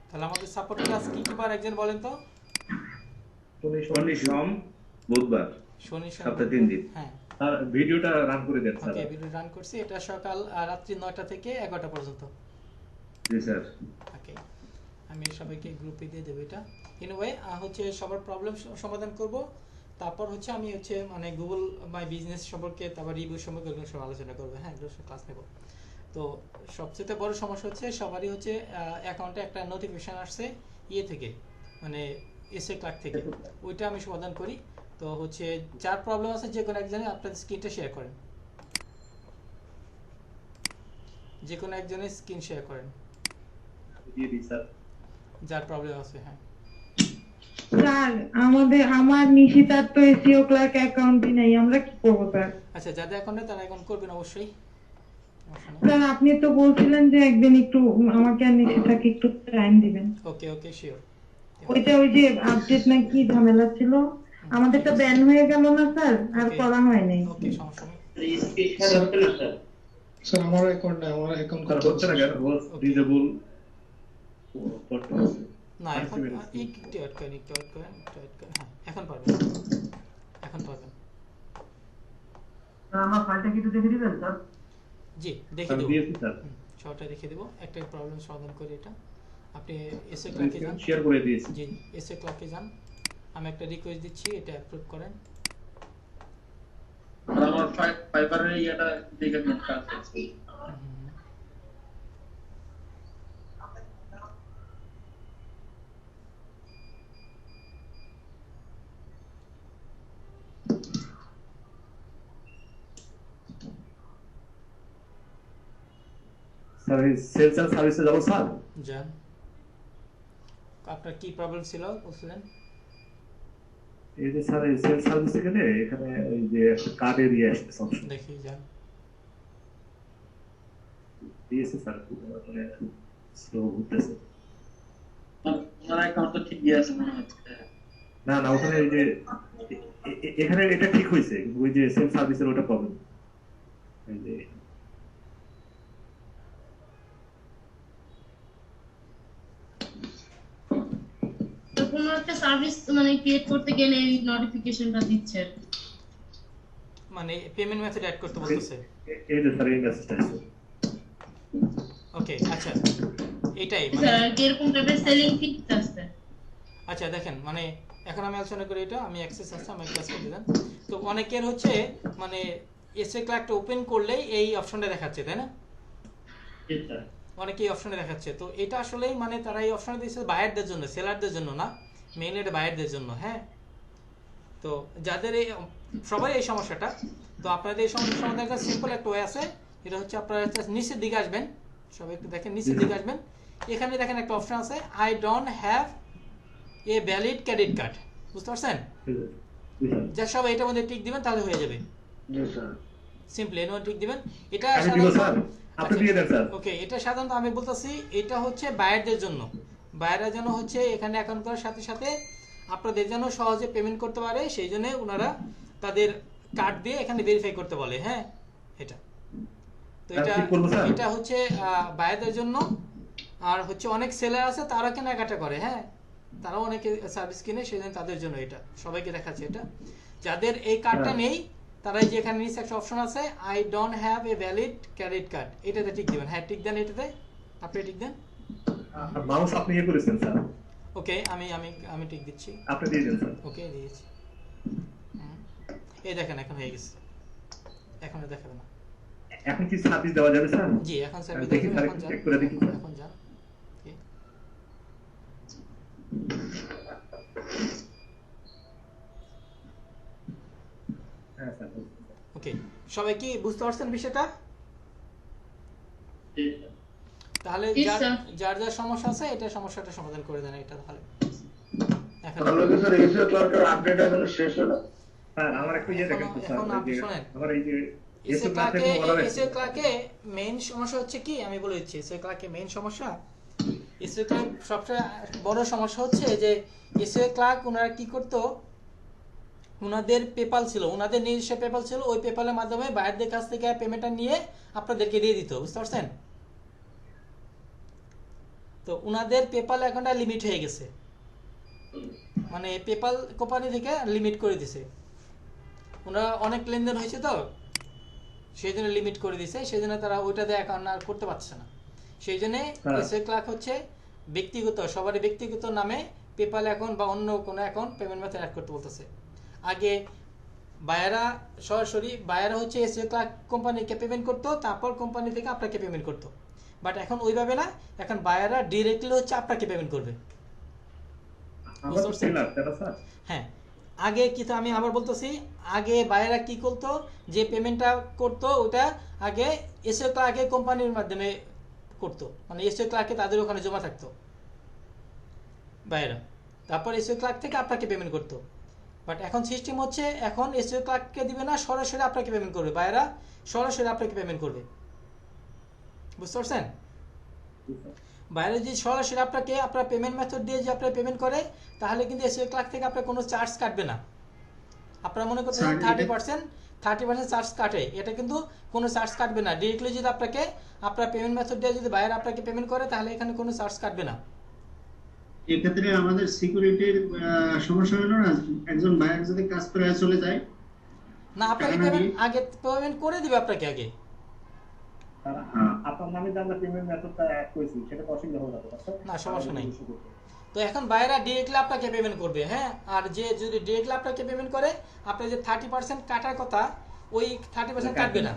তাহলে আমাদের support class কি কি বার একজন বলেন তো? শনি সোম বুধবার, শনি সোম সপ্তাহে 3 বুধবার। দিন। হ্যাঁ আর ভিডিওটা রান করে দেন স্যার। ওকে, ভিডিও রান করছি, এটা সকাল রাত্রি 9টা থেকে 11টা পর্যন্ত। জি স্যার। ওকে, আমি সবাইকে গ্রুপে দিয়ে দেবো এটা। এনিওয়ে হচ্ছে সবার প্রবলেম সমাধান করব, তারপর হচ্ছে আমি হচ্ছে মানে গুগল মাই বিজনেস সম্পর্কে, তারপর রিভিউ সম্পর্কে এগুলো সব আলোচনা করবো। হ্যাঁ, এগুলো সব ক্লাস নেব। তো সবচেয়ে বড় সমস্যা হচ্ছে সবারই হচ্ছে অ্যাকাউন্টে একটা নোটিফিকেশান আসছে ইয়ে থেকে, মানে এসএ ক্লার্ক থেকে, ওইটা আমি সমাধান করি। তো হচ্ছে যার প্রবলেম আছে যে কোনো একজনে আপনার স্ক্রিনটা শেয়ার করেন, যে কোনো একজনের স্ক্রিন শেয়ার করেন দিয়ে দিই স্যার। যার প্রবলেম আছে। হ্যাঁ স্যার আমার নিশিতার তো এসিও ক্লার্ক অ্যাকাউন্টই নাই, আমরা কি করবো স্যার? আচ্ছা, যাদের অ্যাকাউন্টে তারা অ্যাকাউন্ট করবেন অবশ্যই, সমস্যা নেই। স্যার আপনি তো বলছিলেন যে একদিন একটু আমাকে আর নিশিতাকে একটু টাইম দিবেন। ওকে ওকে শিওর। ওইটা ওই যে আপডেট না কি ঝামেলা ছিল, আমাদেরটা ব্যান হয়ে গেল না স্যার, আর Okay. করা হয় নাই। ওকে, সমস্যা নেই। স্যার আমার অ্যাকাউন্ট না, আমার অ্যাকাউন্ট স্যার হচ্ছে না কেন? ডিজেবল করতে হবে। না এখন একটু অ্যাড করেন, একটু অ্যাড করেন, একটু অ্যাড করেন। হ্যাঁ এখন পারবেন, এখন পারবেন। আমার ফাইলটা কি একটু দেখে দিবেন স্যার? জি দেখে স্যার দেবো, দিয়েছি স্যার। সবটা দেখে দেবো। একটা প্রবলেম সমাধান করি এটা। আপনি এসএ ক্লাকে যান। শেয়ার করে দিয়েছি। জি এসএ ক্লাকে যান, আমি একটা রিকোয়েস্ট দিচ্ছি, এটা অ্যাপ্রুভ করেন। আমার ফাইবারের ইয়াটা দেখে দিন কাজ আছে। স্যার এই সেলস এন্ড সার্ভিসে যাব স্যার। যান। আপনার কি প্রবলেম ছিল বলছিলেন? এই যে স্যার এই সেলস সার্ভিসে গেলে এখানে এই যে একটা কার্ডের ইয়ে আসছে অপশন দেখি যান। দিয়েছে স্যার, মানে স্লো হতেছে। আমার অ্যাকাউন্ট তো ঠিকই আছে মনে হচ্ছে। না না, ওখানে এই যে এখানে এটা ঠিক হয়েছে, কিন্তু ওই যে সেলস সার্ভিসের ওটা প্রবলেম। এই যে তো কোনো একটা সার্ভিস মানে ক্রিয়েট করতে গেলে এই নোটিফিকেশনটা দিচ্ছে। মানে পেমেন্ট মেথড অ্যাড করতে বলতেছে। এই যে স্যার এই মেসেজটা আছে। ওকে আচ্ছা, এটাই স্যার মানে এরকম টাইপের সেলিং ফিক্স আছে। আচ্ছা দেখেন, মানে এখন আমি আলোচনা করি এটা, আমি অ্যাক্সেস আছে, আমি ক্লাস করে দিলাম। তো অনেকের হচ্ছে মানে এসএ ক্লার্কটা ওপেন করলেই এই অপশনটা দেখাচ্ছে, তাই না? জি স্যার। অনেকে এই অপশনে দেখাচ্ছে। তো এটা আসলেই মানে তারা এই অপশনে দিয়েছে বায়ারদের জন্য, সেলারদের জন্য না, মেইনলি এটা বায়ারদের জন্য। হ্যাঁ, তো যাদের এই সবাই এই সমস্যাটা, তো আপনাদের এই সমস্যার সমাধান একটা সিম্পল একটা ওয়ে আছে। এটা হচ্ছে আপনারা নিচের দিকে আসবেন, সবাই একটু দেখেন, নিচের দিকে আসবেন, এখানে দেখেন একটা অপশন আছে, I don't have a valid credit card. বুঝতে পারছেন? জি স্যার। যা সব এটার মধ্যে টিক দিবেন তাহলে হয়ে যাবে। জি স্যার। সিম্পলি এর মধ্যে টিক দিবেন। এটা আমি দিব স্যার, আপনি দিয়ে দেন স্যার। ওকে, এটা সাধারণত আমি বলতেছি এটা হচ্ছে বায়ারদের জন্য। বায়াররা যেন হচ্ছে এখানে অ্যাকাউন্ট করার সাথে সাথে আপনাদের যেন সহজে পেমেন্ট করতে পারে, সেই জন্য ওনারা তাদের কার্ড দিয়ে এখানে ভেরিফাই করতে বলে। হ্যাঁ, এটা তো এটা কি করবো স্যার? এটা হচ্ছে বায়ারদের জন্য। আর হচ্ছে অনেক সেলার আছে তারা কেনাকাটা করে, হ্যাঁ, তারাও অনেকে সার্ভিস কিনে, সেই জন্য তাদের জন্য এটা সবাইকে দেখাচ্ছে। এটা যাদের এই কার্ডটা নেই তারা এই যে এখানে নিচে একটা অপশন আছে, I don't have a valid credit card, এটাতে টিক দিবেন। হ্যাঁ টিক দেন, এটাতে আপনি টিক দেন। মাউস আপনি ইয়ে করেছেন স্যার। ওকে, আমি আমি আমি টিক দিচ্ছি। আপনি দিয়ে দেন স্যার। ওকে দিয়েছি। এই দেখেন এখন হয়ে গেছে, এখন আর দেখাবে না। এখন কি সার্ভিস দেওয়া যাবে স্যার? জি এখন সার্ভিস দেখি দেখাবে, স্যার, এখন একটু যান, চেক করে দেখি স্যার। এখন যান। Okay. হ্যাঁ স্যার। ওকে, সবাই কি বুঝতে পারছেন বিষয়টা? জি স্যার। তাহলে Yes, যার sir. যার যার সমস্যা আছে এটা সমস্যাটা সমাধান করে দেন এটা তাহলে। এখন তাহলে স্যার এসিও ক্লার্কের আপডেট এখনো শেষ হলো? স্যার আমার একটু ইয়ে দেখেন তো স্যার, এখন এই আপনি যে শোনেন। আমার এই যে এসএ এসএ ক্লাসে ক্লাকে অর্ডার এসএ ক্লাকে মেইন সমস্যা হচ্ছে কি, আমি বলে দিচ্ছি। এসএ ক্লাকে মেইন সমস্যা, এসএ ক্লাক সবচেয়ে বড় সমস্যা হচ্ছে যে এসএ ক্লার্ক ওনারা কি করতো, ওনাদের পেপাল ছিল, ওনাদের নিজস্ব পেপাল ছিল, ওই পেপালের মাধ্যমে বাইরের কাছ থেকে পেমেন্টটা নিয়ে আপনাদেরকে দিয়ে দিত। বুঝতে পারছেন? তো উনাদের পেপাল অ্যাকাউন্টটা লিমিট হয়ে গেছে, মানে পেপাল কোম্পানি থেকে লিমিট করে দিছে, ওনারা অনেক লেনদেন হয়েছে তো সেই জন্য লিমিট করে দিছে, সেই জন্য তারা ওইটাতে অ্যাকাউন্ট আর করতে পারছে না। সেই জন্য এসএ ক্লার্ক হচ্ছে ব্যক্তিগত, সবারই ব্যক্তিগত নামে পেপাল অ্যাকাউন্ট বা অন্য কোনো অ্যাকাউন্ট পেমেন্ট মেথড অ্যাড করতে বলতেছে। আগে বায়ারা সরাসরি বায়ারা হচ্ছে এসএ ক্লার্ক কোম্পানিকে পেমেন্ট করতো, তারপর কোম্পানি থেকে আপনাকে পেমেন্ট করতো। বাট এখন ওইভাবে না, এখন বায়ারা ডিরেক্টলি হচ্ছে আপনাকে পেমেন্ট করবে। হ্যাঁ, আগে কিন্তু আমি আবার বলতেছি, আগে বায়ারা কি করতো, যে পেমেন্টটা করতো ওটা আগে এসএ ক্লার্কে কোম্পানির মাধ্যমে করতো, মানে এসএ ক্লার্কে তাদের ওখানে জমা থাকতো বায়ারা, তারপর এসএ ক্লার্ক থেকে আপনাকে পেমেন্ট করতো। বাট এখন সিস্টেম হচ্ছে, এখন এসএ ক্লার্ককে দিবে না, সরাসরি আপনাকে পেমেন্ট করবে, বায়ারা সরাসরি আপনাকে পেমেন্ট করবে। বুঝতে পারছেন? বাইরে যদি সরাসরি আপনাকে আপনার পেমেন্ট মেথড দিয়ে যে আপনার পেমেন্ট করে, তাহলে কিন্তু এসএ ক্লার্ক থেকে আপনার কোনো চার্জ কাটবে না। আপনারা মনে করতে 30% চার্জ কাটে, এটা কিন্তু কোনো চার্জ কাটবে না। ডিরেক্টলি যদি আপনাকে আপনার পেমেন্ট মেথড দিয়ে যদি বাইরে আপনাকে পেমেন্ট করে, তাহলে এখানে কোনো চার্জ কাটবে না। এক্ষেত্রে আমাদের সিকিউরিটির সমস্যা হলো না, একজন বায়ার যদি কাজ করে চলে যায় না, আপনাকে পেমেন্ট আগে পেমেন্ট করে দিবে আপনাকে আগে। আপনার নামে যে আমরা পেমেন্ট মেথডটা অ্যাড করেছি সেটা অসুবিধা হবে না, সমস্যা নাই। তো এখন বাইরা ডিরেক্টলি আপনাকে পেমেন্ট করবে। হ্যাঁ, আর যে যদি ডিরেক্টলি আপনাকে পেমেন্ট করে, আপনার যে 30% কাটার কথা ওই 30% কাটবে না।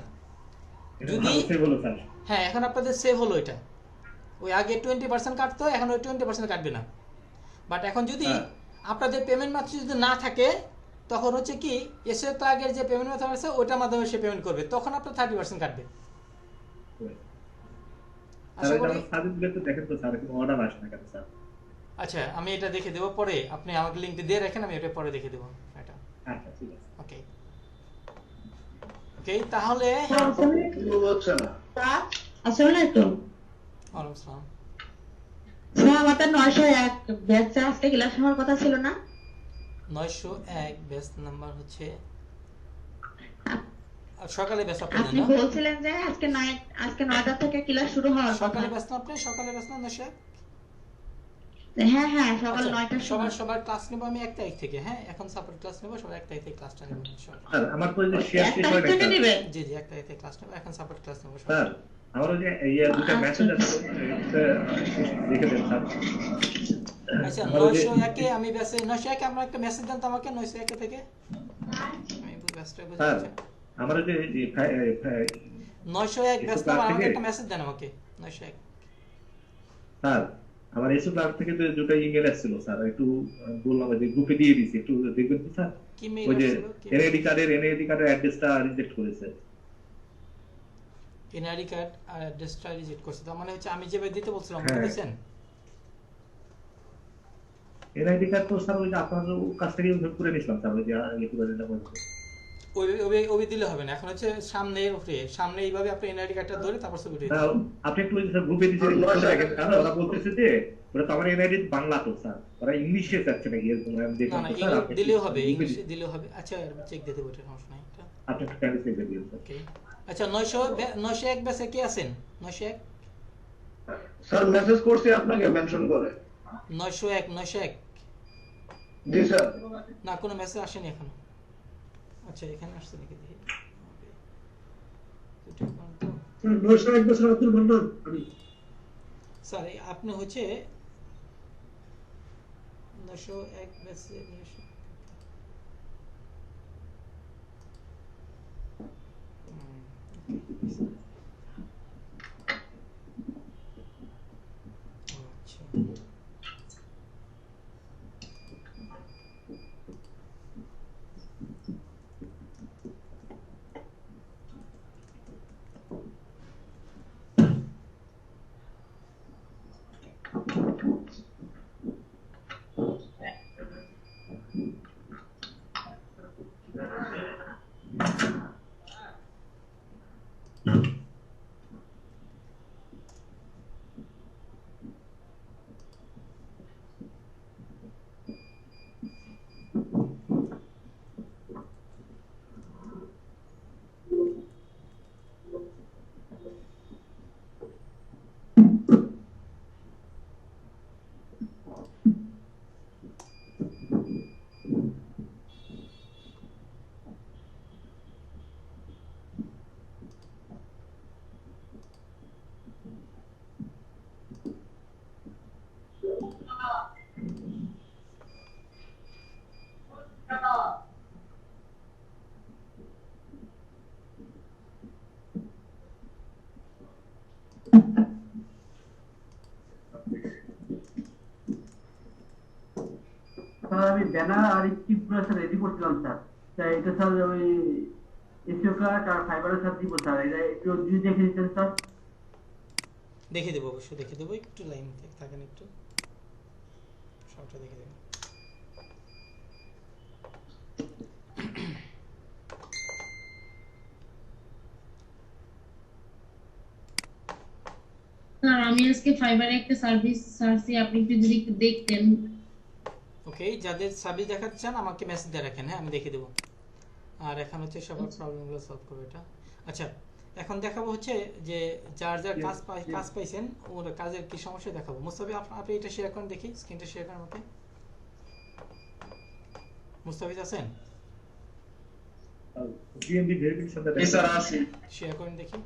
যদি হ্যাঁ, এখন আপনাদের সেভ হলো এটা, ওই আগে 20% কাটতো, এখন ওই 20% কাটবে না। বাট এখন যদি আপনাদের পেমেন্ট মেথড যদি না থাকে, তখন হচ্ছে কি এসএ ক্লার্কের যে পেমেন্ট মেথড আছে ওটার মাধ্যমে সে পেমেন্ট করবে, তখন আপনার 30% কাটবে। আচ্ছা, আমি এটা দেখে দেবো পরে, আপনি আমাকে লিংকটা দিয়ে রাখেন, আমি এটা পরে দেখে দেবো এটা। আচ্ছা, ঠিক আছে। ওকে ওকে, তাহলে আসসালামু আলাইকুম ওয়ালাইকুম আসসালাম। স্যার, আমাদের 901 ব্যাচে আজকে ক্লাস হওয়ার কথা ছিল না? 901 ব্যাচ নাম্বার হচ্ছে সকালে ব্যাচ আপনাদের আপনি না? বলছিলেন যে আজকে 9টা থেকে ক্লাস শুরু হওয়ার কথা। সকালে ব্যাচ না আপনি? সকালে ব্যাচ না 901? হ্যাঁ হ্যাঁ, সকাল 9টার সময়। সবার ক্লাস নেব আমি 1 তারিখ থেকে। হ্যাঁ, এখন সাপোর্ট ক্লাস নেব, সবার 1 তারিখ থেকে ক্লাসটা নেব ইনশাআল্লাহ। স্যার, আমার তো যে শেয়ার এক তারিখ থেকে নেবেন? জি জি, 1 তারিখ থেকে ক্লাস নেব, এখন সাপোর্ট ক্লাস নেব। স্যার, আমার যে এই দুটো মেসেজ আছে দেখে দেন স্যার। আচ্ছা, 901 আমি ব্যাচে 901 আমরা একটা মেসেজ দেন তো আমাকে 901 থেকে, আমি ব্যাচটা বুঝাচ্ছি। আমার যে 901 ব্যাচ নাম্বার আমাকে একটা মেসেজ দেন আমাকে 901। স্যার, আমার এসো ক্লাস থেকে যে দুটো ইমেল আসছিল স্যার, একটু বললাম যে গ্রুপে দিয়ে দিয়েছি, একটু দেখবেন কি স্যার? কি মেইল ওই যে আসছিল? এনআইডি কার্ডের অ্যাড্রেসটা রিজেক্ট করেছে। এনআইডি কার্ড আর অ্যাড্রেসটা রিজেক্ট করছে, তার মানে হচ্ছে আমি যেভাবে দিতে বলছিলাম ওটা দিয়েছেন? এনআইডি কার্ড তো স্যার ওই যে আপনার কাছ থেকে উদ্ধার করে নিয়েছিলাম স্যার, ওই যে লিখিতটা বলছে। ওই দিলে হবে না, এখন হচ্ছে সামনে এইভাবে আপনি এনআইডি কার্ডটা ধরে তারপর ছবি উঠিয়ে দিন। আপনি একটু গ্রুপে দিতে দেখেন, কারণ ওরা বলতেছে যে ওরা তো আমার এনআইডি বাংলা তো স্যার, ওরা ইংলিশে চাচ্ছে নাকি এরকম আমি দেখলাম না, স্যার। ইংলিশ দিলেও হবে, ইংলিশে দিলেও হবে। আচ্ছা, চেক দিয়ে দেবো, এটা সমস্যা নাই। আপনি একটু টাইম চেক দিয়ে দিন স্যার। ওকে, আচ্ছা 901 ব্যাচে কি আছেন? 901 স্যার মেসেজ করছি আপনাকে মেনশন করে। 901 জি স্যার। না, কোনো মেসেজ আসেনি এখনো। আচ্ছা, এখানে আসছে নাকি দেখি। স্যার, আপনি হচ্ছে 901 ব্যাচে আমি ব্যানার আর স্ক্রিপ্টগুলো স্যার রেডি করছিলাম স্যার। স্যার এটা স্যার ওই এসিও ক্লার্ক আর ফাইবারের সাথে দিব স্যার, এটা একটু যদি দেখে দিতেন স্যার। দেখে দেবো, অবশ্যই দেখে দেবো, একটু লাইন থাকেন, একটু সবটা দেখে দেবো। স্যার আমি আজকে ফাইবারে একটা সার্ভিস সার্চি, আপনি যদি একটু দেখতেন। ওকে, যাদের সার্ভিস দেখাতে চান আমাকে মেসেজ দিয়ে রাখেন, হ্যাঁ আমি দেখে দেবো। আর এখন হচ্ছে সবার প্রবলেমগুলো সলভ করবো এটা। আচ্ছা, এখন দেখাবো হচ্ছে যে যার যার কাজ পাইছেন ওর কাজের কি সমস্যা দেখাবো। মুস্তাফিজ আপনি এটা শেয়ার করেন, দেখি স্ক্রিনটা শেয়ার করেন আমাকে। মুস্তাফিজ আছেন? জিএমবি ভেরিফিকেশনটা স্যার আছে। শেয়ার করেন দেখি।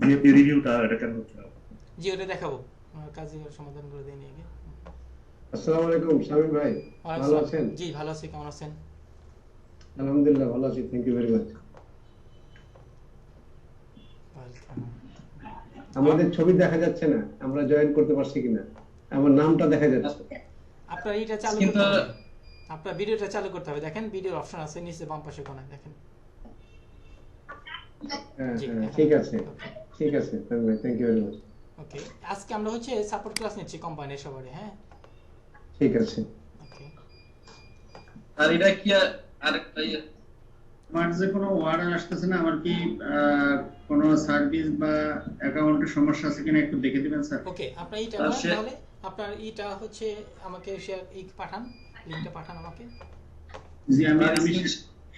জিএমবি রিভিউটা এটা কেন হচ্ছে না? জি ওটা দেখাবো, কাজের সমাধান করে দিয়ে নিয়ে গিয়ে। আসসালামু আলাইকুম শামিম ভাই, ভালো আছেন? জি ভালো আছি, কেমন আছেন? আলহামদুলিল্লাহ ভালো আছি, থ্যাংক ইউ ভেরি মাচ। আমাদের ছবি দেখা যাচ্ছে না, আমরা জয়েন করতে পারছি কিনা? আমার নামটা দেখা যাচ্ছে। আপনার এটা চালু করতে হবে, আপনার ভিডিওটা চালু করতে হবে। দেখেন ভিডিওর অপশন আছে নিচে বাম পাশে কোণায়, দেখেন। হ্যাঁ ঠিক আছে, ঠিক আছে, থ্যাংক ইউ ভেরি মাচ। ওকে, আজকে আমরা হচ্ছে সাপোর্ট ক্লাস নিচ্ছি কোম্পানির সবারই, হ্যাঁ ঠিক আছে। ওকে, আর এটা কি আরেকটা আমার যে কোনো অর্ডার আসতেছে না, আমার কি কোনো সার্ভিস বা অ্যাকাউন্টের সমস্যা আছে কিনা একটু দেখে দিবেন স্যার। ওকে, আপনার এইটা তাহলে আপনার এইটা হচ্ছে আমাকে শেয়ার পাঠান, লিংকটা পাঠান আমাকে। জি আমি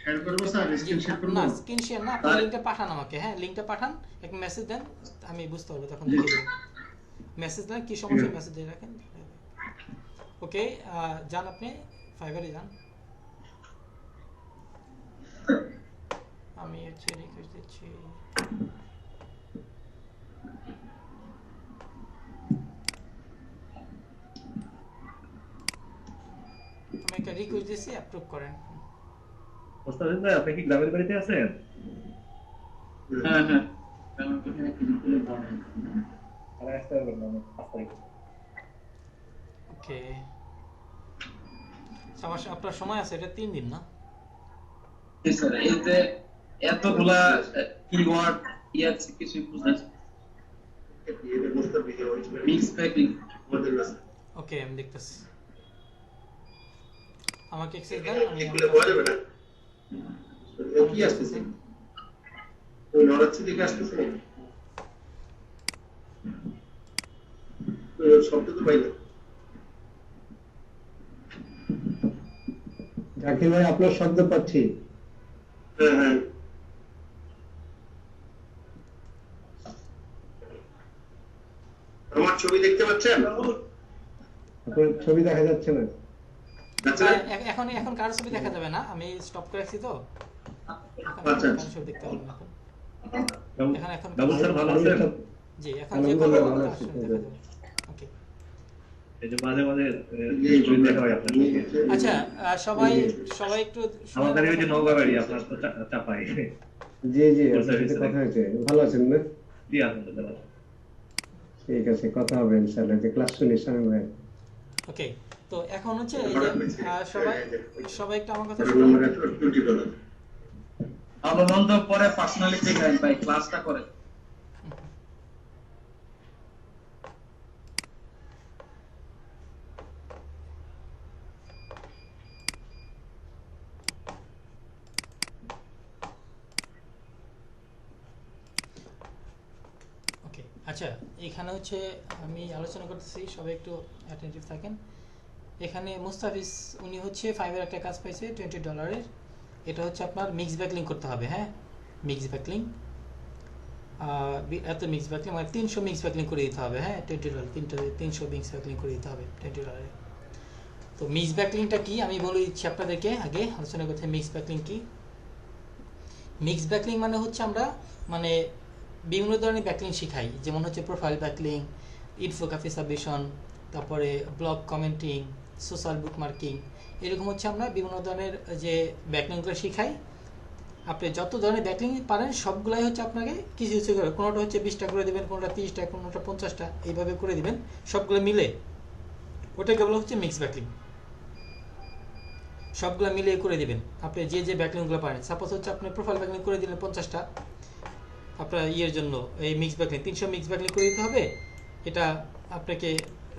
শেয়ার করব স্যার, স্ক্রিন শেয়ার করব না, স্ক্রিন শেয়ার না, আপনি লিংকটা পাঠান আমাকে। হ্যাঁ লিংকটা পাঠান, এক মেসেজ দেন, আমি বুঝতে পারবো তখন দেখে দেব। মেসেজ দেন, কি সমস্যা মেসেজ দিয়ে রাখেন। ওকে, যান আপনি ফাইবারে যান। আমি হচ্ছে রিকোয়েস্ট দিচ্ছি। আমি একটা রিকোয়েস্ট দিচ্ছি, অ্যাপ্রুভ করেন। মোস্তাফিজ ভাই আপনি কি গ্রামের বাড়িতে আছেন? হ্যাঁ হ্যাঁ ওকে, সমস্যা আপনার সময় আছে, এটা 3 দিন না? স্যার এই যে এতগুলা কিওয়ার্ড ইয়াছে কিছু বুঝাচ্ছি মিক্স প্যাকিং। ওকে, আমি দেখতেছি, আমাকে এক্সেস দেন। আমি কি আসতেছে ওই নড়াচ্ছি দিকে আসতেছে, শব্দ তো পাই না। জাকির ভাই আপনার শব্দ পাচ্ছি। হ্যাঁ হ্যাঁ, আমার ছবি দেখতে পাচ্ছেন? আপনার ছবি দেখা যাচ্ছে না। এখন এখন কার ছবি দেখা যাবে না, আমি স্টপ করে রাখছি তো। আচ্ছা কার ছবি দেখতে পারবেন এখন। এখন বাবু স্যার ভালো আছেন? জি, এখন যে কথা বলবো তার সাথে দেখা যাবে। ওকে, এই যে মাঝে মাঝে ছবি দেখা হয় আপনার সঙ্গে। আচ্ছা সবাই একটু আমাদের ওই যে নওগাঁবাড়ি আপনার তো চাপাই। জি জি, আপনার সাথে কথা হয়েছে, ভালো আছেন না? জি আলহামদুলিল্লাহ। ঠিক আছে, কথা হবে ইনশাআল্লাহ। যে ক্লাস শুনি শামিম ভাই। ওকে, তো এখন হচ্ছে এই যে সবাই একটু আমার কথা শুনুন। ভালো মন্দ পরে পার্সোনালি দেখাই ভাই, ক্লাসটা করে। ওকে, আচ্ছা এখানে হচ্ছে আমি আলোচনা করতেছি, সবাই একটু অ্যাটেনটিভ থাকেন। এখানে মুস্তাফিজ উনি হচ্ছে ফাইবার একটা কাজ পাইছে $20। এটা হচ্ছে আপনার মিক্স ব্যাকলিং করতে হবে। হ্যাঁ মিক্স ব্যাকলিং, এত মিক্স ব্যাকলিং মানে 300 মিক্স ব্যাকলিং করে দিতে হবে। হ্যাঁ $20, 300 মিক্স ব্যাকলিং করে দিতে হবে $20। তো মিক্স ব্যাকলিংটা কি আমি বলে দিচ্ছি আপনাদেরকে, আগে আলোচনা করতে। মিক্স ব্যাকলিং কি? মিক্স ব্যাকলিং মানে হচ্ছে আমরা মানে বিভিন্ন ধরনের ব্যাকলিং শিখাই, যেমন হচ্ছে প্রোফাইল ব্যাকলিং, ইনফোগ্রাফি সাবমিশন, তারপরে ব্লগ কমেন্টিং, সোশ্যাল বুকমার্কিং, এরকম হচ্ছে আমরা বিভিন্ন ধরনের যে ব্যাকলিংগুলো শিখাই। আপনি যত ধরনের ব্যাকলিং পারেন সবগুলাই হচ্ছে আপনাকে কিছু কিছু করে, কোনোটা হচ্ছে 20টা করে দেবেন, কোনোটা 30টা, কোনোটা 50টা, এইভাবে করে দিবেন, সবগুলো মিলে ওটাকে বলা হচ্ছে মিক্স ব্যাকলিং। সবগুলো মিলিয়ে করে দিবেন আপনি যে যে ব্যাকলিংগুলো পারেন। সাপোজ হচ্ছে আপনি প্রোফাইল ব্যাকলিং করে দিলেন 50টা, আপনার ইয়ের জন্য এই মিক্স ব্যাকলিং 300 মিক্স ব্যাকলিং করে দিতে হবে। এটা আপনাকে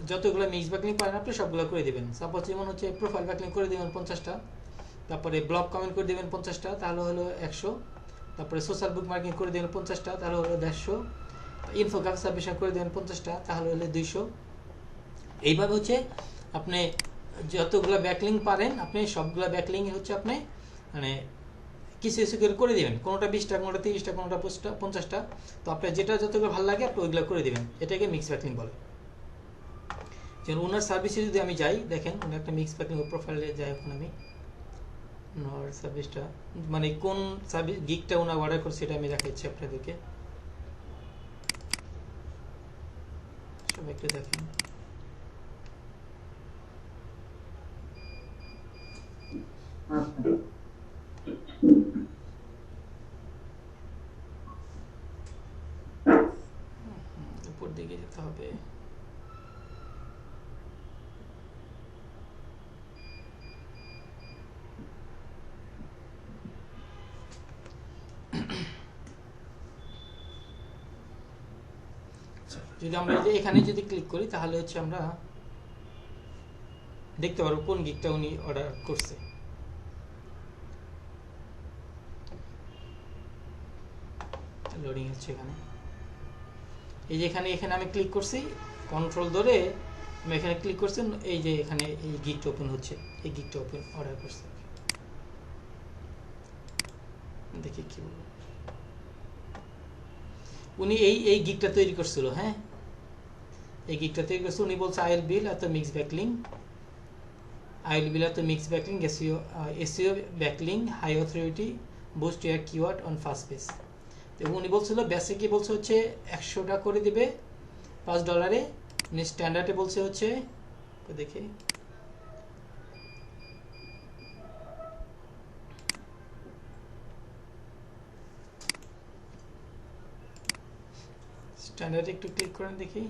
যতগুলো মিক্স ব্যাকলিং পারেন আপনি সবগুলো করে দিবেন। সাপোজ যেমন হচ্ছে প্রোফাইল ব্যাকলিং করে দিবেন 50টা, তারপরে ব্লগ কমেন্ট করে দিবেন 50টা, তাহলে হলো 100, তারপরে সোশ্যাল বুক মার্কিং করে দিবেন 50টা, তাহলে হলো 150, ইনফোগ্রাফিক সাবমিশন করে দিবেন 50টা, তাহলে হলো 200। এইভাবে হচ্ছে আপনি যতগুলো ব্যাকলিং পারেন আপনি সবগুলো ব্যাকলিং হচ্ছে আপনি মানে কিছু কিছু করে দিবেন, কোনোটা 20টা, কোনোটা 30টা, কোনোটা 50টা। তো আপনার যেটা যতগুলো ভালো লাগে আপনি ওইগুলো করে দিবেন, এটাকে মিক্স ব্যাকলিং বলে। যেমন ওনার সার্ভিসে যদি আমি যাই, দেখেন ওনার একটা মিক্স ব্যাকলিং প্রোফাইলে যাই, এখন আমি ওনার সার্ভিসটা মানে কোন সার্ভিস গিগটা ওনার অর্ডার করছে সেটা আমি দেখাচ্ছি আপনাদেরকে, সব একটু দেখেন। উপর দিকে যেতে হবে। যদি আমরা এখানে যদি ক্লিক করি তাহলে হচ্ছে আমরা দেখতে পারবো কোন গিগটা উনি অর্ডার করছে। লোডিং হচ্ছে এখানে, এই যে এখানে আমি ক্লিক করছি, কন্ট্রোল ধরে আমি এখানে ক্লিক করছি, এই যে এখানে এই গিগটা ওপেন হচ্ছে, এই গিগটা ওপেন অর্ডার করছে। দেখি কি বলবো, উনি এই গিগটা তৈরি করছিল। হ্যাঁ, এই গিগটা তৈরি করছে, উনি বলছে আই উইল বিল এত mix backlink, I will build a mixed backlink, SEO backlink, high authority, boost your keyword on first page. তো উনি বলছিল বেসিকই বলছে হচ্ছে 100টা করে দিবে $5, উনি স্ট্যান্ডার্ডে বলছে হচ্ছে দেখি স্ট্যান্ডার্ডে একটু ক্লিক করেন দেখি।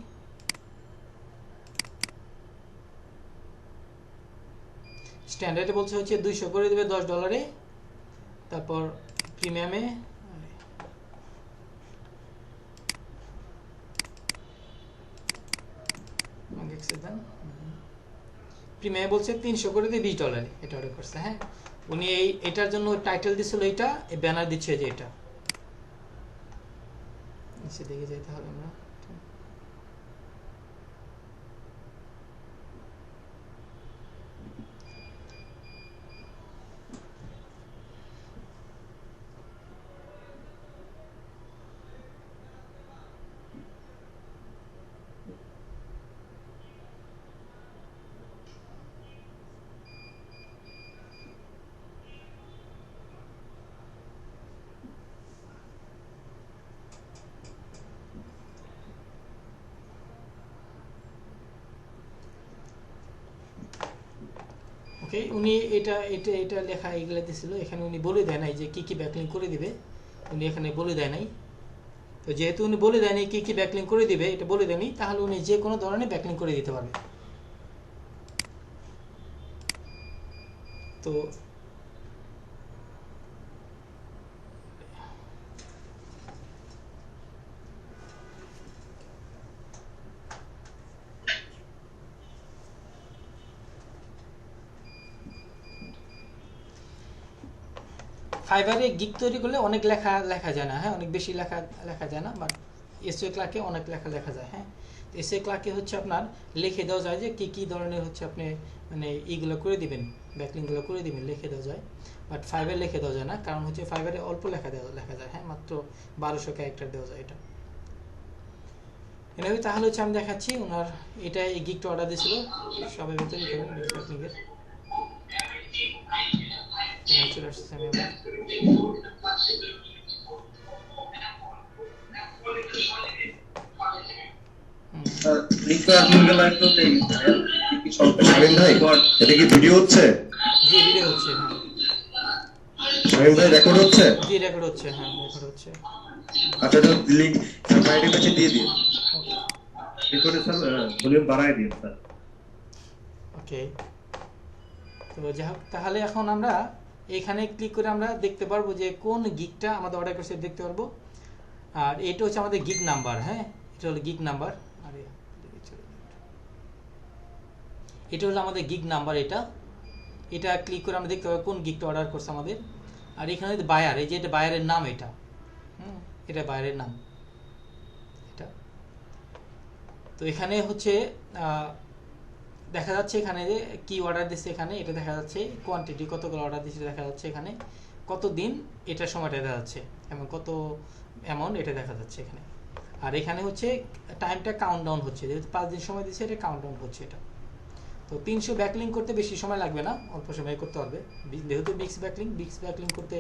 স্ট্যান্ডার্ডে বলছে হচ্ছে 200 করে দিবে $10, তারপর প্রিমিয়ামে বলছে 300 করে দিয়ে $20 এটা অর্ডার করছে। হ্যাঁ, উনি এটার জন্য টাইটেল দিছিল, এইটা ব্যানার দিচ্ছে যে এটা নিচে দিকে যেতে হবে আমরা। উনি এটা লেখা এগুলা দিছিল, এখানে উনি বলে দেয় নাই যে কি কি ব্যাকলিং করে দিবে, উনি এখানে বলে দেয় নাই। তো যেহেতু উনি বলে দেয় নাই কি কি ব্যাকলিং করে দিবে, এটা বলে দেয়নি, তাহলে উনি যে কোনো ধরনের ব্যাকলিং করে দিতে পারবে। তো ফাইবারে গিগ তৈরি করলে অনেক লেখা যায় না। হ্যাঁ, অনেক বেশি লেখা যায় না, বাট এসইও ক্লার্কে অনেক লেখা যায়। হ্যাঁ, এসইও ক্লার্কে হচ্ছে আপনার লিখে দেওয়া যায় যে কি কি ধরনের হচ্ছে আপনি মানে এইগুলো করে দিবেন, ব্যাকলিংগুলো করে দিবেন, লিখে দেওয়া যায়। বাট ফাইবার লিখে দেওয়া যায় না, কারণ হচ্ছে ফাইবারে অল্প লেখা যায়। হ্যাঁ, মাত্র 1200 ক্যারেক্টার দেওয়া যায় এটা। এভাবে তাহলে হচ্ছে আমি দেখাচ্ছি ওনার এটা এই গিগটা অর্ডার দিয়েছিল, সবাই ভিতরে ব্যাকলিংয়ের চলে আসছে। আমি এটা কি ভিডিও হচ্ছে? জি, ভিডিও হচ্ছে। শামীম ভাই রেকর্ড হচ্ছে? জি, রেকর্ড হচ্ছে। হ্যাঁ, রেকর্ড হচ্ছে। আচ্ছা, তো লিংক বাইরে কাছে দিয়ে দিন। রেকর্ডে স্যার ভলিউম বাড়ায় দিন স্যার। ওকে, তো যাই হোক, তাহলে এখন আমরা এখানে ক্লিক করে আমরা দেখতে পারবো যে কোন গিগটা আমাদের অর্ডার করছে দেখতে পারবো। আর এটা হচ্ছে আমাদের গিগ নাম্বার, হ্যাঁ এটা হলো গিগ নাম্বার। আর এটা হলো আমাদের গিগ নাম্বার, এটা ক্লিক করে আমরা দেখতে পাবো কোন গিগটা অর্ডার করছে আমাদের। আর এখানে বায়ার, এই যে এটা বায়ারের নাম, এটা এটা বায়ারের নাম এটা। তো এখানে হচ্ছে দেখা যাচ্ছে এখানে যে কি অর্ডার দিচ্ছে, এখানে এটা দেখা যাচ্ছে কোয়ান্টিটি কতগুলো অর্ডার দিচ্ছে দেখা যাচ্ছে, এখানে কত দিন এটা সময়টা দেখা যাচ্ছে এবং কত অ্যামাউন্ট এটা দেখা যাচ্ছে এখানে। আর এখানে হচ্ছে টাইমটা কাউন্টডাউন হচ্ছে, যেহেতু 5 দিন সময় দিচ্ছে এটা কাউন্টডাউন হচ্ছে এটা। তো 300 ব্যাকলিং করতে বেশি সময় লাগবে না, অল্প সময় করতে পারবে, যেহেতু বিক্স ব্যাকলিং করতে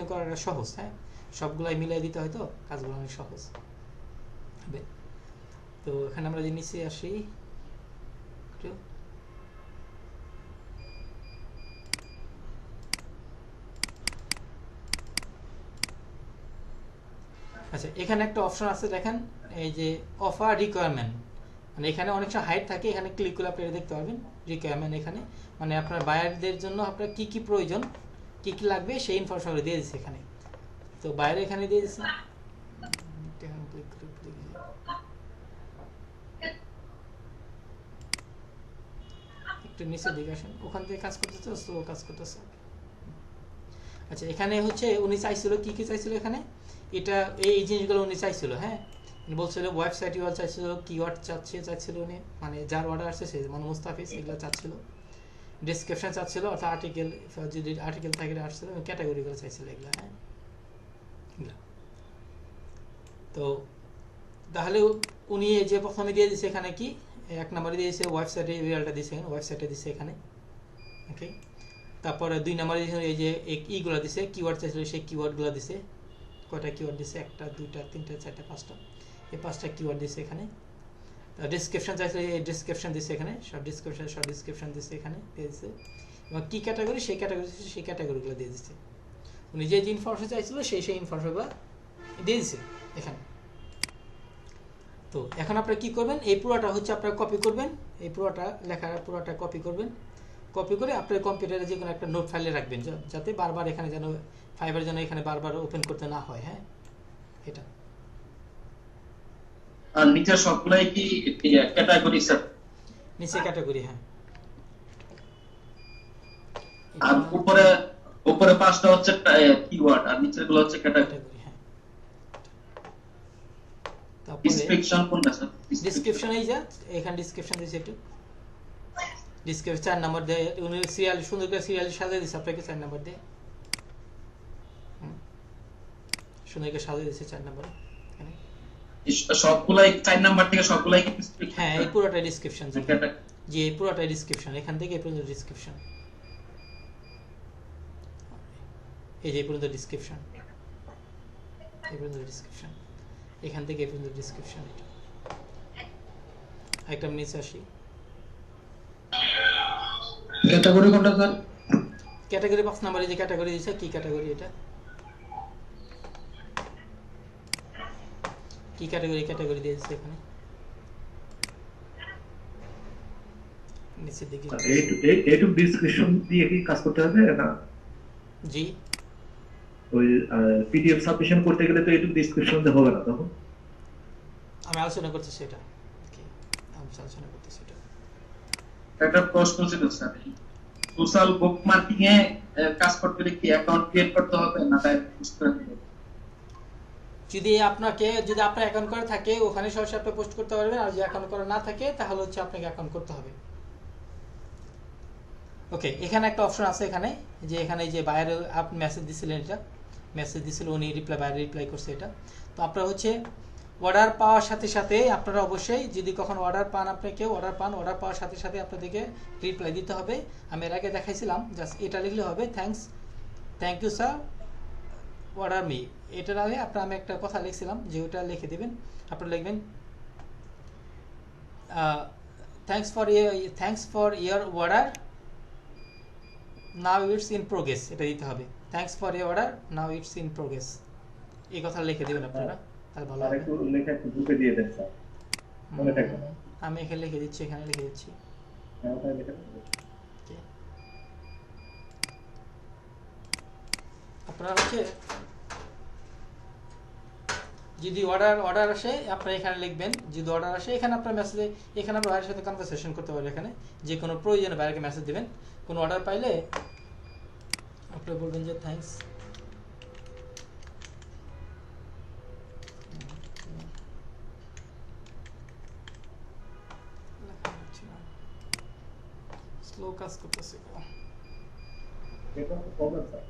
করাটা সহজ। হ্যাঁ সবগুলাই মিলাই দিতে হয়, তো কাজগুলো অনেক সহজ হবে। তো এখানে আমরা যে নিচে আসি, আচ্ছা এখানে একটা অপশন আছে দেখেন, এই যে অফার রিকোয়ারমেন্ট, মানে এখানে অনেক সময় হাইড থাকে, এখানে ক্লিক করে আপনি দেখতে পারবেন রিকোয়ারমেন্ট। এখানে মানে আপনার বায়ারদের জন্য আপনার কি কি প্রয়োজন, কি কি লাগবে সেই ইনফরমেশন দিয়ে দিচ্ছে এখানে। তো বায়ার এখানে দিয়ে দিচ্ছে, একটু নিচে দিকে আসেন, ওখান থেকে কাজ করতেছে, স্লো কাজ করতেছে। আচ্ছা এখানে হচ্ছে উনি চাইছিল কি কি চাইছিল, এখানে এটা এই জিনিসগুলো উনি চাইছিল। হ্যাঁ বলছিল ওয়েবসাইট ইউআরএল চাইছিল, কিওয়ার্ড চাইছিল উনি, মানে যার অর্ডার আসছে সে মানে মুস্তাফিজ, এগুলো চাচ্ছিল। ডেসক্রিপশন চাচ্ছিল, অর্থাৎ আর্টিকেল, যদি আর্টিকেল থাকে আসছিল, ক্যাটাগরিগুলো চাইছিল এগুলো। হ্যাঁ তো তাহলে উনি এই যে প্রথমে দিয়ে দিচ্ছে এখানে কি 1 নম্বরে দিয়েছে ওয়েবসাইটে ইউআরএলটা দিয়েছে, ওয়েবসাইটে দিচ্ছে এখানে। ওকে তারপরে 2 নম্বরে এই যে ইগুলো দিছে, কিওয়ার্ড চাইছিল সেই কিওয়ার্ডগুলো দিছে। কয়টা কিওয়ার্ড দিছে, 1টা 2টা 3টা 4টা 5টা, এই 5টা কিওয়ার্ড দিছে এখানে। ডেসক্রিপশন চাইছিল, এই ডেসক্রিপশন দিছে এখানে, সব ডেসক্রিপশন দিছে এখানে দিয়ে দিছে। এবং কি ক্যাটাগরি, সেই ক্যাটাগরিগুলো দিয়ে দিচ্ছে। উনি যে ইনফরমেশন চাইছিল সেই ইনফরমেশনগুলো দিয়ে দিছে এখানে। তো এখন আপনারা কি করবেন, এই পুরোটা হচ্ছে আপনারা কপি করবেন, এই পুরোটা লেখার পুরোটা কপি করবেন, কপি করে আপনার কম্পিউটারে যে কোনো একটা নোট ফাইলে রাখবেন, যাতে বারবার এখানে যেন ফাইবার যেন এখানে বারবার ওপেন করতে না হয়। হ্যাঁ এটা। আর নিচে সবগুলাই কি ক্যাটাগরি স্যার? নিচে ক্যাটাগরি, হ্যাঁ। আর উপরে 5টা হচ্ছে কিওয়ার্ড, আর নিচের গুলো হচ্ছে ক্যাটাগরি। হ্যাঁ তারপরে ডেসক্রিপশন কোনটা স্যার? ডেসক্রিপশন এই যে এখানে ডেসক্রিপশন দিয়েছে, একটু ডেসক্রিপশন 4 নম্বর দেয় উনি, সিরিয়াল সুন্দর করে সিরিয়াল সাজিয়ে দিয়েছে আপনাকে 4 নম্বর দিয়ে, সুন্দর করে সাজিয়ে দিয়েছে 4 নম্বরে। সবগুলাই 4 নাম্বার থেকে সবগুলাই কি ডেসক্রিপশন? হ্যাঁ এই পুরোটা ডেসক্রিপশন, জি এই পুরোটা ডেসক্রিপশন, এখান থেকে এই পর্যন্ত ডেসক্রিপশন, এই যে এই পর্যন্ত ডেসক্রিপশন, এই পর্যন্ত ডেসক্রিপশন, এখান থেকে এই পর্যন্ত ডেসক্রিপশন। একটা নিচে আসি, ক্যাটাগরি কোনটা স্যার? ক্যাটাগরি 5 নম্বরে যে ক্যাটাগরি দিয়েছে, কি ক্যাটাগরি এটা, কি ক্যাটাগরি দিয়েছে এখানে নিচের দিকে। এইটুকু ডেসক্রিপশন দিয়ে কি কাজ করতে হবে না? জি ওই পিডিএফ সাবমিশন করতে গেলে তো এইটুকু ডেসক্রিপশন দিয়ে হবে না, তখন আমি আলোচনা করতে সেটা, আমি আলোচনা করতে সেটা। একটা প্রশ্ন ছিল স্যার, সোশ্যাল বুকমার্কিং এ কাজ করতে গেলে কি অ্যাকাউন্ট ক্রিয়েট করতে হবে না ডাইরেক্ট পোস্ট করে দিতে হবে? যদি আপনার অ্যাকাউন্ট করা থাকে ওখানে সরাসরি আপনি পোস্ট করতে পারবেন, আর যদি অ্যাকাউন্ট করা না থাকে তাহলে হচ্ছে আপনাকে অ্যাকাউন্ট করতে হবে। ওকে এখানে একটা অপশন আছে এখানে, যে এখানে যে বায়ার আপনি মেসেজ দিছিলেন, এটা মেসেজ দিছিল উনি বায়ার রিপ্লাই করছে এটা। তো আপনারা হচ্ছে অর্ডার পাওয়ার সাথে সাথে আপনারা অবশ্যই যদি কখনো অর্ডার পান, আপনি কেউ অর্ডার পাওয়ার সাথে সাথে আপনাদেরকে রিপ্লাই দিতে হবে। আমি এর আগে দেখাইছিলাম, জাস্ট এটা লিখলে হবে, thank you sir order me, এটার আগে আমি একটা কথা লিখছিলাম যে ওটা লিখে দেবেন। আপনারা লিখবেন thanks for your order, now it's in progress, এটা দিতে হবে। Thanks for your order, now it's in progress, এই কথা লিখে দেবেন আপনারা, তাহলে ভালো হবে। একটু লেখা একটু গ্রুপে দিয়ে দেন স্যার, মনে থাকবে। আমি এখানে লিখে দিচ্ছি, এখানে লিখে দিচ্ছি। হ্যাঁ ওটা লেখা। আপনারা হচ্ছে যদি অর্ডার আসে আপনারা এখানে লিখবেন, যদি অর্ডার আসে এখানে আপনার মেসেজে, এখানে আপনার বাইরের সাথে কনভারসেশন করতে পারবেন, এখানে যে কোনো প্রয়োজনে বাইরেকে মেসেজ দিবেন। কোনো অর্ডার পাইলে আপনি বলবেন যে থ্যাঙ্কস, স্লো কাজ করতেছে। এটা প্রবলেম স্যার।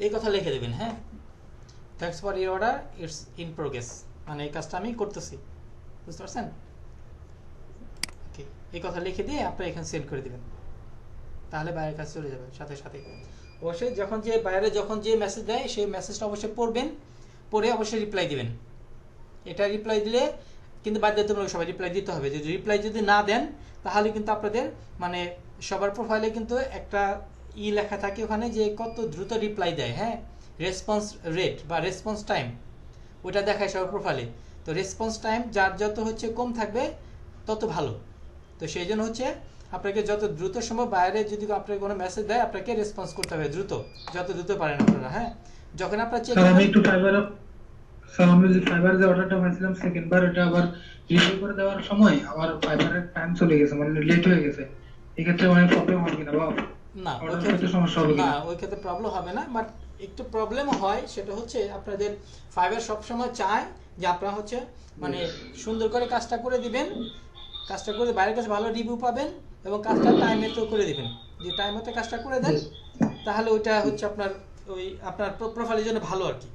এই কথা লিখে দেবেন, হ্যাঁ, thanks for your order, it's in progress, মানে এই কাজটা আমি করতেছি, বুঝতে পারছেন? ওকে, এই কথা লিখে দিয়ে আপনি এখানে সেন্ড করে দিবেন, তাহলে বাইরের কাছে চলে যাবে সাথে সাথে। অবশ্যই যখন যে বাইরে যখন যে মেসেজ দেয় সেই মেসেজটা অবশ্যই পড়বেন, পড়ে অবশ্যই রিপ্লাই দিবেন। এটা রিপ্লাই দিলে কিন্তু বাধ্যতামূলক সবাই রিপ্লাই দিতে হবে। যদি রিপ্লাই যদি না দেন তাহলে কিন্তু আপনাদের মানে সবার প্রোফাইলে কিন্তু একটা লেখা থাকে ওখানে যে কত দ্রুত রিপ্লাই দেয়, হ্যাঁ, রেসপন্স রেট বা রেসপন্স টাইম ওটা দেখায় সবার প্রোফাইলে। তো রেসপন্স টাইম যার যত হচ্ছে কম থাকবে তত ভালো। তো সেই জন্য হচ্ছে আপনাকে যত দ্রুত সম্ভব বাইরে যদি আপনাকে কোনো মেসেজ দেয় আপনাকে রেসপন্স করতে হবে দ্রুত, যত দ্রুত পারেন আপনারা। হ্যাঁ, যখন আপনারা চেক স্যার আমি একটু আমি যে ফাইবার যে অর্ডারটা পাইছিলাম সেকেন্ড বার, এটা আবার রিসিভ করে দেওয়ার সময় আমার ফাইবারের টাইম চলে গেছে, মানে লেট হয়ে গেছে। এই ক্ষেত্রে অনেক প্রবলেম হবে কিনা বা না, অর্ডার করতে সমস্যা হবে কিনা? না, ওই ক্ষেত্রে প্রবলেম হবে না, বাট একটু প্রবলেম হয়। সেটা হচ্ছে আপনাদের ফাইবার সবসময় চায় যে আপনারা হচ্ছে মানে সুন্দর করে কাজটা করে দিবেন, কাজটা করে বাইরের কাছে ভালো রিভিউ পাবেন এবং কাজটা টাইমে তো করে দিবেন। যে টাইম মতো কাজটা করে দেন তাহলে ওইটা হচ্ছে আপনার ওই আপনার প্রোফাইলের জন্য ভালো আর কি।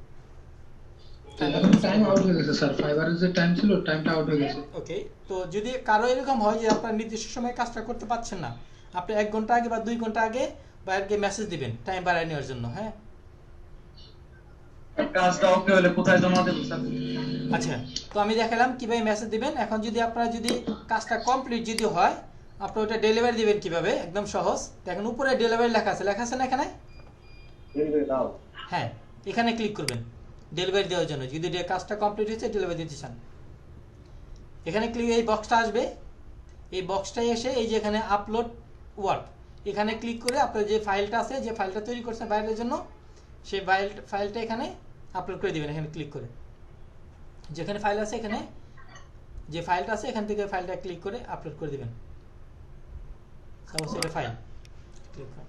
টাইম আউট হয়ে গেছে স্যার, ফাইবারের যে টাইম ছিল টাইমটা আউট হয়ে গেছে। ওকে, তো যদি কারো এরকম হয় যে আপনার নির্দিষ্ট সময়ে কাজটা করতে পারছেন না, আপনি 1 ঘন্টা আগে বা 2 ঘন্টা আগে বাইরকে মেসেজ দিবেন টাইম বাড়ায় নেওয়ার জন্য। হ্যাঁ, কাজটা ওকে হলে কোথায় জমা দেব স্যার? আচ্ছা, তো আমি দেখালাম কিভাবে মেসেজ দিবেন। এখন যদি আপনারা যদি কাজটা কমপ্লিট যদি হয় আপনি ওটা ডেলিভারি দিবেন কিভাবে, একদম সহজ। দেখেন উপরে ডেলিভারি লেখা আছে না এখানে? ডেলিভারি দাও। হ্যাঁ, এখানে ক্লিক করবেন ডেলিভারি দেওয়ার জন্য। যদি কাজটা কমপ্লিট হয়েছে ডেলিভারি দিতে চান, এখানে ক্লিক, এই বক্সটা আসবে, এই বক্সটাই এসে এই যে এখানে আপলোড ওয়ার্ক, এখানে ক্লিক করে আপনার যে ফাইলটা আছে, যে ফাইলটা তৈরি করছেন বাইরের জন্য, সেই ফাইলটা এখানে আপলোড করে দিবেন। এখানে ক্লিক করে যেখানে ফাইল আছে, এখানে যে ফাইলটা আছে এখান থেকে ফাইলটা ক্লিক করে আপলোড করে দিবেন। এটা ফাইল ক্লিক করেন,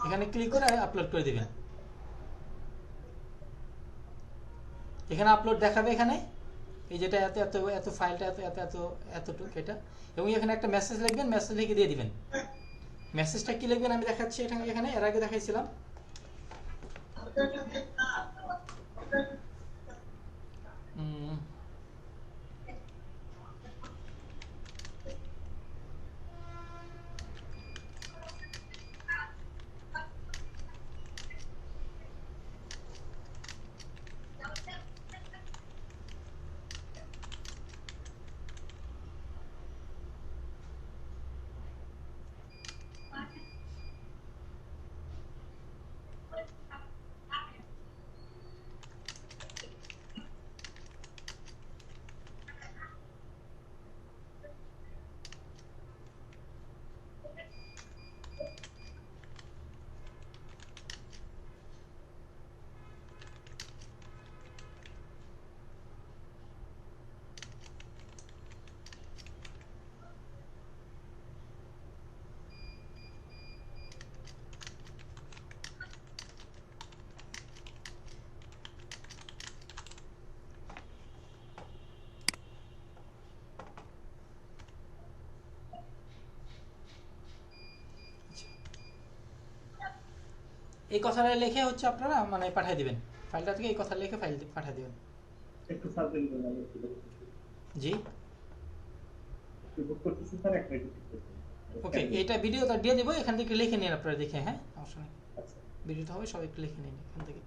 এখানে ক্লিক করে আপলোড করে দিবেন। এখানে আপলোড দেখাবে, এখানে এই যেটা এত এত এত ফাইলটা এত এত এত এতটুকু এটা, এবং এখানে একটা মেসেজ লিখবেন, মেসেজ লিখে দিয়ে দিবেন। মেসেজটা কি লিখবেন আমি দেখাচ্ছি, এখানে এর আগে দেখাইছিলাম। এই কথাটা লিখে হচ্ছে আপনারা মানে পাঠিয়ে দিবেন, ফাইলটা থেকে এই কথা লিখে ফাইল পাঠিয়ে দিবেন। একটু সাবজেক্ট বলে আমি জি, বুক করতেছি স্যার, একটা ওকে, এটা ভিডিওটা দিয়ে দেবো, এখান থেকে লিখে নিন আপনারা দেখে। হ্যাঁ, সমস্যা নেই। আচ্ছা। ভিডিওটা হবে, সবাই একটু লিখে নিন এখান থেকে,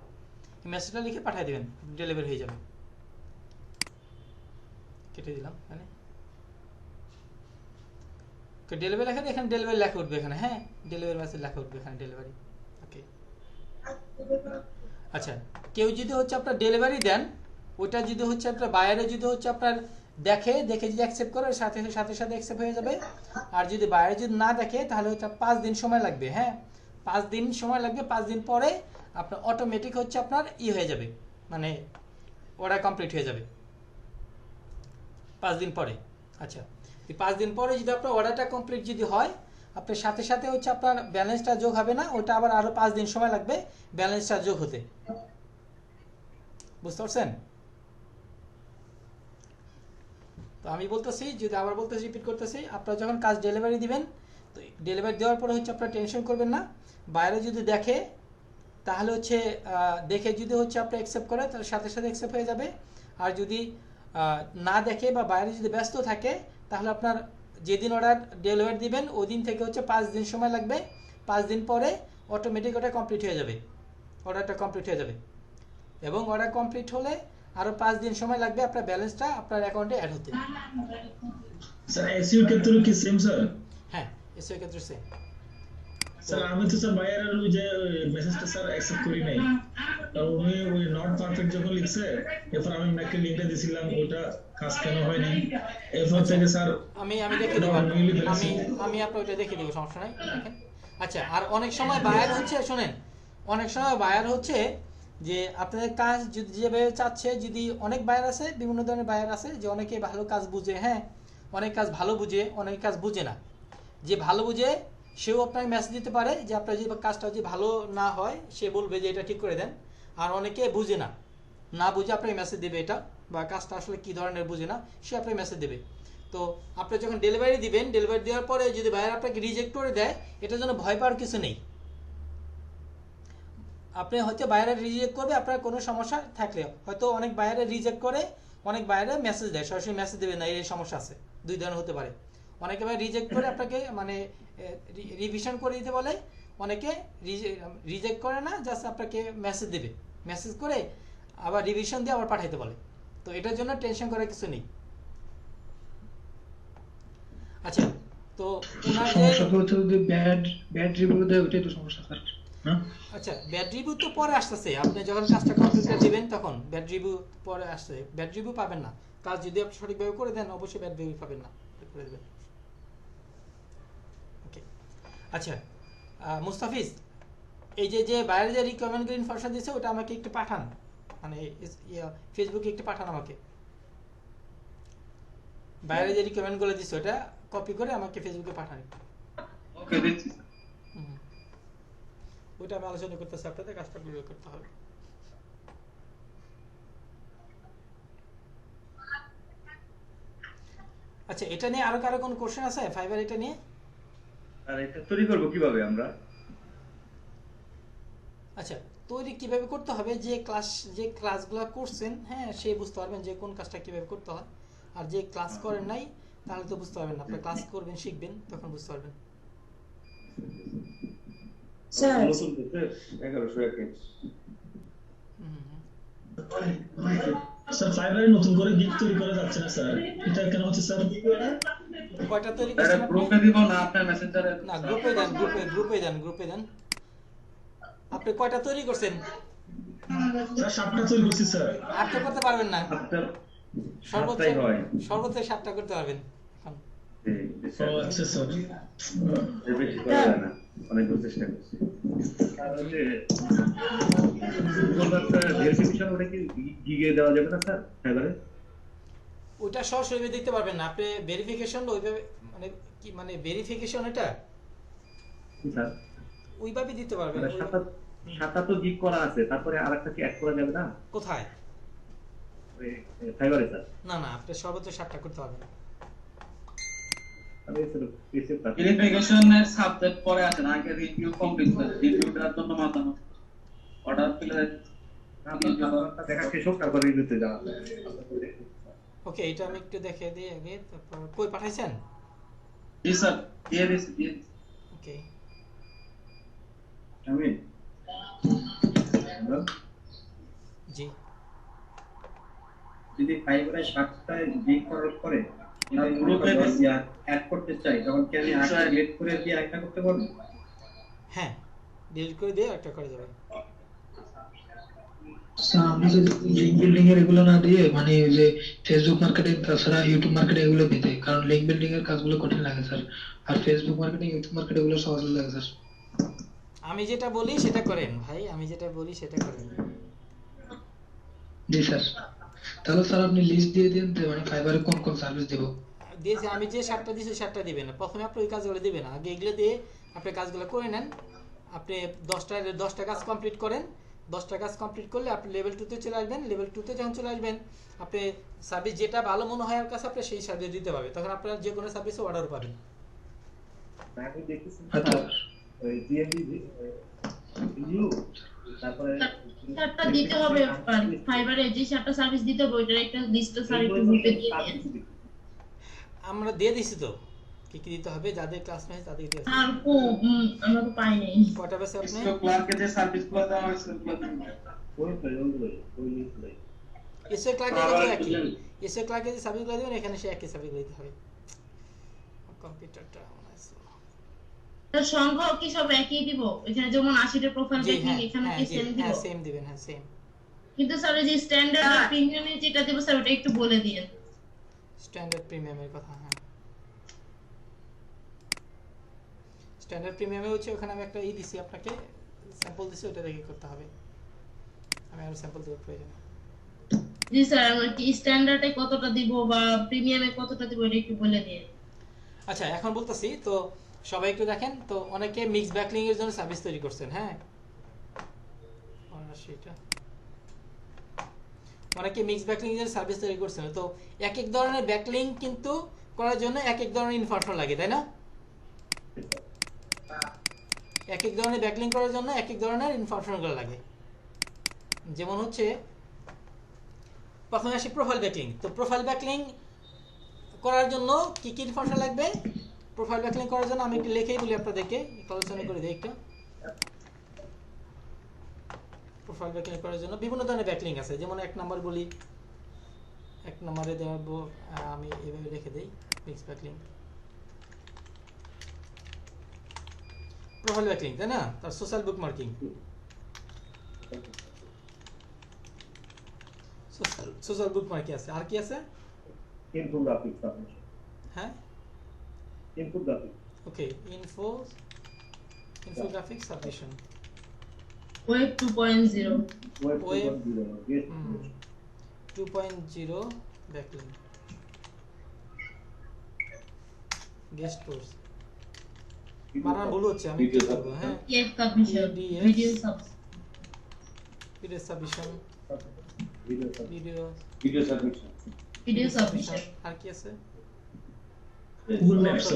মেসেজটা লিখে পাঠিয়ে দেবেন, ডেলিভারি হয়ে যাবে। কেটে দিলাম মানে ডেলিভারি লেখা, এখানে ডেলিভারি লেখা উঠবে এখানে, হ্যাঁ ডেলিভারি মেসেজ লেখা উঠবে এখানে ডেলিভারি। ওকে আচ্ছা, কেউ যদি হচ্ছে আপনার ডেলিভারি দেন, ওইটা যদি হচ্ছে আপনার বায়ারে যদি হচ্ছে আপনার দেখে যদি অ্যাকসেপ্ট করে সাথে সাথে অ্যাকসেপ্ট হয়ে যাবে। আর যদি বায়ারে যদি না দেখে তাহলে ওইটা 5 দিন সময় লাগবে, হ্যাঁ 5 দিন সময় লাগবে। 5 দিন পরে আপনার অটোমেটিক হচ্ছে আপনার হয়ে যাবে, মানে অর্ডার কমপ্লিট হয়ে যাবে 5 দিন পরে। আচ্ছা, 5 দিন পরে যদি আপনার অর্ডারটা কমপ্লিট যদি হয়, আপনার সাথে হচ্ছে আপনার ব্যালেন্সটা যোগ হবে না, ওটা আবার আরো 5 দিন সময় লাগবে ব্যালেন্সটা যোগ হতে। বুঝতে পারছেন? তো আমি বলতেছি, যদি আবার বলতেছি, রিপিট করতেছি, আপনারা যখন কাজ ডেলিভারি দিবেন, তো ডেলিভারি দেওয়ার পরে হচ্ছে আপনারা টেনশন করবেন না। বাইরে যদি দেখে তাহলে হচ্ছে দেখে যদি হচ্ছে আপনি অ্যাকসেপ্ট করে তাহলে সাথে অ্যাকসেপ্ট হয়ে যাবে। আর যদি না দেখে বা বাইরে যদি ব্যস্ত থাকে তাহলে আপনার যেদিন অর্ডার ডেলিভারি দিবেন ওই দিন থেকে হচ্ছে 5 দিন সময় লাগবে। 5 দিন পরে অটোমেটিক ওটা কমপ্লিট হয়ে যাবে, অর্ডারটা কমপ্লিট হয়ে যাবে। এবং অর্ডার কমপ্লিট হলে আরো 5 দিন সময় লাগবে আপনার ব্যালেন্সটা আপনার অ্যাকাউন্টে অ্যাড হতে। স্যার এসইও ক্ষেত্রে কি সেম স্যার? হ্যাঁ এসইও ক্ষেত্রে সেম স্যার। আমি তো স্যার বায়ারের ওই যে মেসেজটা স্যার অ্যাকসেপ্ট করি নাই, আর উনি ওই নট পারফেক্ট যখন লিখছে, এরপর আমি ম্যাককে লিংকটা দিছিলাম, ওটা কাজ কেন হয়নি, এরপর থেকে স্যার আমি দেখে দেব, আমি আপনাকে ওটা দেখে দেব, সমস্যা নাই, দেখেন। আচ্ছা, আর অনেক সময় বায়ার হচ্ছে, শুনেন, অনেক সময় বায়ার হচ্ছে যে আপনাদের কাজ যদি যেভাবে চাচ্ছে, যদি অনেক বায়ার আছে, বিভিন্ন ধরনের বায়ার আছে যে অনেকে ভালো কাজ বুঝে, হ্যাঁ অনেক কাজ ভালো বুঝে, অনেক কাজ বুঝে না। যে ভালো বুঝে সেও আপনাকে মেসেজ দিতে পারে যে আপনার যদি কাজটা যদি ভালো না হয় সে বলবে যে এটা ঠিক করে দেন। আর অনেকে বুঝে না বুঝে আপনাকে মেসেজ দেবে এটা, বা কাজটা আসলে কি ধরনের বুঝে না সে আপনাকে মেসেজ দেবে। তো আপনি যখন ডেলিভারি দিবেন, ডেলিভারি দেওয়ার পরে যদি বায়ার আপনাকে রিজেক্ট করে দেয়, এটার জন্য ভয় পাওয়ার কিছু নেই। আপনি হয়তো বাইরে রিজেক্ট করবে, আপনার কোনো সমস্যা থাকলে হয়তো অনেক বাইরে রিজেক্ট করে, অনেক বাইরে মেসেজ দেয়, সরাসরি মেসেজ দেবে না, এই সমস্যা আছে, 2 ধরনের হতে পারে। অনেকে ভাই রিজেক্ট করে আপনাকে মানে রিভিশন করে দিতে বলে, অনেকে রিজেক্ট করে না, জাস্ট আপনাকে মেসেজ দেবে, মেসেজ করে আবার রিভিশন দিয়ে আবার পাঠাইতে বলে। তো এটার জন্য টেনশন করার কিছু নেই। আচ্ছা, তো ওনার যে যদি ব্যাড রিভিউ দেয় ওইটাই তো সমস্যা স্যার। আচ্ছা, ব্যাড রিভিউ তো পরে আসতেছে, আপনি যখন কাজটা কমপ্লিট করে দিবেন তখন ব্যাড রিভিউ পরে আসছে, ব্যাড রিভিউ পাবেন না। কাজ যদি আপনি সঠিকভাবে করে দেন অবশ্যই ব্যাড রিভিউ পাবেন না, করে দেবেন। ওকে আচ্ছা, মুস্তাফিজ, এই যে বাইরে যে রিকমেন্ড ইনফরমেশন দিয়েছে ওটা আমাকে একটু পাঠান, মানে ফেসবুকে একটু পাঠান আমাকে। বাইরে যে রিকমেন্ড গুলো দিয়েছে ওটা কপি করে আমাকে ফেসবুকে পাঠান। ওকে, দিচ্ছি। ওইটা আমি আলোচনা করতেছি, আপনাদের কাজটা করতে হবে। আচ্ছা, এটা নিয়ে আরো কারো কোনো কোশ্চেন আছে ফাইবার এটা নিয়ে? আর এটা তৈরি করব কিভাবে আমরা? আচ্ছা, তৈরি কিভাবে করতে হবে, যে ক্লাসগুলো করছেন, হ্যাঁ সে বুঝতে পারবেন যে কোন কাজটা কিভাবে করতে হয়। আর যে ক্লাস করেন নাই তাহলে তো বুঝতে পারবেন না, আপনি ক্লাস করবেন, শিখবেন, তখন বুঝতে পারবেন। স্যার 1121 স্যার ফাইবারে নতুন করে গিগ তৈরি করা যাচ্ছে না স্যার, এটা কেন হচ্ছে স্যার? কয়টা তৈরি করছেন আপনি? গ্রুপে দিব না, আপনার মেসেঞ্জারে না, গ্রুপে দেন। আপনি কয়টা তৈরি করছেন? স্যার 7টা তৈরি করছি স্যার। 8টা করতে পারবেন না, সর্বোচ্চ 7টা করতে পারবেন এখন। ও আচ্ছা স্যার, বেশি করা যায় না, অনেক চেষ্টা করছি। আর ওই যে ভেরিফিকেশন ওটা কি গিগে দেওয়া যাবে না স্যার ফাইবারে? ওটা সরাসরি দিতে পারবেন না আপনি, ভেরিফিকেশন ওইভাবে মানে ভেরিফিকেশন এটা স্যার ওইভাবে দিতে পারবেন। সাতটা তো গিগ করা আছে, তারপরে আরেকটা কি অ্যাড করা যাবে না? কোথায়? ওই ফাইবারে স্যার। না, আপনি সর্বোচ্চ 7টা করতে পারবেন। আমি ভেরিফিকেশনের সাবজেক্ট পরে আছে না, আগে রিভিউ কমপ্লিট করে রিভিউটার জন্য মাতানো অর্ডার ফিলে দেখা শেষ হোক তারপরে রিভিউতে যাওয়া। ওকে, এটা আমি একটু দেখে দিই আগে, তারপর কই পাঠাইছেন? জি স্যার, দিয়ে দিছি। ওকে, আমি জি যদি ফাইবারে 60টা লিংক করার পরে গ্রুপে অ্যাড করতে চাই তখন কি আমি 8টা ডিলিট করে দিয়ে একটা করতে পারবো? হ্যাঁ ডিলিট করে দিয়ে একটা করা যাবে। স্যার আমরা যদি লিঙ্ক বিল্ডিং এর এগুলো না দিয়ে মানে ওই যে ফেসবুক মার্কেটিং তাছাড়া ইউটিউব মার্কেটিং এগুলো দিতে, কারণ লিঙ্ক বিল্ডিং এর কাজগুলো কঠিন লাগে স্যার, আর ফেসবুক মার্কেটিং ইউটিউব মার্কেটিং এগুলো সহজ লাগে স্যার। আমি যেটা বলি সেটা করেন ভাই, আমি যেটা বলি সেটা করেন। জি স্যার। তাহলে স্যার আপনি লিস্ট দিয়ে দিন যে মানে ফাইবারে কোন কোন সার্ভিস দেব। দিয়েছি আমি যে 7টা দিয়েছি 7টা দিবেন না, প্রথমে আপনি ওই কাজগুলো দিবেন না, আগে এগুলো দিয়ে আপনি কাজগুলো করে নেন। আপনি 10টা কাজ কমপ্লিট করেন, 10টা কাজ কমপ্লিট করলে আপনি লেভেল 2 তে চলে আসবেন। লেভেল 2 তে যখন চলে আসবেন আপনি সার্ভিস যেটা ভালো মনে হয় আপনার কাছে আপনি সেই সার্ভিস দিতে পারবেন, তখন আপনারা যে কোনো সার্ভিসে অর্ডার পাবেন। আমি দেখতেছি আচ্ছা ওই ডিএমবি ভিউ তারপরে 7টা দিতে হবে ফাইবারে, যে 7টা সার্ভিস দিতে হবে ওইটার একটা লিস্ট স্যার একটু গ্রুপে দিয়ে দিন। আমরা দিয়ে দিছি তো কি কি দিতে হবে, যাদের ক্লাস নেই তাদের দিয়ে আর আমরা তো পাই নাই। কয়টা বেসে আপনি এসিও ক্লার্কে যে সার্ভিসগুলো দেওয়া হয়েছে ওগুলো দিন। এসে ক্লার্কে যে একই এসে ক্লার্কে যে সার্ভিসগুলো দিবেন এখানে সে একই সার্ভিসগুলো দিতে হবে। কম্পিউটারটা তার সংখ্যা কি সব একই দিব? এখানে যেমন 80টা প্রোফাইল দেখি এখানে কি সেম দিব? হ্যাঁ সেম দিবেন, হ্যাঁ সেম। কিন্তু স্যার এই যে স্ট্যান্ডার্ড আর প্রিমিয়ামে যেটা দেব স্যার ওটা একটু বলে দিন। স্ট্যান্ডার্ড প্রিমিয়ামের কথা, হ্যাঁ স্ট্যান্ডার্ড প্রিমিয়ামে হচ্ছে ওখানে আমি একটা দিছি আপনাকে স্যাম্পল দিছি, ওটা দেখে করতে হবে। আমি আরো স্যাম্পল দেব প্রয়োজন। জি স্যার আমরা কি স্ট্যান্ডার্ডে কতটা দিব বা প্রিমিয়ামে কতটা দিব এটা একটু বলে দিন। আচ্ছা এখন বলতাছি তো সবাই একটু দেখেন তো, অনেকে মিক্স ব্যাকলিং এর জন্য সার্ভিস তৈরি করছেন। হ্যাঁ অনেকে মিক্স ব্যাকলিং এর সার্ভিস তৈরি করছেন, তো এক এক ধরনের ব্যাকলিং কিন্তু করার জন্য এক এক ধরনের ইনফরমেশন লাগে, তাই না? এক এক ধরনের ব্যাকলিং করার জন্য এক এক ধরনের ইনফরমেশনগুলো লাগে। যেমন হচ্ছে প্রথমে আসি প্রোফাইল ব্যাকলিং। তো প্রোফাইল ব্যাকলিং করার জন্য কি কি ইনফরমেশন লাগবে? প্রোফাইল ব্যাকলিং করার জন্য আমি একটু লিখেই বলি আপনাদেরকে, আলোচনা করে দিই একটা। প্রোফাইল ব্যাকলিং করার জন্য বিভিন্ন ধরনের ব্যাকলিং আছে, যেমন এক নাম্বার বলি, এক নম্বরে দেব আমি এইভাবে লিখে দেই মিক্স ব্যাকলিং প্রোফাইল ব্যাকলিং, তাই না? তার social bookmarking, social bookmarking আছে, আর কি আছে? Infographics submission. হ্যাঁ infographics, okay infographic submission, web 2.0 web 2.0 backlink, guest course বানান ভুল হচ্ছে, আমি কি করব? হ্যাঁ PF submission, video submission, video submission. আর কি আছে? গুগল ম্যাপস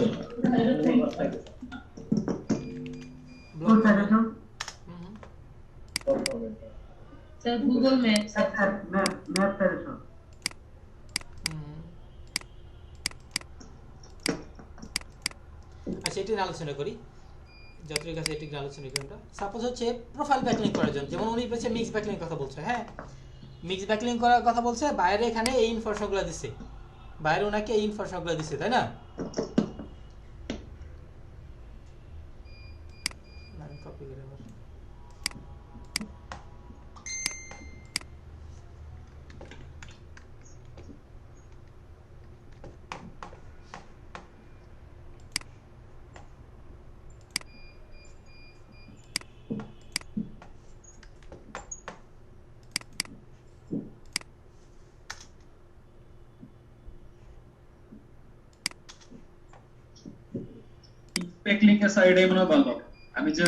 কোন suggestion? Sir Google Maps, map suggestion. আচ্ছা এটি আলোচনা করি, যতটুকু কাছে এটি আলোচনা করি আমরা। সাপোজ হচ্ছে প্রোফাইল ব্যাকলিং করার জন্য, যেমন উনি বলছে মিক্স ব্যাকলিং কথা বলছে, হ্যাঁ মিক্স ব্যাকলিং করার কথা বলছে, বাইরে এখানে এই ইনফরমেশনগুলো দিচ্ছে, বাইরে ওনাকে এই ইনফরমেশনগুলো দিচ্ছে, তাই না? আমি কপি করে আবার ব্যাকলিং এর সাইডে মনে হয় ভালো। আমি যে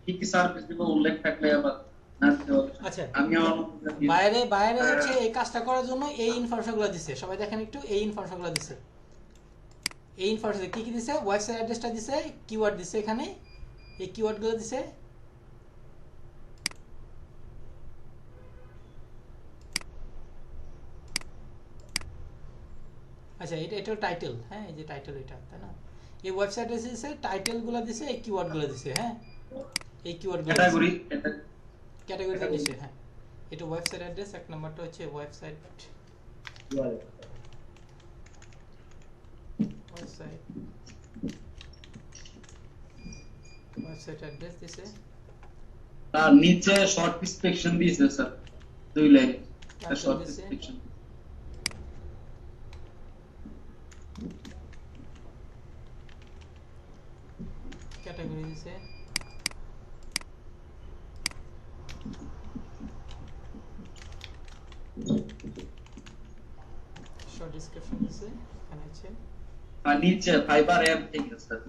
কি কি সার্ভিস দিব উল্লেখ থাকলে আবার না দিতে হবে। আচ্ছা আমি বাইরে হচ্ছে এই কাজটা করার জন্য এই ইনফরমেশনগুলো দিচ্ছে, সবাই দেখেন একটু, এই ইনফরমেশনগুলো দিচ্ছে, এই ইনফরমেশন কি কি দিছে? ওয়েবসাইট অ্যাড্রেসটা দিছে, কিওয়ার্ড দিছে, এখানে এই কিওয়ার্ডগুলো দিছে, আচ্ছা এটা টাইটেল, হ্যাঁ এই যে টাইটেল এটা, তাই না? এই ওয়েবসাইট দিছে, টাইটেলগুলো দিছে, এই কিওয়ার্ডগুলো দিছে, হ্যাঁ এই কিওয়ার্ড ক্যাটাগরি ক্যাটাগরিতে নিচে, হ্যাঁ এটা ওয়েবসাইট অ্যাড্রেস, এক নাম্বারটা হচ্ছে ওয়েবসাইট অ্যাড্রেস দিছে, তার নিচে শর্ট ডিসক্রিপশন দিয়েছে sir 2 line short description. Category দিছে, শর্ট ডেসক্রিপশন দিছে, এখানে আছে আর নিচে ফাইবার অ্যাপ থেকে স্যার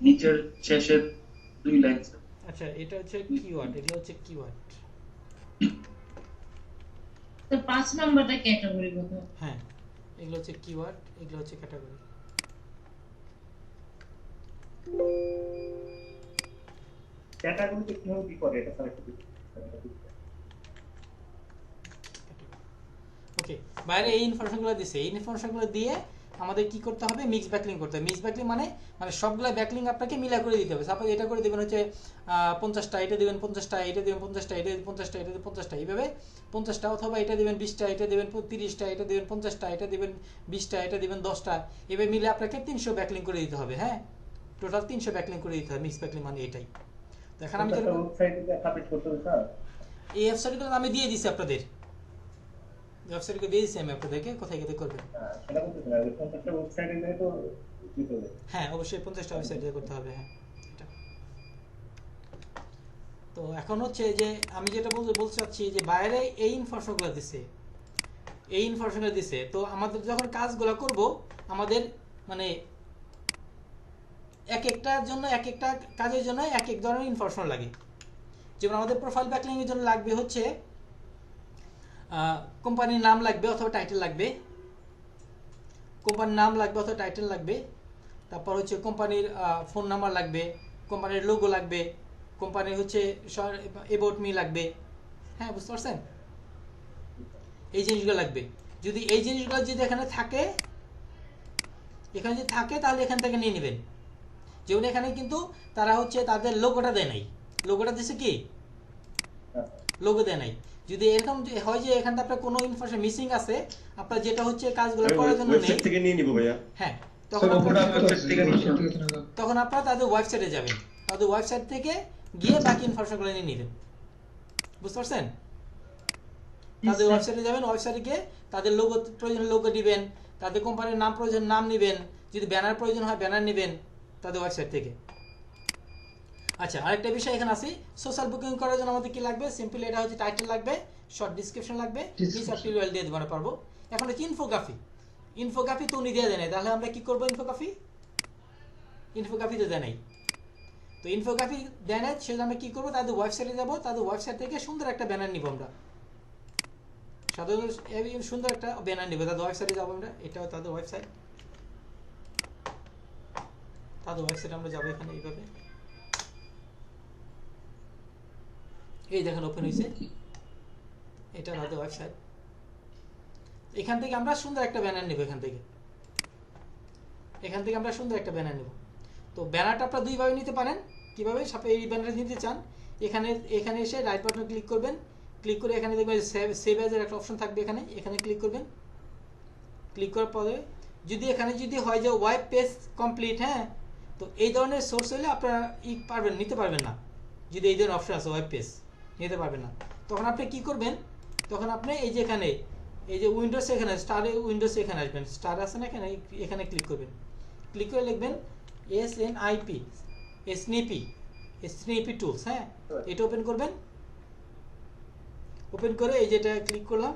নিচের শেষের 2 লাইন স্যার। আচ্ছা এটা হচ্ছে কিওয়ার্ড, এগুলো হচ্ছে কিওয়ার্ড। তো 5 নাম্বারটা ক্যাটাগরি কত? হ্যাঁ এগুলো হচ্ছে কিওয়ার্ড, এগুলো হচ্ছে ক্যাটাগরি। ক্যাটাগরিতে কিভাবে কি করে এটা স্যার একটু ওকে, বাইরে এই ইনফরমেশনগুলো দিছে, এই ইনফরমেশনগুলো দিয়ে আমাদের কি করতে হবে, মিক্স ব্যাকলিং করতে হবে। মিক্স ব্যাকলিং মানে সবগুলা ব্যাকলিং আপনাকে মিলা করে দিতে হবে। সাপোজ এটা করে দিবেন হচ্ছে 50টা, এটা দিবেন 50টা, এটা দিবেন 50টা, এটা দিবেন 50টা, এটা দিবেন 50টা, এইভাবে 50টা, অথবা এটা দিবেন 20টা, এটা দিবেন 30টা, এটা দিবেন 50টা, এটা দিবেন 20টা, এটা দিবেন 10টা, এভাবে মিলে আপনাকে 300 ব্যাকলিং করে দিতে হবে। হ্যাঁ টোটাল 300 ব্যাকলিং করে দিতে হবে। মিক্স ব্যাকলিং মানে এটাই। তো এখন আমি ওয়েবসাইটে সাবমিট করতে হবে স্যার। এই ওয়েবসাইটগুলো আমি দিয়ে দিছি আপনাদের, ওয়েবসাইটকে দিয়ে দিছি আমি আপনাদেরকে, কোথায় গিয়ে করবেন। সেটা বলতে স্যার 50টা ওয়েবসাইটে গিয়ে তো দিতে হবে। হ্যাঁ অবশ্যই 50টা ওয়েবসাইটে করতে হবে। হ্যাঁ এটা তো এখন হচ্ছে যে আমি যেটা বলতে চাচ্ছি যে বাইরে এই ইনফরমেশনগুলো দিছে, এই ইনফরমেশনগুলো দিছে, তো আমাদের যখন কাজগুলো করব আমাদের মানে এক একটার জন্য এক একটা কাজের জন্য এক এক ধরনের ইনফরমেশন লাগে। যেমন আমাদের প্রোফাইল ব্যাকলিং এর জন্য লাগবে হচ্ছে কোম্পানির নাম লাগবে অথবা টাইটেল লাগবে, কোম্পানির নাম লাগবে অথবা টাইটেল লাগবে, তারপর হচ্ছে কোম্পানির ফোন নাম্বার লাগবে, কোম্পানির লোগো লাগবে, কোম্পানির হচ্ছে অ্যাবাউট মি লাগবে। হ্যাঁ বুঝতে পারছেন, এই জিনিসগুলো লাগবে। যদি এই জিনিসগুলো যদি এখানে থাকে, এখানে যদি থাকে তাহলে এখান থেকে নিয়ে নেবেন। যেমন এখানে কিন্তু তারা হচ্ছে তাদের লোগোটা দেয় নাই, লোগোটা দিছে কি লোগো দেয় নাই। যদি এরকম হয় যে এখানটা আপনার কোনো ইনফরমেশন মিসিং আছে, আপনার যেটা হচ্ছে কাজগুলো করার জন্য নেই, থেকে নিয়ে নিব ভাইয়া। হ্যাঁ তখন আপনারা তাদের ওয়েবসাইটে যাবেন, তাদের ওয়েবসাইট থেকে গিয়ে বাকি ইনফরমেশনগুলো নিয়ে নেবেন। বুঝতে পারছেন, তাদের ওয়েবসাইটে যাবেন, ওয়েবসাইটে গিয়ে তাদের লোগো প্রয়োজন লোগো দিবেন, তাদের কোম্পানির নাম প্রয়োজন নাম নেবেন, যদি ব্যানার প্রয়োজন হয় ব্যানার নেবেন তাদের ওয়েবসাইট থেকে। আচ্ছা আরেকটা বিষয় এখানে আছে, সোশ্যাল বুকিং করার জন্য আমাদের কি লাগবে, সিম্পলি এটা হচ্ছে টাইটেল লাগবে, শর্ট ডেসক্রিপশন লাগবে, নিচে টিউটোরিয়াল দিয়ে দেবো পারবো। এখন হচ্ছে ইনফোগ্রাফি, ইনফোগ্রাফি তো উনি দিয়ে দেয় নাই, তাহলে আমরা কি করবো, ইনফোগ্রাফি তো দেয় নাই। তো ইনফোগ্রাফি দেয় নাই, সেজন্য আমরা কি করবো, তাদের ওয়েবসাইটে যাবো, তাদের ওয়েবসাইট থেকে সুন্দর একটা ব্যানার নিব আমরা, সাধারণত সুন্দর একটা ব্যানার নিব, তাদের ওয়েবসাইটে যাবো আমরা, এটাও তাদের ওয়েবসাইট, তাদের ওয়েবসাইটে আমরা যাবো এখানে এইভাবে, এই দেখেন ওপেন হয়েছে, এটা তাদের ওয়েবসাইট। এখান থেকে আমরা সুন্দর একটা ব্যানার নেব, এখান থেকে আমরা সুন্দর একটা ব্যানার নেব। তো ব্যানারটা আপনারা দুইভাবে নিতে পারেন। কিভাবে, এই ব্যানারটা নিতে চান, এখানে এসে রাইট বাটনে ক্লিক করবেন, ক্লিক করে এখানে দেখবেন সেভ অ্যাজ এর একটা অপশন থাকবে, এখানে ক্লিক করবেন। ক্লিক করার পরে যদি এখানে যদি হয় যে ওয়েব পেজ কমপ্লিট, হ্যাঁ তো এই ধরনের সোর্স হলে আপনারা নিতে পারবেন না। যদি এই ধরনের অপশন আছে ওয়েব পেজ নিতে পারবেন না, তখন আপনি কি করবেন, তখন আপনি এই যে এখানে এই যে উইন্ডোজ, এখানে স্টার উইন্ডোজ এখানে আসবেন, স্টার আছে না এখানে ক্লিক করবেন, ক্লিক করে লিখবেন SNIP স্নিপি টুলস। হ্যাঁ এটা ওপেন করবেন, ওপেন করে এই যেটা ক্লিক করলাম,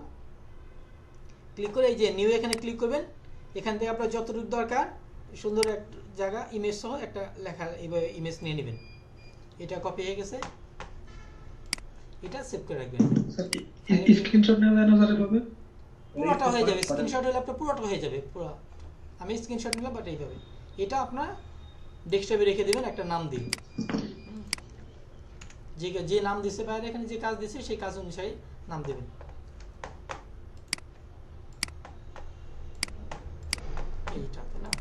ক্লিক করে এই যে নিউ এখানে ক্লিক করবেন। এখান থেকে আপনার যতটুকু দরকার সুন্দর একটা জায়গা ইমেজ সহ একটা লেখা এইভাবে ইমেজ নিয়ে নেবেন। এটা কপি হয়ে গেছে, এটা সেভ করে রাখবেন। স্ক্রিনশট নেওয়া যায় না স্যার এভাবে? পুরোটা হয়ে যাবে, স্ক্রিনশট হলে আপনার পুরোটা হয়ে যাবে পুরো। আমি স্ক্রিনশট নিলাম বাট এইভাবে, এটা আপনার ডেস্কটপে রেখে দেবেন, একটা নাম দিন, যে নাম দিছে বাইরে এখানে যে কাজ দিছে সেই কাজ অনুযায়ী নাম দেবেন। এইটাতে না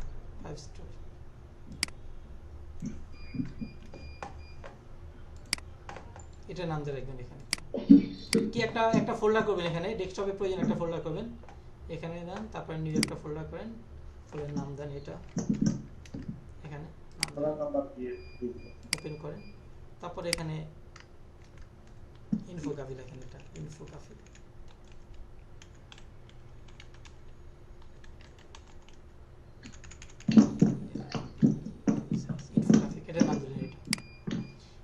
5 স্টার এটা নাম দিয়ে রাখবেন এখানে কি একটা ফোল্ডার করবেন এখানে ডেস্কটপে প্রয়োজন একটা ফোল্ডার করবেন এখানে দেন তারপরে নিউ একটা ফোল্ডার করেন ফোল্ডার নাম দেন এটা এখানে ওপেন করেন তারপরে এখানে ইনফোগ্রাফি লেখেন এটা ইনফোগ্রাফি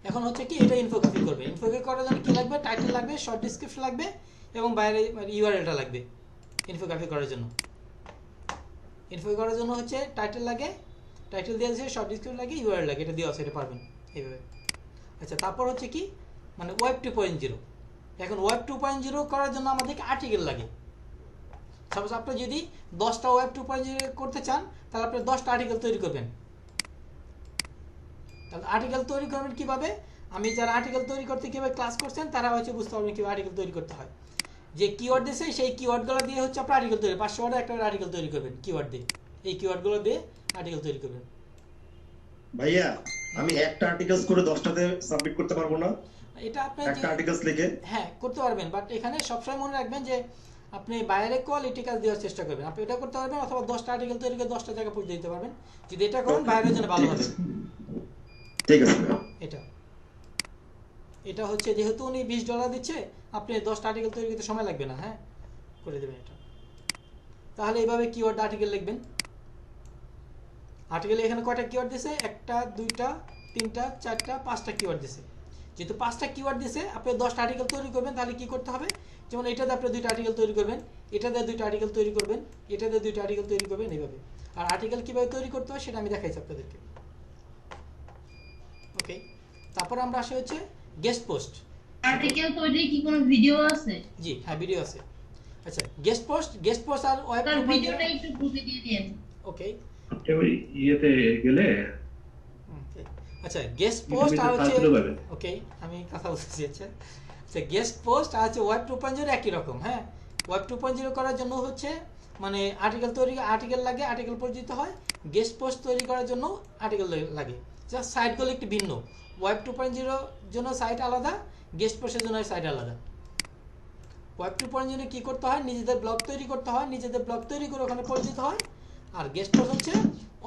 এখন হচ্ছে কি এটা ইনফোগ্রাফি করবে ইনফোগ্রাফি করার জন্য কি লাগবে টাইটেল লাগবে শর্ট ডেসক্রিপশন লাগবে এবং বাইরে ইউআরএলটা লাগবে ইনফোগ্রাফি করার জন্য ইনফোগ্রাফি করার জন্য হচ্ছে টাইটেল লাগে টাইটেল দেওয়া আছে শর্ট ডেসক্রিপশন লাগে ইউআরএল লাগে এটা দেওয়া আছে এটা পারবেন এইভাবে আচ্ছা তারপর হচ্ছে কি মানে ওয়েব 2.0 এখন ওয়েব 2.0 করার জন্য আমাদেরকে আর্টিকেল লাগে সাপোজ আপনি যদি 10টা ওয়েব 2.0 করতে চান তাহলে আপনি 10টা আর্টিকেল তৈরি করবেন তাহলে আর্টিকেল তৈরি করবেন কিভাবে আমি যারা আর্টিকেল তৈরি করতে কিভাবে ক্লাস করছেন তারা হচ্ছে বুঝতে পারবেন কিভাবে আর্টিকেল তৈরি করতে হয় যে কিওয়ার্ড দিয়েছে সেই কিওয়ার্ডগুলো দিয়ে হচ্ছে আপনি আর্টিকেল তৈরি 500 ওয়ার্ডে একটা আর্টিকেল তৈরি করবেন কিওয়ার্ড দিয়ে এই কিওয়ার্ডগুলো দিয়ে আর্টিকেল তৈরি করবেন ভাইয়া আমি একটা আর্টিকেলস করে 10টাতে সাবমিট করতে পারবো না এটা আপনি একটা আর্টিকেলস লিখে হ্যাঁ করতে পারবেন বাট এখানে সবসময় মনে রাখবেন যে আপনি বাইরে কোয়ালিটি কাজ দেওয়ার চেষ্টা করবেন আপনি এটা করতে পারবেন অথবা 10টা আর্টিকেল তৈরি করে 10টা জায়গা পৌঁছে দিতে পারবেন যদি এটা করেন বাইরের জন্য ভালো হবে ঠিক আছে এটা হচ্ছে যেহেতু উনি $20 দিচ্ছে আপনি 10টা আর্টিকেল তৈরি করতে সময় লাগবে না হ্যাঁ করে দেবেন এটা তাহলে এইভাবে কিওয়ার্ড আর্টিকেল লিখবেন আর্টিকেলে এখানে কয়টা কিওয়ার্ড দিয়েছে একটা দুইটা তিনটা চারটা পাঁচটা কিওয়ার্ড দিয়েছে যেহেতু 5টা কিওয়ার্ড দিয়েছে আপনি 10টা আর্টিকেল তৈরি করবেন তাহলে কি করতে হবে যেমন এটাতে আপনি 2টা আর্টিকেল তৈরি করবেন এটাতে 2টা আর্টিকেল তৈরি করবেন এটাতে 2টা আর্টিকেল তৈরি করবেন এইভাবে আর আর্টিকেল কিভাবে তৈরি করতে হয় সেটা আমি দেখাইছি আপনাদেরকে ওকে তারপর আমরা আসি হচ্ছে গেস্ট পোস্ট আর্টিকেল তৈরি কি কোনো ভিডিও আছে জি হ্যাঁ ভিডিও আছে আচ্ছা গেস্ট পোস্ট আর ওয়েব তার ভিডিওটা একটু বুঝিয়ে দিয়ে দিন ওকে ওই ইয়েতে গেলে আচ্ছা গেস্ট পোস্ট আর হচ্ছে ওকে আমি কথা বলছি আচ্ছা গেস্ট পোস্ট আর হচ্ছে ওয়েব 2.0 একই রকম হ্যাঁ ওয়েব 2.0 করার জন্য হচ্ছে মানে আর্টিকেল লাগে আর্টিকেল পরিচিত হয় গেস্ট পোস্ট তৈরি করার জন্য আর্টিকেল লাগে জাস্ট সাইটগুলো একটু ভিন্ন ওয়েব 2.0 জন্য সাইট আলাদা গেস্ট পোস্টের জন্য সাইট আলাদা ওয়েব 2.0 কি করতে হয় নিজেদের ব্লগ তৈরি করতে হয় নিজেদের ব্লগ তৈরি করে ওখানে পরিচিত হয় আর গেস্ট পোস্ট হচ্ছে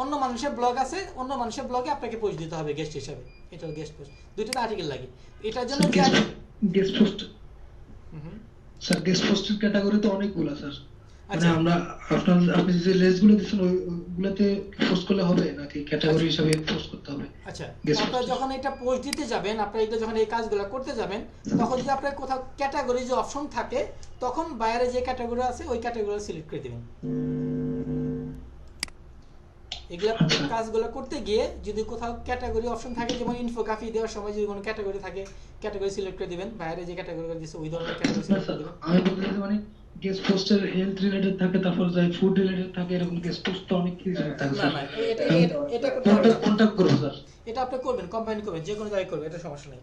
অন্য মানুষের ব্লগ আছে অন্য মানুষের ব্লগে আপনাকে পোস্ট দিতে হবে গেস্ট হিসেবে এটা গেস্ট পোস্ট দুইটাতে আর্টিকেল লাগে এটার জন্য গেস্ট পোস্ট স্যার গেস্ট পোস্টের ক্যাটাগরি তো অনেকগুলো স্যার মানে আমরা আপনি যে লিস্টগুলো দিয়েছেন ওইগুলোতে পোস্ট করলে হবে নাকি ক্যাটাগরি হিসেবে পোস্ট করতে হবে আচ্ছা আপনারা যখন এটা পোস্ট দিতে যাবেন আপনারা এটা যখন এই কাজগুলো করতে যাবেন তখন যদি আপনার কোথাও ক্যাটাগরি যে অপশন থাকে তখন বাইরে যে ক্যাটাগরি আছে ওই ক্যাটাগরি সিলেক্ট করে দিবেন এগুলা কাজগুলো করতে গিয়ে যদি কোথাও ক্যাটাগরি অপশন থাকে যেমন ইনফোগ্রাফি দেওয়ার সময় যদি কোনো ক্যাটাগরি থাকে ক্যাটাগরি সিলেক্ট করে দিবেন বাইরে যে ক্যাটাগরি দিছে ওই ধরনের ক্যাটাগরি সিলেক্ট করে দিবেন আমি বলতে মানে গেস্ট পোস্টের হেলথ রিলেটেড থাকে তারপর যায় ফুড রিলেটেড থাকে এরকম গেস্ট পোস্ট তো অনেক কিছু থাকে না না এটা কন্টাক্ট করব স্যার এটা আপনি করবেন কম্বাইন করবেন যে কোনো জায়গায় করবেন এটা সমস্যা নেই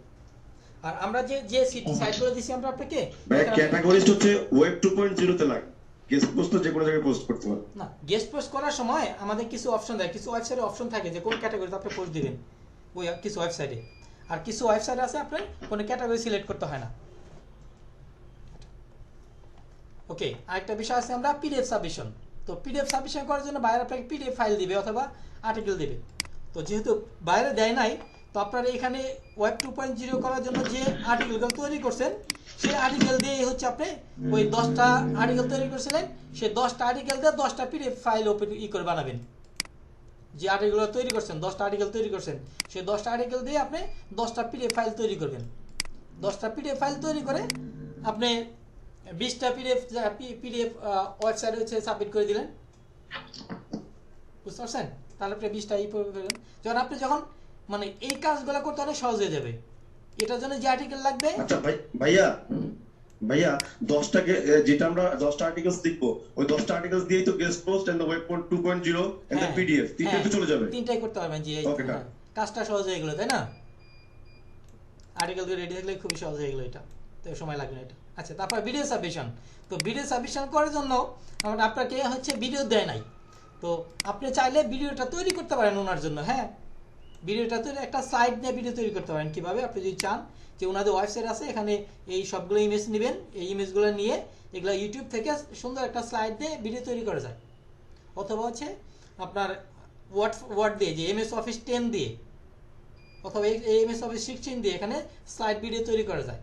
আর আমরা যে সাইটগুলো দিছি আমরা আপনাকে ক্যাটাগরিজ হচ্ছে ওয়েব 2.0 তে লাগে গেস্ট পোস্ট যে কোনো জায়গায় পোস্ট করতে পারেন না গেস্ট পোস্ট করার সময় আমাদের কিছু অপশন দেয় কিছু ওয়েবসাইটে অপশন থাকে যে কোন ক্যাটাগরিতে আপনি পোস্ট দিবেন ওই কিছু ওয়েবসাইটে আর কিছু ওয়েবসাইট আছে আপনার কোনো ক্যাটাগরি সিলেক্ট করতে হয় না ওকে আরেকটা বিষয় আছে আমরা পিডিএফ সাবমিশন তো পিডিএফ সাবমিশন করার জন্য বাইরে আপনাকে পিডিএফ ফাইল দিবে অথবা আর্টিকেল দিবে তো যেহেতু বাইরে দেয় নাই তো আপনারা এখানে ওয়েব 2.0 করার জন্য যে আর্টিকেলগুলো তৈরি করছেন সেই আর্টিকেল দিয়ে হচ্ছে আপনি ওই 10টা আর্টিকেল তৈরি করেছিলেন সেই 10টা আর্টিকেল দিয়ে 10টা পিডিএফ ফাইল ওপেন করে বানাবেন যে আর্টিকেলগুলো তৈরি করছেন 10টা আর্টিকেল তৈরি করছেন সেই 10টা আর্টিকেল দিয়ে আপনি 10টা পিডিএফ ফাইল তৈরি করবেন 10টা পিডিএফ ফাইল তৈরি করে আপনি 20টা পিডিএফ ওয়েবসাইটে হচ্ছে সাবমিট করে দিলেন বুঝতে পারছেন তাহলে আপনি 20টা যখন মানে এই কাজগুলো করতে অনেক সহজ হয়ে যাবে এটার জন্য যে আর্টিকেল লাগবে আচ্ছা ভাইয়া 10টা যেটা আমরা 10টা আর্টিকেলস লিখবো ওই 10টা আর্টিকেলস দিয়েই তো guest post and web 2.0 and the PDF তিনটাই তো চলে যাবে তিনটাই করতে পারবেন জি কাজটা সহজ হয়ে গেল তাই না আর্টিকেল রেডি থাকলে খুব সহজ হয়ে গেল এটা তো সময় লাগবে না এটা আচ্ছা তারপর ভিডিও সাবমিশন তো ভিডিও সাবমিশন করার জন্য আপনাকে হচ্ছে ভিডিও দেয় নাই তো আপনি চাইলে ভিডিওটা তৈরি করতে পারেন ওনার জন্য হ্যাঁ ভিডিওটা তো একটা স্লাইড দিয়ে ভিডিও তৈরি করতে পারেন কিভাবে আপনি যদি চান যে ওনাদের ওয়েবসাইট আছে এখানে এই সবগুলো ইমেজ নেবেন, এই ইমেজগুলো নিয়ে এগুলো ইউটিউব থেকে সুন্দর একটা স্লাইড দিয়ে ভিডিও তৈরি করা যায়। অথবা হচ্ছে আপনার ওয়ার্ড দিয়ে যে এমএস অফিস 10 দিয়ে অথবা এমএস অফিস 16 দিয়ে এখানে স্লাইড ভিডিও তৈরি করা যায়।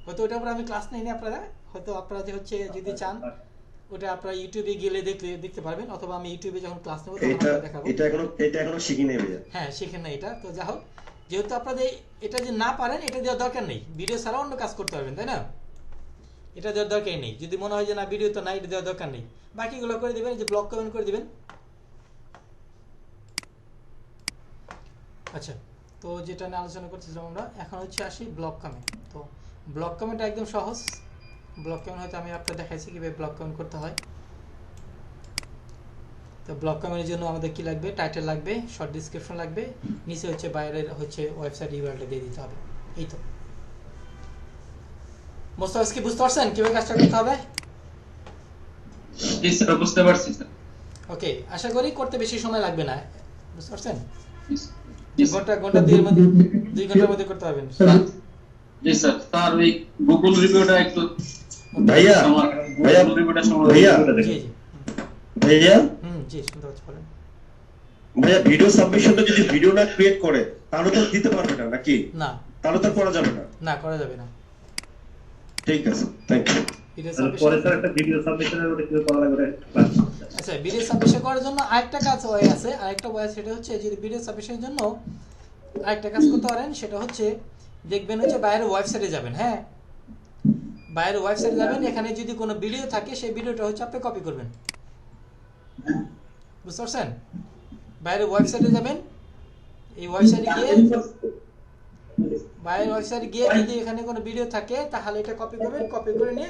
হয়তো ওটার উপর আমি ক্লাস নেইনি, আপনারা হয়তো আপনারা যে হচ্ছে যদি চান ওটা আপনারা ইউটিউবে গেলে দেখতে পারবেন, অথবা আমি ইউটিউবে যখন ক্লাস নেব তখন আপনাদের দেখাবো। এটা এখনো শিখি নাই ভাইয়া। হ্যাঁ শিখেন না এটা, তো যা হোক যেহেতু আপনাদের এটা যে না পারেন এটা দেওয়ার দরকার নেই, ভিডিও ছাড়া অন্য কাজ করতে পারবেন, তাই না? এটা দেওয়ার দরকার নেই, যদি মনে হয় যে না ভিডিও তো নাই এটা দেওয়ার দরকার নেই, বাকিগুলো করে দিবেন, যে ব্লক কমেন্ট করে দিবেন। আচ্ছা, তো যেটা নিয়ে আলোচনা করতেছিলাম আমরা এখন হচ্ছে আসি ব্লক কমেন্ট। তো ব্লক কমেন্ট একদম সহজ। ব্লক কমেন্ট হয়তো আমি আপনাদের দেখাইছি কিভাবে ব্লক কমেন্ট করতে হয়। তো ব্লক কমেন্টের জন্য আমাদের কি লাগবে, টাইটেল লাগবে, শর্ট ডেসক্রিপশন লাগবে, নিচে হচ্ছে বাইরের হচ্ছে ওয়েবসাইট ইউআরএলটা দিয়ে দিতে হবে। এই তো মোস্তাফিজ কি বুঝতে পারছেন কিভাবে কাজটা করতে হবে? জি স্যার বুঝতে পারছি স্যার। ওকে, আশা করি করতে বেশি সময় লাগবে না, বুঝতে পারছেন? ঘন্টা 2 ঘন্টার মধ্যে করতে পারবেন। জি স্যার। স্যার ওই গুগল রিভিউটা একটু ভাইয়া রিভিউটা ভাইয়া জি জি ভাইয়া জি শুনতে পাচ্ছি, বলেন। ভাইয়া ভিডিও সাবমিশনটা যদি ভিডিও না ক্রিয়েট করে তাহলে তো দিতে পারবে না নাকি? না, তাহলে তো করা যাবে না। না করা যাবে না। ঠিক আছে, থ্যাংক ইউ। পরে স্যার একটা ভিডিও সাবমিশনের ওটা কি করা লাগবে? আচ্ছা, ভিডিও সাবমিশন করার জন্য আরেকটা কাজ ওয়ে আছে, আরেকটা ওয়ে, সেটা হচ্ছে যদি ভিডিও সাবমিশনের জন্য আরেকটা কাজ করতে পারেন, সেটা হচ্ছে দেখবেন হচ্ছে বাইরের ওয়েবসাইটে যাবেন। হ্যাঁ, বাইরের ওয়েবসাইটে যাবেন, এখানে যদি কোনো ভিডিও থাকে সেই ভিডিওটা হচ্ছে আপনি কপি করবেন, বুঝতে পারছেন? বাইরের ওয়েবসাইটে যাবেন, এই ওয়েবসাইটে গিয়ে বাইরের ওয়েবসাইটে গিয়ে যদি এখানে কোনো ভিডিও থাকে তাহলে এটা কপি করবেন, কপি করে নিয়ে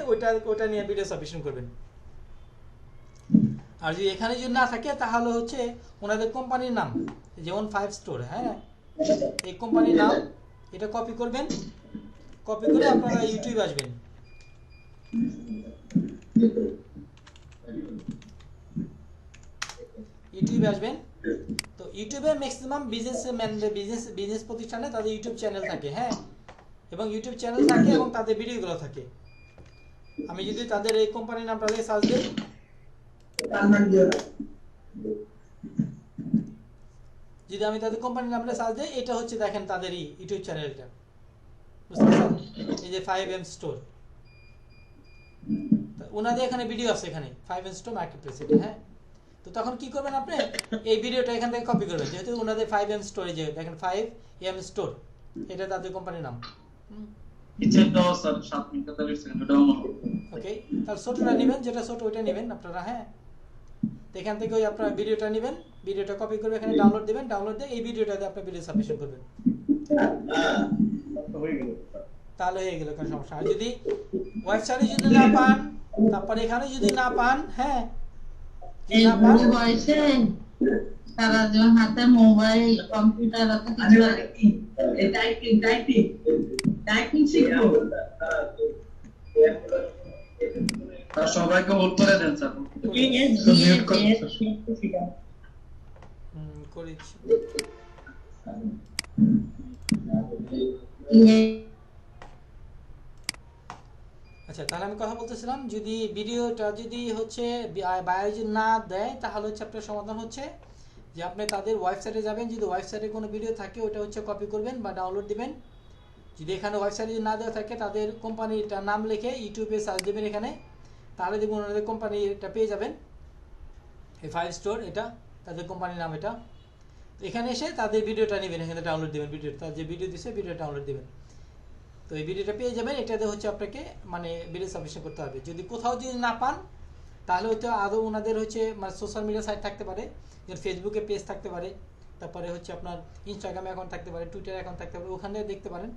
ওটা নিয়ে ভিডিও সাবমিশন করবেন। আর যদি এখানে যদি না থাকে তাহলে হচ্ছে ওনাদের কোম্পানির নাম, যেমন 5 স্টোর, হ্যাঁ এই কোম্পানির নাম এটা কপি করবেন, কপি করে আপনারা ইউটিউবে আসবেন। ইউটিউবে আসবেন, তো ইউটিউবে ম্যাক্সিমাম বিজনেস প্রতিষ্ঠানে তাদের ইউটিউব চ্যানেল থাকে। হ্যাঁ, এবং ইউটিউব চ্যানেল থাকে এবং তাদের ভিডিওগুলো থাকে। আমি যদি তাদের এই কোম্পানির নামটা দিয়ে সার্চ দিই, যদি আমি তাদের কোম্পানির নামটা সার্চ দিই, এটা হচ্ছে দেখেন তাদের ইউটিউব চ্যানেলটা, বুঝতে পারছেন? এই যে 5M স্টোর, ওনাদের এখানে ভিডিও আছে, এখানে 5M স্টোর মার্কেট প্লেস এটা। হ্যাঁ, তো তখন কি করবেন আপনি, এই ভিডিওটা এখান থেকে কপি করবেন, যেহেতু ওনাদের 5M স্টোরে যে দেখেন 5M স্টোর, এটা তাদের কোম্পানির নাম। নিচেরটাও স্যার 7 মিনিট 43 সেকেন্ড, ওটাও মনে হয়। ওকে, তাহলে ছোটটা নেবেন, যেটা ছোট ওইটা নেবেন আপনারা। হ্যাঁ, এখান থেকে ওই আপনারা ভিডিওটা নেবেন, ভিডিওটা কপি করে এখানে ডাউনলোড দিবেন, ডাউনলোড দিয়ে এই ভিডিওটাতে আপনি ভিডিও সাবমিশন করবেন, তাহলে হয়ে গেল, কোনো সমস্যা। আর যদি ওয়েবসাইটে যদি না পান, তারপরে এখানে যদি না পান, হ্যাঁ না পান, তারা যখন হাতে মোবাইল কম্পিউটার অত কিছু টাইপিং শিখবো, তার সবাইকে উত্তরে দেন স্যার। করেছি। আচ্ছা, তাহলে আমি কথা বলতেছিলাম, যদি ভিডিওটা যদি হচ্ছে বাইরে যদি না দেয় তাহলে হচ্ছে আপনার সমাধান হচ্ছে যে আপনি তাদের ওয়েবসাইটে যাবেন, যদি ওয়েবসাইটে কোনো ভিডিও থাকে ওটা হচ্ছে কপি করবেন বা ডাউনলোড দিবেন। যদি এখানে ওয়েবসাইটে যদি না দেওয়া থাকে তাদের কোম্পানিটার নাম লিখে ইউটিউবে সার্চ দেবেন এখানে, তাহলে দেখুন ওনাদের কোম্পানিটা পেয়ে যাবেন, এই 5 স্টোর, এটা তাদের কোম্পানির নাম। এটা তো এখানে এসে তাদের ভিডিওটা নেবেন, এখানে ডাউনলোড দেবেন, ভিডিওটা যে ভিডিও দিচ্ছে ভিডিও ডাউনলোড দেবেন, তো এই ভিডিওটা পেয়ে যাবেন। এটাতে হচ্ছে আপনাকে মানে ভিডিও সাবমিশন করতে হবে। যদি কোথাও যদি না পান তাহলে হয়তো আদৌ ওনাদের হচ্ছে মানে সোশ্যাল মিডিয়া সাইট থাকতে পারে, যেমন ফেসবুকে পেজ থাকতে পারে, তারপরে হচ্ছে আপনার ইনস্টাগ্রামে অ্যাকাউন্ট থাকতে পারে, টুইটার অ্যাকাউন্ট থাকতে পারে, ওখানে দেখতে পারেন,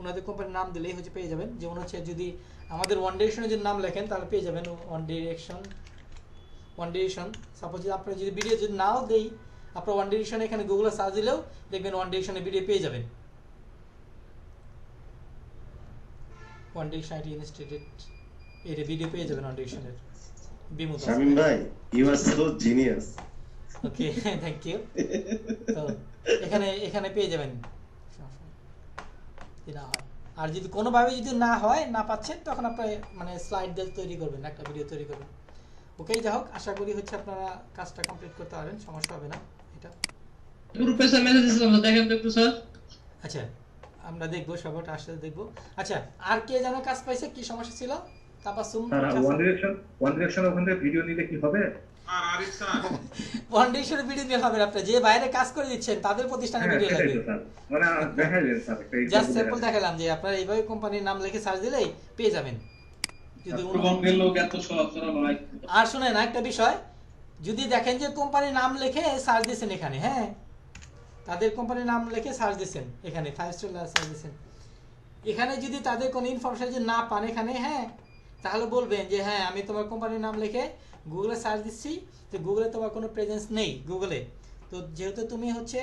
ওনাদের কোম্পানির নাম দিলেই হচ্ছে পেয়ে যাবেন। যেমন হচ্ছে যদি আমাদের ওয়ান ডিরেকশনে যদি নাম লেখেন তাহলে পেয়ে যাবেন ওয়ান ডিরেকশন। সাপোজ যদি আপনার যদি ভিডিও যদি নাও দেই, আপনার ওয়ান ডিরেকশন এখানে গুগলে সার্চ দিলেও দেখবেন ওয়ান ডিরেকশনের ভিডিও পেয়ে যাবেন। ওয়ান ডিরেকশন আইটি ইনস্টিটিউট এর ভিডিও পেয়ে যাবেন ওয়ান ডিরেকশনের। শামিম ভাই, you are so genius. Okay, thank you. তো এখানে এখানে পেয়ে যাবেন যদি না হয়। আর যদি কোনোভাবে যদি না হয়, না পাচ্ছেন, তখন আপনার মানে স্লাইড তৈরি করবেন, একটা ভিডিও তৈরি করবেন। ওকে, যা হোক, আশা করি হচ্ছে আপনারা কাজটা কমপ্লিট করতে পারবেন, সমস্যা হবে না। এটা গ্রুপে স্যার মেসেজ দিছিলাম, দেখেন তো একটু স্যার। আচ্ছা, আমরা দেখবো, সবটা আসলে দেখবো। আচ্ছা, আর কে যেন কাজ পাইছে, কি সমস্যা ছিল? তাবাসসুম ওয়ান ডিরেকশন ওখান থেকে ভিডিও নিলে কি হবে? আর Arif sir one direction video নিলে হবে আপনার যে বাইরে কাজ করে দিচ্ছেন তাদের প্রতিষ্ঠানে ভিডিও লাগবে। মানে দেখাইলেন স্যার, একটা জাস্ট স্যাম্পল দেখালাম যে আপনারা এইভাবে কোম্পানির নাম লিখে সার্চ দিলেই পেয়ে যাবেন। যদি লোক এত সহজ করা ভাই। আর শুনেন একটা বিষয়, যদি দেখেন যে কোম্পানির নাম লিখে সার্চ দিয়েছেন এখানে, হ্যাঁ, তাদের কোম্পানির নাম লিখে সার্চ দিয়েছেন এখানে, 5 স্টার সার্চ দিয়েছেন, এখানে যদি তাদের কোনো ইনফরমেশন যদি না পান এখানে, হ্যাঁ, তাহলে বলবেন যে হ্যাঁ আমি তোমার কোম্পানির নাম লিখে গুগলে সার্চ দিচ্ছি, তো গুগলে তোমার কোনো প্রেজেন্স নেই গুগলে। তো যেহেতু তুমি হচ্ছে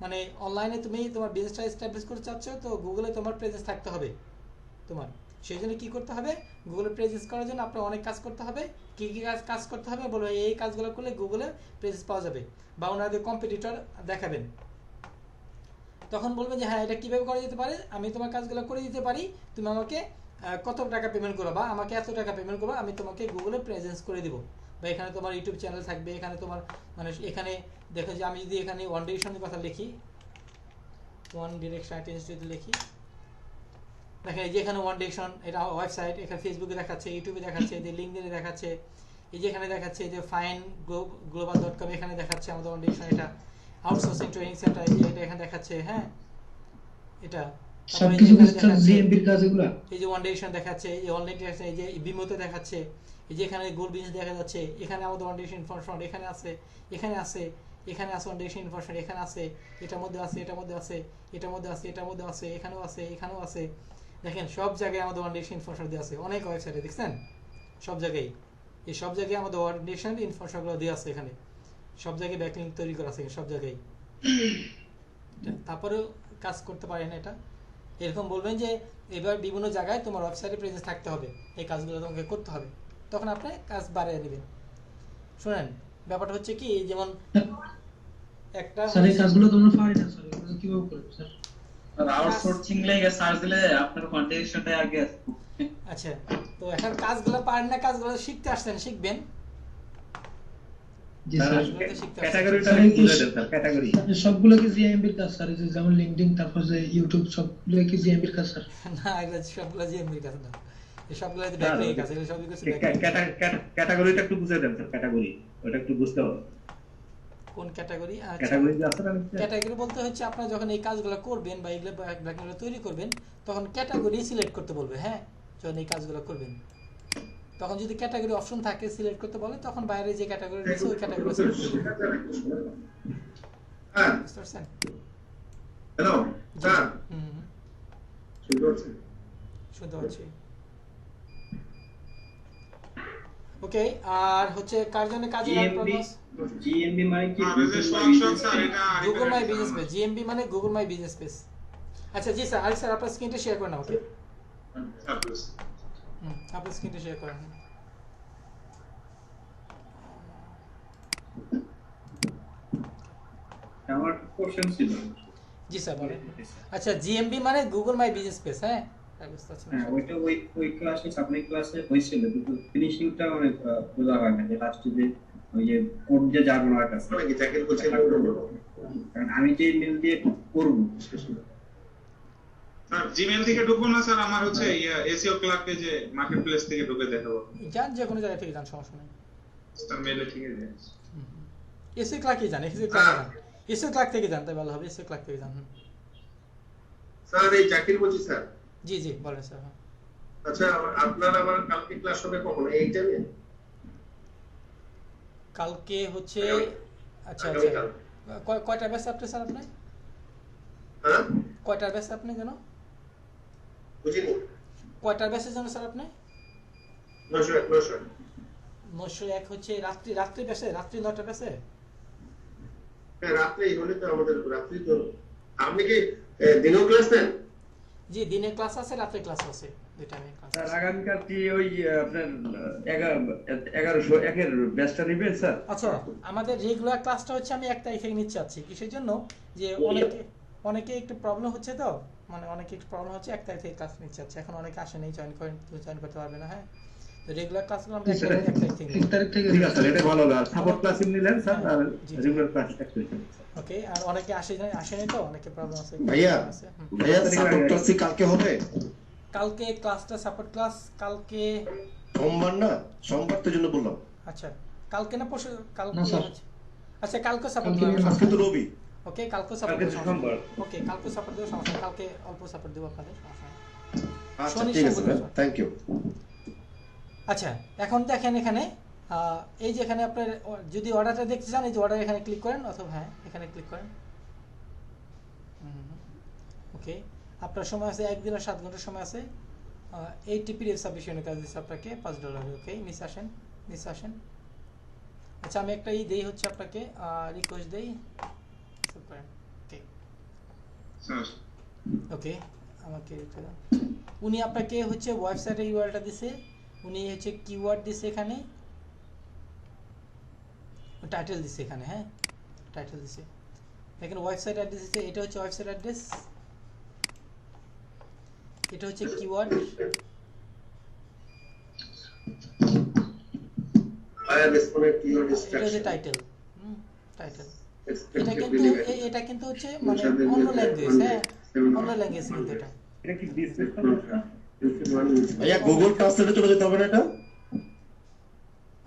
মানে অনলাইনে তুমি তোমার বিজনেসটা এস্টাবলিশ করতে চাচ্ছ, তো গুগলে তোমার প্রেজেন্স থাকতে হবে তোমার। সেই জন্য কী করতে হবে, গুগলে প্রেজেন্স করার জন্য আপনার অনেক কাজ করতে হবে। কী কী কাজ করতে হবে বলবো, এই কাজগুলো করলে গুগলে প্রেজেন্স পাওয়া যাবে, বা ওনাদের কম্পিটিটর দেখাবেন। তখন বলবেন যে হ্যাঁ এটা কীভাবে করা যেতে পারে, আমি তোমার কাজগুলো করে দিতে পারি, তুমি আমাকে কত টাকা পেমেন্ট করো, বা আমাকে এত টাকা পেমেন্ট করো, আমি তোমাকে গুগলে প্রেজেন্স করে দিব। বা এখানে তোমার ইউটিউব চ্যানেল থাকবে, এখানে তোমার মানে এখানে দেখো যে আমি যদি এখানে ওয়ান ডিরেকশনের কথা লিখি, ওয়ান ডিরেকশন যদি লিখি, দেখেন এই যে এখানে ওয়ান ডিরেকশন, এটা ওয়েবসাইট, এখানে ফেসবুকে দেখাচ্ছে, ইউটিউবে দেখাচ্ছে, এই যে লিঙ্কডিনে দেখাচ্ছে, এই যে এখানে দেখাচ্ছে যে fineglobal.com, এখানে দেখাচ্ছে আমাদের ওয়ান ডিরেকশন, এটা আউটসোর্সিং ট্রেনিং সেন্টার, এই যে এটা এখানে দেখাচ্ছে, হ্যাঁ, এটা সবকিছু জিএমবির কাজগুলো, এই যে ওয়ান ডিরেকশন দেখাচ্ছে, এই অনলাইন দেখাচ্ছে, এই যে বিমোতে দেখাচ্ছে, এই যে এখানে গোল বিজনেস দেখা যাচ্ছে, এখানে আমাদের ওয়ান ডিরেকশন ইনফরমেশন এখানে আছে, এখানে আছে, এখানে আছে ওয়ান ডিরেকশন ইনফরমেশন, এখানে আছে, এটার মধ্যে আছে, এটার মধ্যে আছে, এটার মধ্যে আছে, এটার মধ্যে আছে, এখানেও আছে, এখানেও আছে। দেখেন সব জায়গায় আমাদের ওয়ান ডিরেকশন ইনফরমেশন দেওয়া আছে, অনেক ওয়েবসাইটে দেখছেন, সব জায়গায়, এই সব জায়গায় আমাদের ওয়ান ডিরেকশন ইনফরমেশনগুলো দেওয়া আছে, এখানে সব জায়গায় ব্যাকলিঙ্ক তৈরি করা আছে সব জায়গায়। তারপরেও কাজ করতে পারেন এটা, এরকম বলবেন যে এবার বিভিন্ন জায়গায় তোমার ওয়েবসাইটে প্রেজেন্স থাকতে হবে, এই কাজগুলো তোমাকে করতে হবে, তখন আপনি কাজ বাড়িয়ে নেবেন। শুনেন ব্যাপারটা হচ্ছে কি, যেমন একটা স্যার এই কাজগুলো তোমরা পারি না স্যার, এগুলো কিভাবে করব স্যার? আর আউটসোর্সিং লাগে সার্চ দিলে আপনার কন্টেক্সটটা আগে আসবে। আচ্ছা, তো এখন কাজগুলো পারেন না, কাজগুলো শিখতে আসছেন, শিখবেন। জি স্যার, ক্যাটাগরিটা বুঝে দেন স্যার, ক্যাটাগরি সবগুলো কি জিএমবির কাজ স্যার? যেমন লিংকডইন, তারপর যে ইউটিউব, সবগুলো কি জিএমবির কাজ স্যার? না, এগুলো সবগুলো জিএমবির কাজ না, এই সবগুলো ব্যাকলিঙ্ক কাজ, এগুলো সবই কিছু ক্যাটাগরিটা একটু বুঝে দেন স্যার, ক্যাটাগরি ওটা একটু বুঝতে হবে। কোন ক্যাটাগরি? ক্যাটাগরি যে আছে না, ক্যাটাগরি বলতে হচ্ছে আপনারা যখন এই কাজগুলো করবেন বা এগুলো ব্যাকলিঙ্কগুলো তৈরি করবেন, তখন ক্যাটাগরি সিলেক্ট করতে বলবে। হ্যাঁ, যখন এই কাজগুলো করবেন, তখন যদি ক্যাটাগরি অপশন থাকে সিলেক্ট করতে বলে, তখন বাইরে যে ক্যাটাগরি আছে ওই ক্যাটাগরি সিলেক্ট করবেন। হ্যাঁ, বুঝছেন? হ্যালো স্যার, শুনতে পাচ্ছি। ওকে, আর হচ্ছে কার জন্য কাজের জিএমবি মানে কি? Google my business page. GMB মানে গুগল মাই বিজনেস পেজ। আচ্ছা জি স্যার, আরেক স্যার আপনার স্ক্রিনটা শেয়ার করেন। ওকে, আপনার স্ক্রিনটা শেয়ার করেন। আমার কোশ্চেন ছিল। জি স্যার বলেন। আচ্ছা, জিএমবি মানে গুগল মাই বিজনেস পেজ। হ্যাঁ, হ্যাঁ, ওইটা ওই ক্লাসে সাপ্লাই ক্লাসে হয়েছিল, কিন্তু ফিনিশিংটা অনেক বোঝা হয় না, যে লাস্টে যে ওই যে কোড যে যাবে না কাছে নাকি জ্যাকেট করছে, কারণ আমি যে মেল দিয়ে করব স্যার জিমেইল থেকে ঢুকবো না স্যার, আমার হচ্ছে এসইও ক্লার্কে যে মার্কেটপ্লেস থেকে ঢুকে দেখাবো। যান, যে কোনো জায়গা থেকে যান, সমস্যা নেই স্যার, মেলে ঠিক আছে। এসইও ক্লার্কে যান, এসইও ক্লার্কে যান, এসইও ক্লার্ক থেকে যান, তাই ভালো হবে। এসইও ক্লার্ক থেকে যান। স্যার এই জাকির বলছি স্যার। জি জি বলেন স্যার। আচ্ছা, আপনার আমার কালকে ক্লাস হবে কখন? এই টাইমে? কালকে হচ্ছে আচ্ছা আচ্ছা, কয়টা ব্যাচ আপনি স্যার? আপনি হ্যাঁ, কয়টার ব্যাচ আপনি জানো? বুঝিনি। কয়টার ব্যাচে জানো স্যার আপনি? 901 হচ্ছে রাত্রি ব্যাচে, রাত্রি 9টা ব্যাচে। হ্যাঁ, রাত্রি হলে তো আমাদের রাত্রি তো। আপনি কি দিনেও ক্লাস নেন? জি, দিনে ক্লাস আছে, রাতে ক্লাস আছে। দুইটা আমি ক্লাস স্যার আগামীকাল কি ওই আপনার 1101 এর ব্যাচটা নেবেন স্যার? আচ্ছা আমাদের রেগুলার ক্লাসটা হচ্ছে আমি 1 তারিখ থেকে নিতে চাচ্ছি কিসের জন্য যে অনেকে একটু প্রবলেম হচ্ছে তো মানে অনেকে একটু প্রবলেম হচ্ছে 1 তারিখ থেকে ক্লাস নিতে চাচ্ছে এখন অনেকে আসে নাই জয়েন করতে পারবে না হ্যাঁ তো রেগুলার ক্লাসগুলো আমরা 1 তারিখ থেকে ঠিক আছে এটা ভালো না সাপোর্ট ক্লাস নিলেন স্যার আর রেগুলার ক্লাসটা করবেন ওকে আর অনেকে আসেনি তো অনেকে প্রবলেম আছে ভাইয়া সাপোর্ট ক্লাস কি কালকে হবে? কালকে ক্লাসটা সাপোর্ট ক্লাস কালকে সোমবার না সোমবার তো জন্য বললাম আচ্ছা কালকে না পরশু কালকে আচ্ছা কালকে সাপোর্ট আজকে তো রবি ওকে কালকে সাপোর্ট কালকে সোমবার ওকে কালকে সাপোর্ট দেব সমস্যা কালকে অল্প সাপোর্ট দেব আপনাদের সমস্যা আচ্ছা ঠিক আছে থ্যাংক ইউ আচ্ছা এখন দেখেন এখানে এই যে এখানে আপনার যদি অর্ডারটা দেখতে চান এই যে অর্ডার এখানে ক্লিক করেন অথবা হ্যাঁ এখানে ক্লিক করেন ওকে আপনার সময় আছে 1 দিন আর 7 ঘন্টা সময় আছে 80 পিডিএফ সাবমিশনের কাজ দিচ্ছে আপনাকে $5 ওকে নিচে আসেন আচ্ছা আমি একটা দেই হচ্ছে আপনাকে রিকোয়েস্ট দেই ওকে স্যার ওকে আমাকে উনি আপনাকে হচ্ছে ওয়েবসাইটের ইউআরএলটা দিছে উনি হচ্ছে কিওয়ার্ড দিছে এখানে টাইটেল দিছে এখানে হ্যাঁ টাইটেল দিছে দেখেন ওয়েবসাইট অ্যাড্রেস দিছে এটা হচ্ছে ওয়েবসাইট অ্যাড্রেস এটা হচ্ছে কিওয়ার্ড এটা হচ্ছে টাইটেল এটা কিন্তু হচ্ছে মানে অন্য ল্যাঙ্গুয়েজ হ্যাঁ অন্য ল্যাঙ্গুয়েজ কিন্তু এটা কি বিজনেস ভাইয়া গুগল ট্রান্সলেটে চলে যেতে হবে না এটা?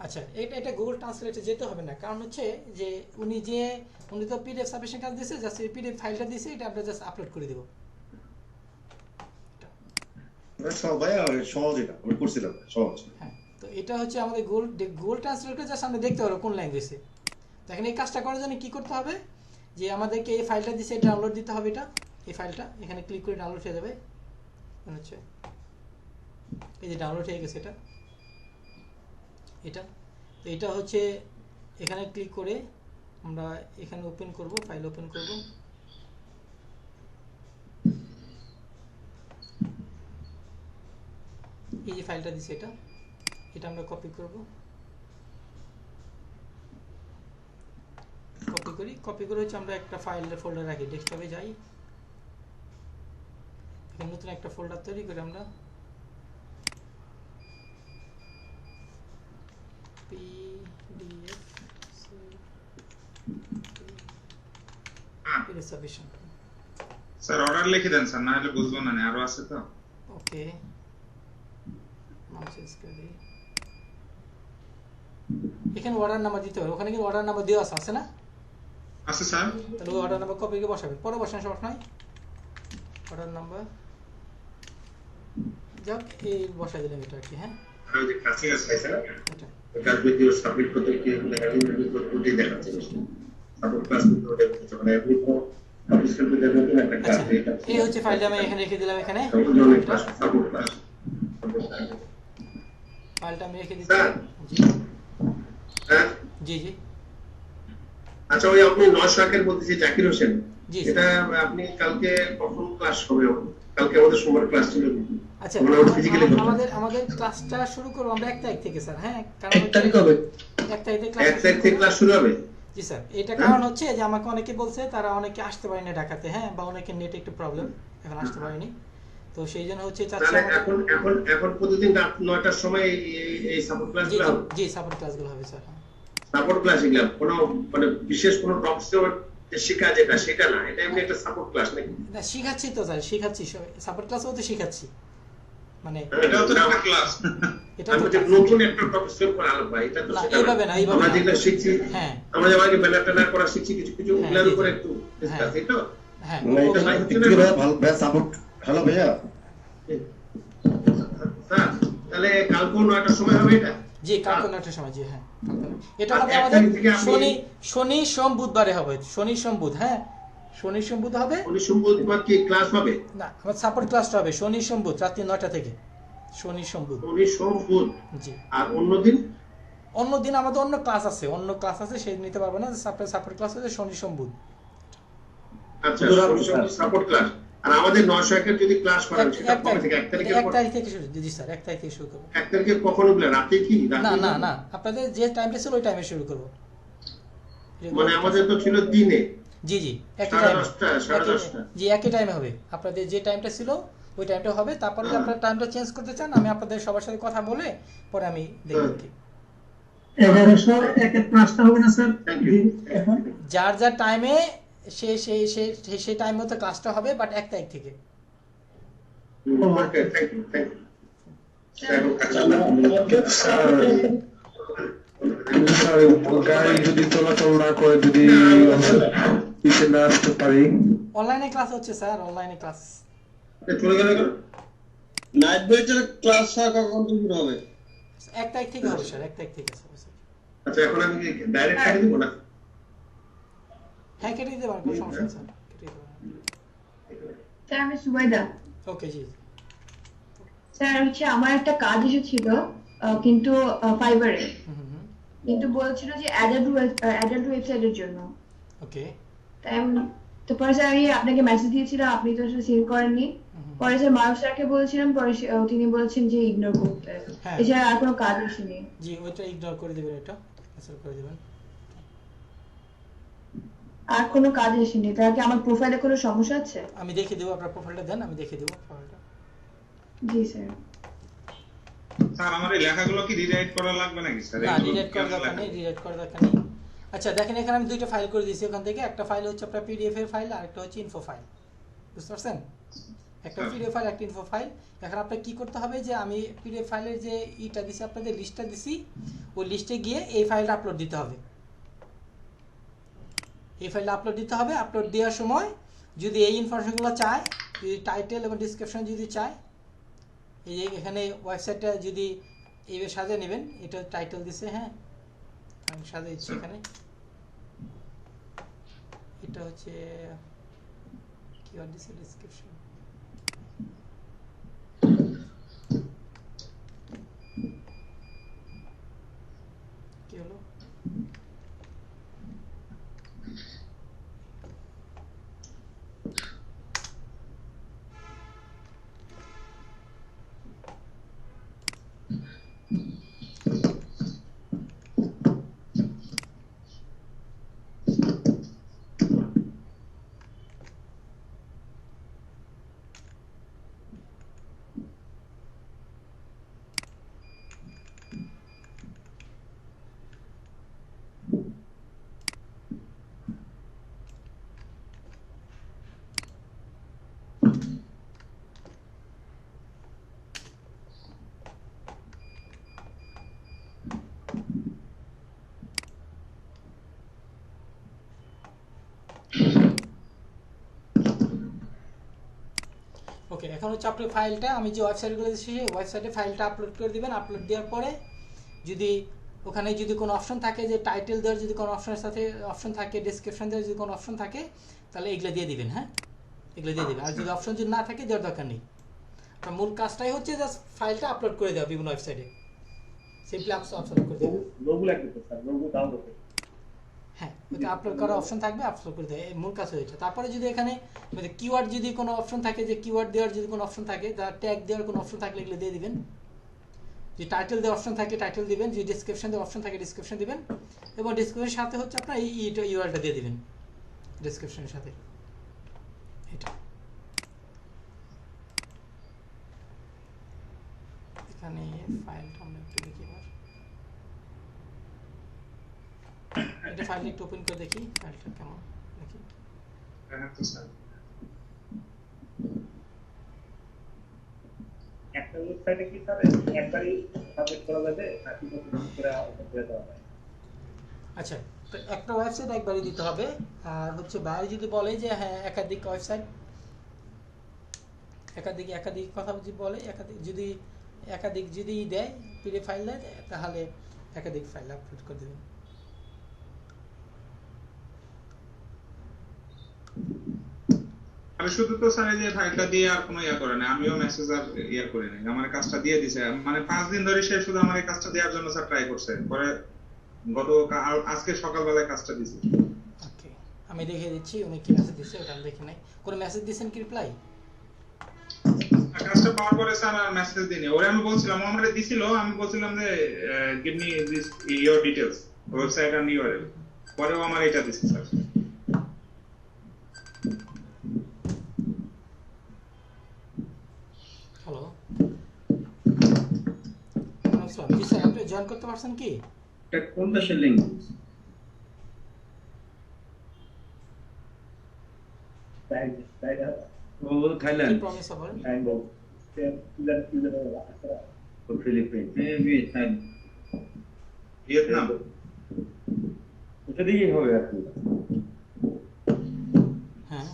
আচ্ছা এটা গুগল ট্রান্সলেটে যেতে হবে না কারণ হচ্ছে যে উনি তো পিডিএফ সাবমিশন কাজ দিয়েছে জাস্ট এই পিডিএফ ফাইলটা দিয়েছে এটা আমরা জাস্ট আপলোড করে দেব ভাইয়া সহজ এটা আমি করছিলাম সহজ হ্যাঁ তো এটা হচ্ছে আমাদের গুগল ট্রান্সলেটে জাস্ট আমরা দেখতে পারবো কোন ল্যাঙ্গুয়েজে দেখেন এই কাজটা করার জন্য কি করতে হবে যে আমাদেরকে এই ফাইলটা দিয়েছে এটা ডাউনলোড দিতে হবে এটা এই ফাইলটা এখানে ক্লিক করে ডাউনলোড হয়ে যাবে মনে হচ্ছে এই যে ডাউনলোড হয়ে গেছে এটা তো এটা হচ্ছে এখানে ক্লিক করে আমরা এখানে ওপেন করব ফাইল ওপেন করব এই যে ফাইলটা দিছে এটা আমরা কপি করব কপি করে হচ্ছে আমরা একটা ফাইলের ফোল্ডার রাখি ডেস্কটপে যাই এখানে নতুন একটা ফোল্ডার তৈরি করে আমরা স্যার অর্ডার লিখে দেন স্যার না হলে বুঝবো না আরো আছে তো ওকে এখানে অর্ডার নাম্বার দিতে হবে ওখানে কি অর্ডার নাম্বার দেওয়া আছে না আছে স্যার তাহলে অর্ডার নাম্বার কপি করে বসাবেন পরে বসান সমস্যা নাই অর্ডার নাম্বার যাক এই বসাই দিলাম এটা কি হ্যাঁ যে কাছে আছে স্যার কাজ ভিডিও সাবমিট করতে কি ওটি দেখাচ্ছে সাপোর্ট ক্লাস কিন্তু ওটা মানে আপনি তো অফিসিয়াল ভিডিও দেবেন একটা ক্লাস এটা এই হচ্ছে ফাইলটা আমি এখানে রেখে দিলাম এখানে সাপোর্ট ক্লাস ফাইলটা আমি রেখে দিচ্ছি জি জি আচ্ছা ওই আপনি 900 এর মধ্যে যে জাকির হোসেন এটা আপনি কালকে কখন ক্লাস হবে কালকে আমাদের সোমবার ক্লাস ছিল আচ্ছা আমাদের ক্লাসটা শুরু করব আমরা 1 তারিখ থেকে স্যার হ্যাঁ কারণ 1 তারিখ হবে 1 তারিখ থেকে ক্লাস শুরু হবে জি স্যার এটা কারণ হচ্ছে যে আমাকে অনেকে বলছে তারা অনেকে আসতে পারে না ঢাকাতে হ্যাঁ বা অনেকে নেট একটু প্রবলেম এখন আসতে পারেনি তো সেইজন্য হচ্ছে তাহলে এখন প্রতিদিন রাত 9টার সময় এই সাপোর্ট ক্লাসগুলো হবে জি সাপোর্ট ক্লাসগুলো হবে স্যার সাপোর্ট ক্লাস এগুলো কোনো মানে বিশেষ কোনো টপিক যে শেখা যেটা সেটা না এটা এমনি একটা সাপোর্ট ক্লাস নাকি না শিখাচ্ছি তো স্যার শিখাচ্ছি সাপোর্ট ক্লাসও তো শিখাচ্ছি মানে এটাও তো একটা ক্লাস এটা তো নতুন একটা টপিক করে আলাপ ভাই এটা তো সেটা এইভাবে না এইভাবে আমরা যেটা শিখছি হ্যাঁ আমরা যেভাবে ব্যানারটা না করা শিখছি কিছু উগলার উপরে একটু ডিসকাস এই তো হ্যাঁ এটা ভালো ভালো সাপোর্ট হ্যালো ভাইয়া স্যার তাহলে কালকে 9টার সময় হবে এটা জি কালকে 9টার সময় জি হ্যাঁ এটা হবে আমাদের শনি সোম বুধবারে হবে শনি সোম বুধ হ্যাঁ শনি সোম বুধ হবে শনি সোম বুধবার কি ক্লাস হবে না আমাদের সাপোর্ট ক্লাসটা হবে শনি সোম বুধ রাত 9টা থেকে শনি সোম বুধ জি আর অন্য দিন আমাদের অন্য ক্লাস আছে সেই নিতে পারবো না সাপোর্ট ক্লাস আছে শনি সোম বুধ আচ্ছা সাপোর্ট ক্লাস আর আমাদের 901 এর যদি ক্লাস করেন সেটা কবে থেকে 1 তারিখের পর 1 তারিখ থেকে শুরু জি স্যার 1 তারিখ থেকে শুরু করব 1 তারিখে কখন বলে রাতে কি না না না আপনাদের যে টাইমটা ছিল ওই টাইমে শুরু করব মানে আমাদের তো ছিল দিনে জি জি একই টাইমে 10:30 জি একই টাইমে হবে আপনাদের যে টাইমটা ছিল ওই টাইমটা হবে তারপর যদি আপনারা টাইমটা চেঞ্জ করতে চান আমি আপনাদের সবার সাথে কথা বলে পরে আমি দেখব কি 1101 এর ক্লাসটা হবে না স্যার যার যার টাইমে সেই টাইম মতো ক্লাসটা হবে বাট 1 তারিখ থেকে ওকে থ্যাংক ইউ স্যার গাড়ি যদি চলাচল না করে যদি পিছনে না আসতে পারি অনলাইনে ক্লাস হচ্ছে স্যার অনলাইনে ক্লাস চলে গেল নাইট ব্যাচের ক্লাস কখন শুরু হবে 1 তারিখ থেকে হবে স্যার 1 তারিখ থেকে স্যার আচ্ছা এখন আমি কি ডাইরেক্ট কেটে দেব না হ্যাঁ কেটে দিতে পারবো কোনো সমস্যা নেই স্যার কেটে দিতে পারবো স্যার আমি সুবাইদা ওকে জি স্যার হচ্ছে আমার একটা কাজ এসেছিল কিন্তু ফাইবারে কিন্তু বলছিল যে অ্যাডাল্ট ওয়েবসাইটের জন্য ওকে তাই তারপরে স্যার আমি আপনাকে মেসেজ দিয়েছিলাম আপনি তো সেটা সিন করেননি পরে স্যার মারুফ স্যারকে বলছিলাম পরে তিনি বলেছেন যে ইগনোর করতে এছাড়া আর কোনো কাজ আসেনি জি ওইটা ইগনোর করে দিবেন এটা ক্যান্সেল করে দিবেন আর কোনো কাজ আসেনি তাহলে কি আমার প্রোফাইলে কোনো সমস্যা আছে আমি দেখে দেব আপনার প্রোফাইলটা দেন আমি দেখে দেব প্রোফাইলটা জি স্যার স্যার আমার এই লেখাগুলো কি রিরাইট করা লাগবে নাকি স্যার না রিরাইট করা দরকার নেই রিরাইট করা দরকার নেই আচ্ছা দেখেন এখানে আমি দুইটা ফাইল করে দিয়েছি ওখান থেকে একটা ফাইল হচ্ছে আপনার পিডিএফ এর ফাইল আর একটা হচ্ছে ইনফো ফাইল বুঝতে পারছেন একটা পিডিএফ ফাইল একটা ইনফো ফাইল এখন আপনাকে কি করতে হবে যে আমি পিডিএফ ফাইলের যে ইটা দিছি আপনাদের লিস্টটা দিছি ওই লিস্টে গিয়ে এই ফাইলটা আপলোড দিতে হবে এই ফাইলটা আপলোড দিতে হবে আপলোড দেওয়ার সময় যদি এই ইনফরমেশনগুলো চায় যদি টাইটেল এবং ডেসক্রিপশন যদি চায় এই এখানে ওয়েবসাইটটা যদি এইভাবে সাজিয়ে নেবেন এটা টাইটেল দিছে হ্যাঁ আমি সাজিয়েছি এখানে এটা হচ্ছে কিওয়ার্ড দিছে ডেসক্রিপশন কি হলো ওকে এখন হচ্ছে আপনার ফাইলটা আমি যে ওয়েবসাইটগুলো দিয়েছি সেই ওয়েবসাইটে ফাইলটা আপলোড করে দিবেন আপলোড দেওয়ার পরে যদি ওখানে যদি কোনো অপশন থাকে যে টাইটেল দেওয়ার যদি কোনো অপশনের সাথে অপশন থাকে ডেসক্রিপশন দেওয়ার যদি কোনো অপশন থাকে তাহলে এগুলো দিয়ে দিবেন হ্যাঁ এগুলো দিয়ে দিবেন আর যদি অপশন যদি না থাকে দেওয়ার দরকার নেই আপনার মূল কাজটাই হচ্ছে জাস্ট ফাইলটা আপলোড করে দেওয়া বিভিন্ন ওয়েবসাইটে সিম্পলি আপলোড করে দেবেন লোগো লাগবে স্যার লোগো ডাউনলোড হ্যাঁ ওটা আপলোড করার অপশন থাকবে আপলোড করে দেয় মূল কাজ হয়ে এটা তারপরে যদি এখানে মানে কিওয়ার্ড যদি কোনো অপশন থাকে যে কিওয়ার্ড দেওয়ার যদি কোনো অপশন থাকে বা ট্যাগ দেওয়ার কোনো অপশন থাকলে এগুলো দিয়ে দিবেন যদি টাইটেল দেওয়ার অপশন থাকে টাইটেল দিবেন যদি ডেসক্রিপশন দেওয়ার অপশন থাকে ডেসক্রিপশন দিবেন এবং ডেসক্রিপশনের সাথে হচ্ছে আপনার এই ইউআরএলটা দিয়ে দিবেন ডেসক্রিপশনের সাথে এটা এখানে ফাইলটা আমরা একটু দেখি এটা ফাইলটা একটু ওপেন করে দেখি ফাইলটা কেমন দেখি হ্যাঁ তো স্যার একটা ওয়েবসাইটে কি স্যার একবারই সাবমিট করা যাবে নাকি প্রতিদিন করে ওপেন করে দেওয়া হয় আচ্ছা তো একটা ওয়েবসাইট একবারই দিতে হবে আর হচ্ছে বাইরে যদি বলে যে হ্যাঁ একাধিক ওয়েবসাইট একাধিক কথা যদি বলে একাধিক যদি দেয় পিডিএফ ফাইল দেয় তাহলে একাধিক ফাইল আপলোড করে দেবেন আমি শুধু তো স্যার এই যে ফাইলটা দিয়ে আর কোনো ইয়া করে না আমিও মেসেজ আর ইয়া করে নাই আমার কাজটা দিয়ে দিছে মানে 5 দিন ধরে সে শুধু আমার এই কাজটা দেওয়ার জন্য স্যার ট্রাই করছে পরে আজকে সকালবেলায় কাজটা দিছি ওকে আমি দেখে দিচ্ছি উনি কি মেসেজ দিয়েছে ওটা আমি দেখি নাই কোন মেসেজ দিয়েছেন কি রিপ্লাই কাজটা পাওয়ার পরে স্যার আর মেসেজ দিনে ওরে আমি বলছিলাম, ও আমারে দিছিল, আমি বলছিলাম যে give me this your details website and URL, পরে ও আমার এটা দিছে স্যার। হ্যালো নমস্কার, জি স্যার আপনি জয়েন করতে পারছেন কি? এটা কোন দেশের লিংক? ও থাইল্যান্ড, প্রমিস হবে ফিলিপিন, মেবি থাইল্যান্ড, ভিয়েতনাম। ওটা দিকেই হবে আর কি। হ্যাঁ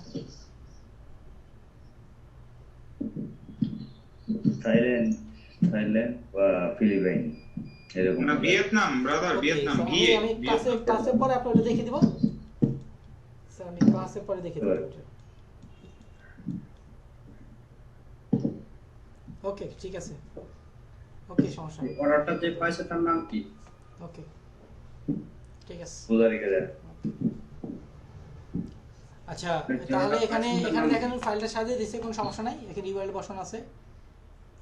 থাইল্যান্ড বা ফিলিপাইন এরকম। না ভিয়েতনাম ব্রাদার, ভিয়েতনাম। আমি ক্লাসে পরে আপনাদের দেখিয়ে দিব স্যার, আমি ক্লাসে পরে দেখিয়ে দেব। ওকে ঠিক আছে, ওকে সমস্যা নেই। অর্ডারটা যে পাইছে তার নাম কি? ওকে ঠিক আছে। আচ্ছা তাহলে এখানে দেখেন ফাইলটা সাজিয়ে দিয়েছে, কোনো সমস্যা নাই, এখানে ইউআরএল বসানো আছে,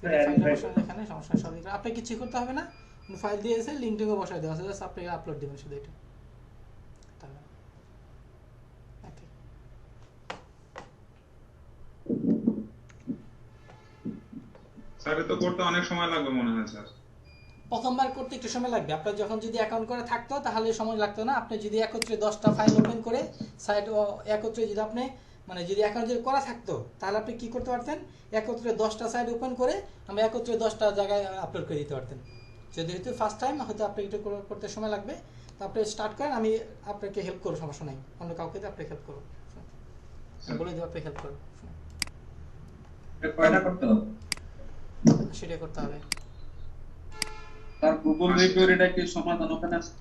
ফাইলটা বসানো এখানে সমস্যা সব। আপনি কিছু করতে হবে না, ফাইল দিয়েছে, লিংকটাকে বসায় দেওয়া আছে, জাস্ট আপনি আপলোড দিবেন শুধু এটা। স্যার তো করতে অনেক সময় লাগবে মনে হয় স্যার। প্রথমবার করতে একটু সময় লাগবে। আপনার যখন যদি অ্যাকাউন্ট করে থাকতো তাহলে সময় লাগতো না। আপনি যদি একত্রে 10টা ফাইল ওপেন করে সাইট একত্রে যদি আপনি মানে যদি অ্যাকাউন্ট যদি করা থাকতো তাহলে আপনি কি করতে পারতেন, একত্রে 10টা সাইট ওপেন করে আমি একত্রে 10টা জায়গায় আপলোড করে দিতে পারতেন। যদি হয়তো ফার্স্ট টাইম হয়তো আপনি একটু করতে সময় লাগবে, তো আপনি স্টার্ট করেন, আমি আপনাকে হেল্প করব, সমস্যা নাই, অন্য কাউকে আপনি হেল্প করব, বলে দেবো আপনি হেল্প করুন। কয়টা করতে হবে? সেটা করতে হবে। তার গুগল রিভিউর এটা কি সমাধান ওখানে আছে?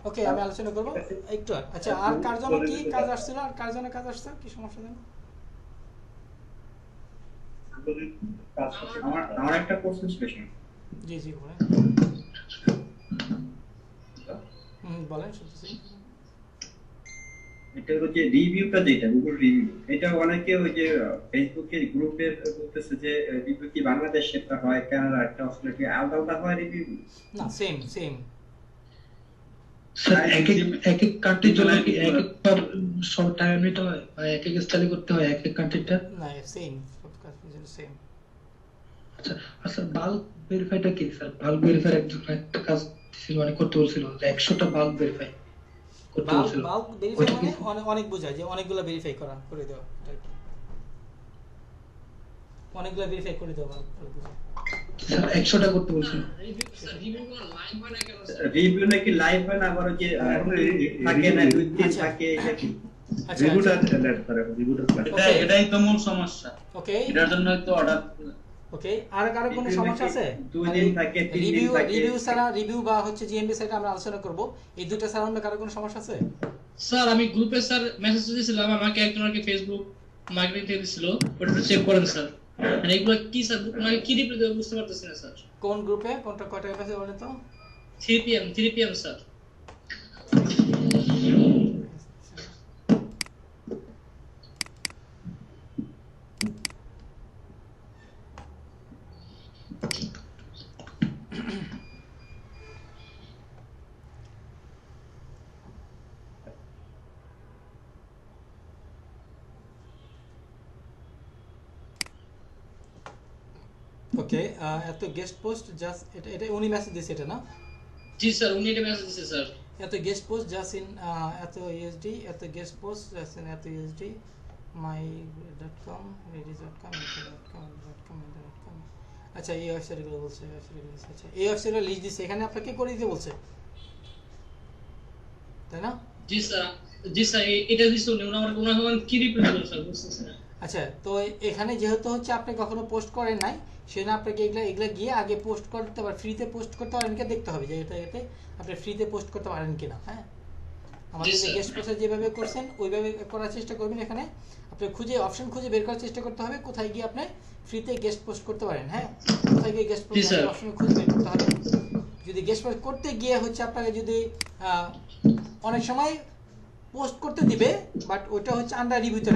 ওকে আমি আলোচনা করব একটু। আচ্ছা আর কার জন্য কি কাজ আসছিল, আর কার জন্য কাজ আসছে, কি সমস্যা জানো? আমার একটা কোশ্চেন স্পেশাল। জি জি বলেন। বলেন শুনতেছি। এটা হচ্ছে রিভিউটা, যেটা গুগল রিভিউ, এটা অনেকে ওই যে ফেসবুকে গ্রুপে বলতেছে যে রিভিউ কি বাংলাদেশে একটা হয়, কানাডা একটা, অস্ট্রেলিয়া আলাদা আলাদা হয় রিভিউ? না সেম সেম স্যার। এক এক কান্ট্রির জন্য কি এক একবার সব টাইম এটা হয়, এক এক স্টাইলে করতে হয় এক এক কান্ট্রিটা? না সেম, সব কান্ট্রির জন্য সেম। আচ্ছা আচ্ছা বাল্ক ভেরিফাইটা কি স্যার? বাল্ক ভেরিফাই একজন একটা কাজ ছিল, মানে করতে বলছিল 100টা বাল্ক ভেরিফাই করতে বলছিল। বাল্ক ভেরিফাই মানে অনেক বোঝায় যে অনেকগুলো ভেরিফাই করে দেওয়া, অনেকগুলো ভেরিফাই করে দেওয়া। স্যার 100টা করতে বলছিল। রিভিউ নাকি লাইভ হয় না, আবার যে থাকে না, দুই দিন থাকে, এটা কি? এটাই তো মূল সমস্যা। ওকে এটার জন্য তো অর্ডার। ওকে আর কারো কোনো সমস্যা আছে? দুই দিন থাকে, তিন দিন থাকে। রিভিউ ছাড়া, রিভিউ বা হচ্ছে জিএমবি সাইটে আমরা আলোচনা করব, এই দুটো ছাড়া অন্য কারো কোনো সমস্যা আছে? স্যার আমি গ্রুপে স্যার মেসেজ দিয়েছিলাম, আমাকে একজনকে ফেসবুক মার্কেটিং থেকে দিছিল, ওটা চেক করেন স্যার। মানে এগুলো কি স্যার, মানে কি রিপ্লাই দেব বুঝতে পারতেছি না স্যার। কোন গ্রুপে, কোনটা কয়টা মেসেজ বলেন তো? 3 PM স্যার। ওকে এত গেস্ট পোস্ট জাস্ট এটা উনি মেসেজ দিয়েছে এটা না? জি স্যার উনি এটা মেসেজ দিয়েছে স্যার। এত গেস্ট পোস্ট জাস্ট ইন এত ইউএসডি, এত গেস্ট পোস্ট জাস্ট ইন এত ইউএসডি my.com redis.com. আচ্ছা এই ওয়েবসাইটগুলো বলছে, আচ্ছা এই ওয়েবসাইটের লিস্ট দিছে, এখানে আপনাকে করে দিতে বলছে তাই না? জি স্যার এটা দিছে উনি, ওনার কি রিপ্লাই দিল স্যার বুঝতেছেন? আচ্ছা তো এখানে যেহেতু হচ্ছে আপনি কখনো পোস্ট করেন নাই, সেজন্য আপনাকে এগুলা গিয়ে আগে পোস্ট করতে পারেন, ফ্রিতে পোস্ট করতে পারেন কি দেখতে হবে যে এতে আপনি ফ্রিতে পোস্ট করতে পারেন কিনা। হ্যাঁ আমাদের যে গেস্ট পোস্ট যেভাবে করছেন ওইভাবে করার চেষ্টা করবেন। এখানে আপনি অপশন খুঁজে বের করার চেষ্টা করতে হবে কোথায় গিয়ে আপনি ফ্রিতে গেস্ট পোস্ট করতে পারেন। হ্যাঁ কোথায় গিয়ে গেস্ট পোস্ট অপশন খুঁজে বের করতে হবে। যদি গেস্ট পোস্ট করতে গিয়ে হচ্ছে আপনাকে যদি অনেক সময় পোস্ট করতে দিবে, বাট ওইটা হচ্ছে আন্ডার রিভিউতে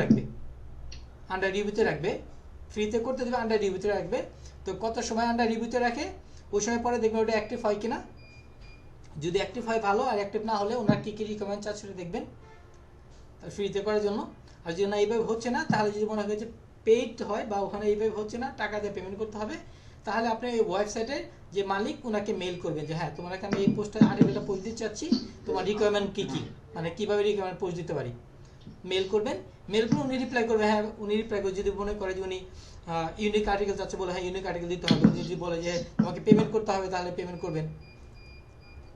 রাখবে, ফ্রিতে করতে দেবে, আন্ডার রিভিউতে রাখবে। তো কত সময় আন্ডার রিভিউতে রাখে ওই সময় পরে দেখবেন ওটা অ্যাক্টিভ হয় কিনা। যদি অ্যাক্টিভ হয় ভালো, আর অ্যাক্টিভ না হলে ওনার কী কী রিকমেন্ড চার্জ সেটা দেখবেন ফ্রিতে করার জন্য। আর যদি না এইভাবে হচ্ছে না, তাহলে যদি মনে হয় যে পেইড হয় বা ওখানে এইভাবে হচ্ছে না, টাকা দিয়ে পেমেন্ট করতে হবে, তাহলে আপনি এই ওয়েবসাইটের যে মালিক ওনাকে মেইল করবেন যে হ্যাঁ তোমাকে আমি এই পোস্টটা আর্টিকেলটা পোস্ট দিতে চাচ্ছি, তোমার রিকোয়ারমেন্ট কী কী, মানে কীভাবে রিকোয়ারমেন্ট পোস্ট দিতে পারি। মেল করবেন, মেল করে উনি রিপ্লাই করবে, হ্যাঁ উনি রিপ্লাই করে যদি মনে করে যে উনি ইউনিক আর্টিকেল চাচ্ছে, বলে হ্যাঁ ইউনিক আর্টিকেল দিতে হবে। যদি বলে যে তোমাকে পেমেন্ট করতে হবে, তাহলে পেমেন্ট করবেন,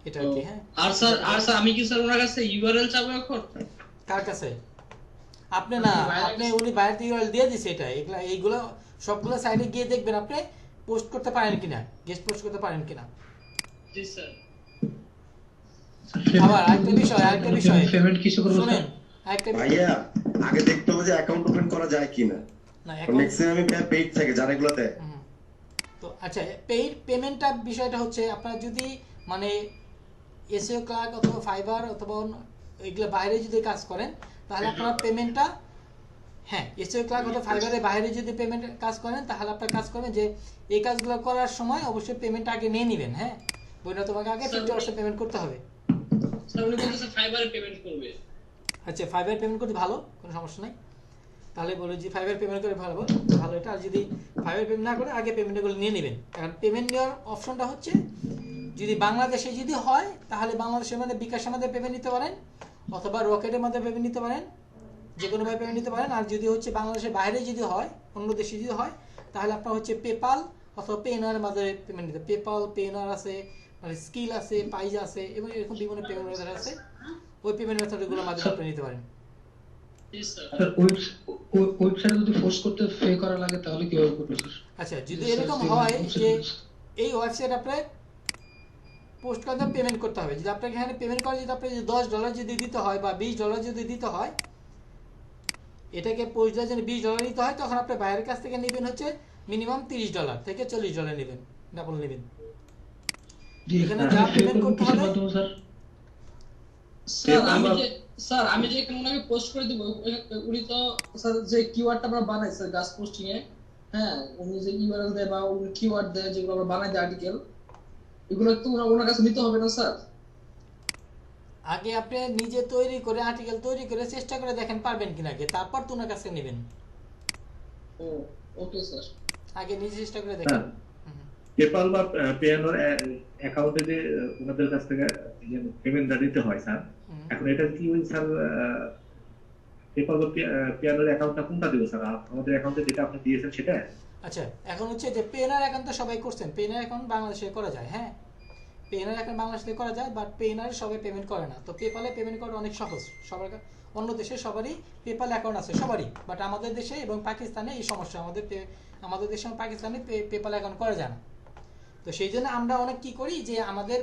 এটা আর কি। হ্যাঁ আর স্যার আমি কি স্যার ওনার কাছে ইউআরএল চাবো এখন? কার কাছে? আপনি না, আপনি উনি বাইরে থেকে ইউআরএল দিয়ে দিছে, এটা এইগুলো সবগুলো সাইডে গিয়ে দেখবেন আপনি পোস্ট করতে পারেন কিনা, গেস্ট পোস্ট করতে পারেন কিনা। জি স্যার। আবার আরেকটা বিষয় পেমেন্ট কিছু করব শুনেন, ভাইয়া আগে দেখতে হবে যে অ্যাকাউন্ট ওপেন করা যায় কিনা। না ম্যাক্সিমাম পেইড থাকে যারা এগুলোতে। তো আচ্ছা, পেইড পেমেন্টটা বিষয়টা হচ্ছে আপনারা যদি মানে এসইও ক্লার্ক অথবা ফাইবার অথবা এগুলো বাইরে যদি কাজ করেন, তাহলে আপনারা পেমেন্টটা, হ্যাঁ এসইও ক্লার্ক অথবা ফাইবারের বাইরে যদি পেমেন্ট কাজ করেন, তাহলে আপনারা কাজ করবেন যে এই কাজগুলো করার সময় অবশ্যই পেমেন্ট আগে নিয়ে নেবেন। হ্যাঁ বইটা তোমাকে আগে 50% পেমেন্ট করতে হবে। স্যার উনি বলতেছে ফাইবারে পেমেন্ট করবে। আচ্ছা ফাইবার পেমেন্ট করতে ভালো, কোনো সমস্যা নাই। তাহলে বলো যে ফাইবার পেমেন্ট করে ভালো ভালো এটা। আর যদি ফাইবার পেমেন্ট না করে আগে পেমেন্টগুলো নিয়ে নেবেন। কারণ পেমেন্ট নেওয়ার অপশনটা হচ্ছে যদি বাংলাদেশে যদি হয়, তাহলে বাংলাদেশের মধ্যে বিকাশের মধ্যে পেমেন্ট নিতে পারেন, অথবা রকেটের মধ্যে পেমেন্ট নিতে পারেন, যে কোনোভাবে পেমেন্ট নিতে পারেন। আর যদি হচ্ছে বাংলাদেশের বাইরে যদি হয়, অন্য দেশে যদি হয়, তাহলে আপনার হচ্ছে পেপাল অথবা পেনারের মাধ্যমে পেমেন্ট নিতে। পেপাল, পেনার আছে, মানে স্কিল আছে, পাইজ আছে, এবং এরকম বিভিন্ন পেমেন্ট মেথড আছে। ওই পেমেন্ট মেথডগুলোর মাধ্যমে আপনি নিতে পারেন। স্যার ওয়েবসাইটে যদি পোস্ট করতে পে করা লাগে তাহলে কিভাবে করব স্যার? আচ্ছা যদি এরকম হয় যে এই ওয়েবসাইট আপনি পোস্ট করতে পেমেন্ট করতে হবে, যদি আপনাকে এখানে পেমেন্ট করে যদি আপনি $10 যদি দিতে হয় বা $20 যদি দিতে হয়, এটাকে পোস্ট দেওয়ার জন্য $20 দিতে হয়, তখন আপনি বাইরের কাছ থেকে নেবেন হচ্ছে মিনিমাম $30 থেকে $40 নেবেন, ডাবল নেবেন। এখানে যা পেমেন্ট করতে হবে স্যার আমি যে এখানে ওনাকে পোস্ট করে দিব, উনি তো স্যার যে কিওয়ার্ডটা আমরা বানাই স্যার গাছ পোস্টিং এ, হ্যাঁ উনি যে ইউআরএল দেয় বা উনি কিওয়ার্ড দেয় যেগুলো আমরা বানাই দিই আর্টিকেল, এগুলো তো ওনার কাছে নিতে হবে না স্যার? আগে আপনি নিজে তৈরি করে আর্টিকেল তৈরি করে চেষ্টা করে দেখেন পারবেন কিনা, আগে তারপর তো ওনার কাছে নেবেন। ও ওকে স্যার, আগে নিজে চেষ্টা করে দেখেন। পেপাল বা পেয়ানোর অ্যাকাউন্টে যে ওনাদের কাছ থেকে পেমেন্টটা দিতে হয় স্যার, এখন এটা কি ওই স্যার পেপাল বা পেয়ানোর অ্যাকাউন্টটা কোনটা দেব স্যার? আমাদের অ্যাকাউন্টে যেটা আপনি দিয়েছেন সেটা? আচ্ছা এখন হচ্ছে যে পেনার অ্যাকাউন্ট তো সবাই করছেন, পেনার অ্যাকাউন্ট বাংলাদেশে করা যায়, হ্যাঁ পেনার অ্যাকাউন্ট বাংলাদেশে করা যায়, বাট পেনার সবাই পেমেন্ট করে না। তো পেপালে পেমেন্ট করা অনেক সহজ, সবার অন্য দেশে সবারই পেপাল অ্যাকাউন্ট আছে সবারই, বাট আমাদের দেশে এবং পাকিস্তানে এই সমস্যা, আমাদের দেশে এবং পাকিস্তানে পেপাল অ্যাকাউন্ট করা যায় না। তো সেই জন্য আমরা অনেক কি করি যে আমাদের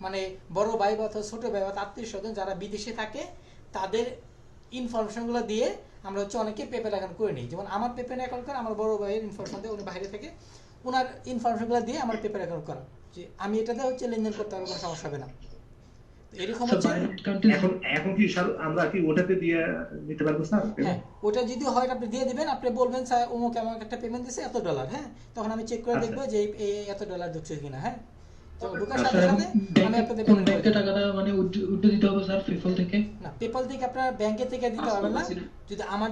মানে বড় ভাই বা ছোট ভাই বা আত্মীয় স্বজন যারা বিদেশে থাকে তাদের ইনফরমেশনগুলো দিয়ে আমরা হচ্ছে অনেকে পেপার অ্যাকাউন্ট করে নিই। যেমন আমার পেপার অ্যাকাউন্ট করে আমার বড় ভাইয়ের ইনফরমেশন দিয়ে, উনি বাইরে থেকে ওনার ইনফরমেশনগুলো দিয়ে আমার পেপার অ্যাকাউন্ট করা, যে আমি এটাতে হচ্ছে লেনদেন করতে পারবো, কোনো সমস্যা হবে না। এরকম হচ্ছে এখন কি স্যার আমরা কি ওটাতে দিয়ে নিতে পারবো স্যার? হ্যাঁ ওটা যদি হয় আপনি দিয়ে দিবেন, আপনি বলবেন স্যার অমুক আমাকে একটা পেমেন্ট দিয়েছে $এত, হ্যাঁ তখন আমি চেক করে দেখবো যে এই $এত ঢুকছে কিনা। হ্যাঁ তো ঢোকার সাথে সাথে আমি আপনাদের কোন ব্যাংকে টাকাটা মানে উঠে দিতে হবে স্যার? পেপাল থেকে না, পেপাল থেকে আপনার ব্যাংকে থেকে দিতে হবে না। যদি আমার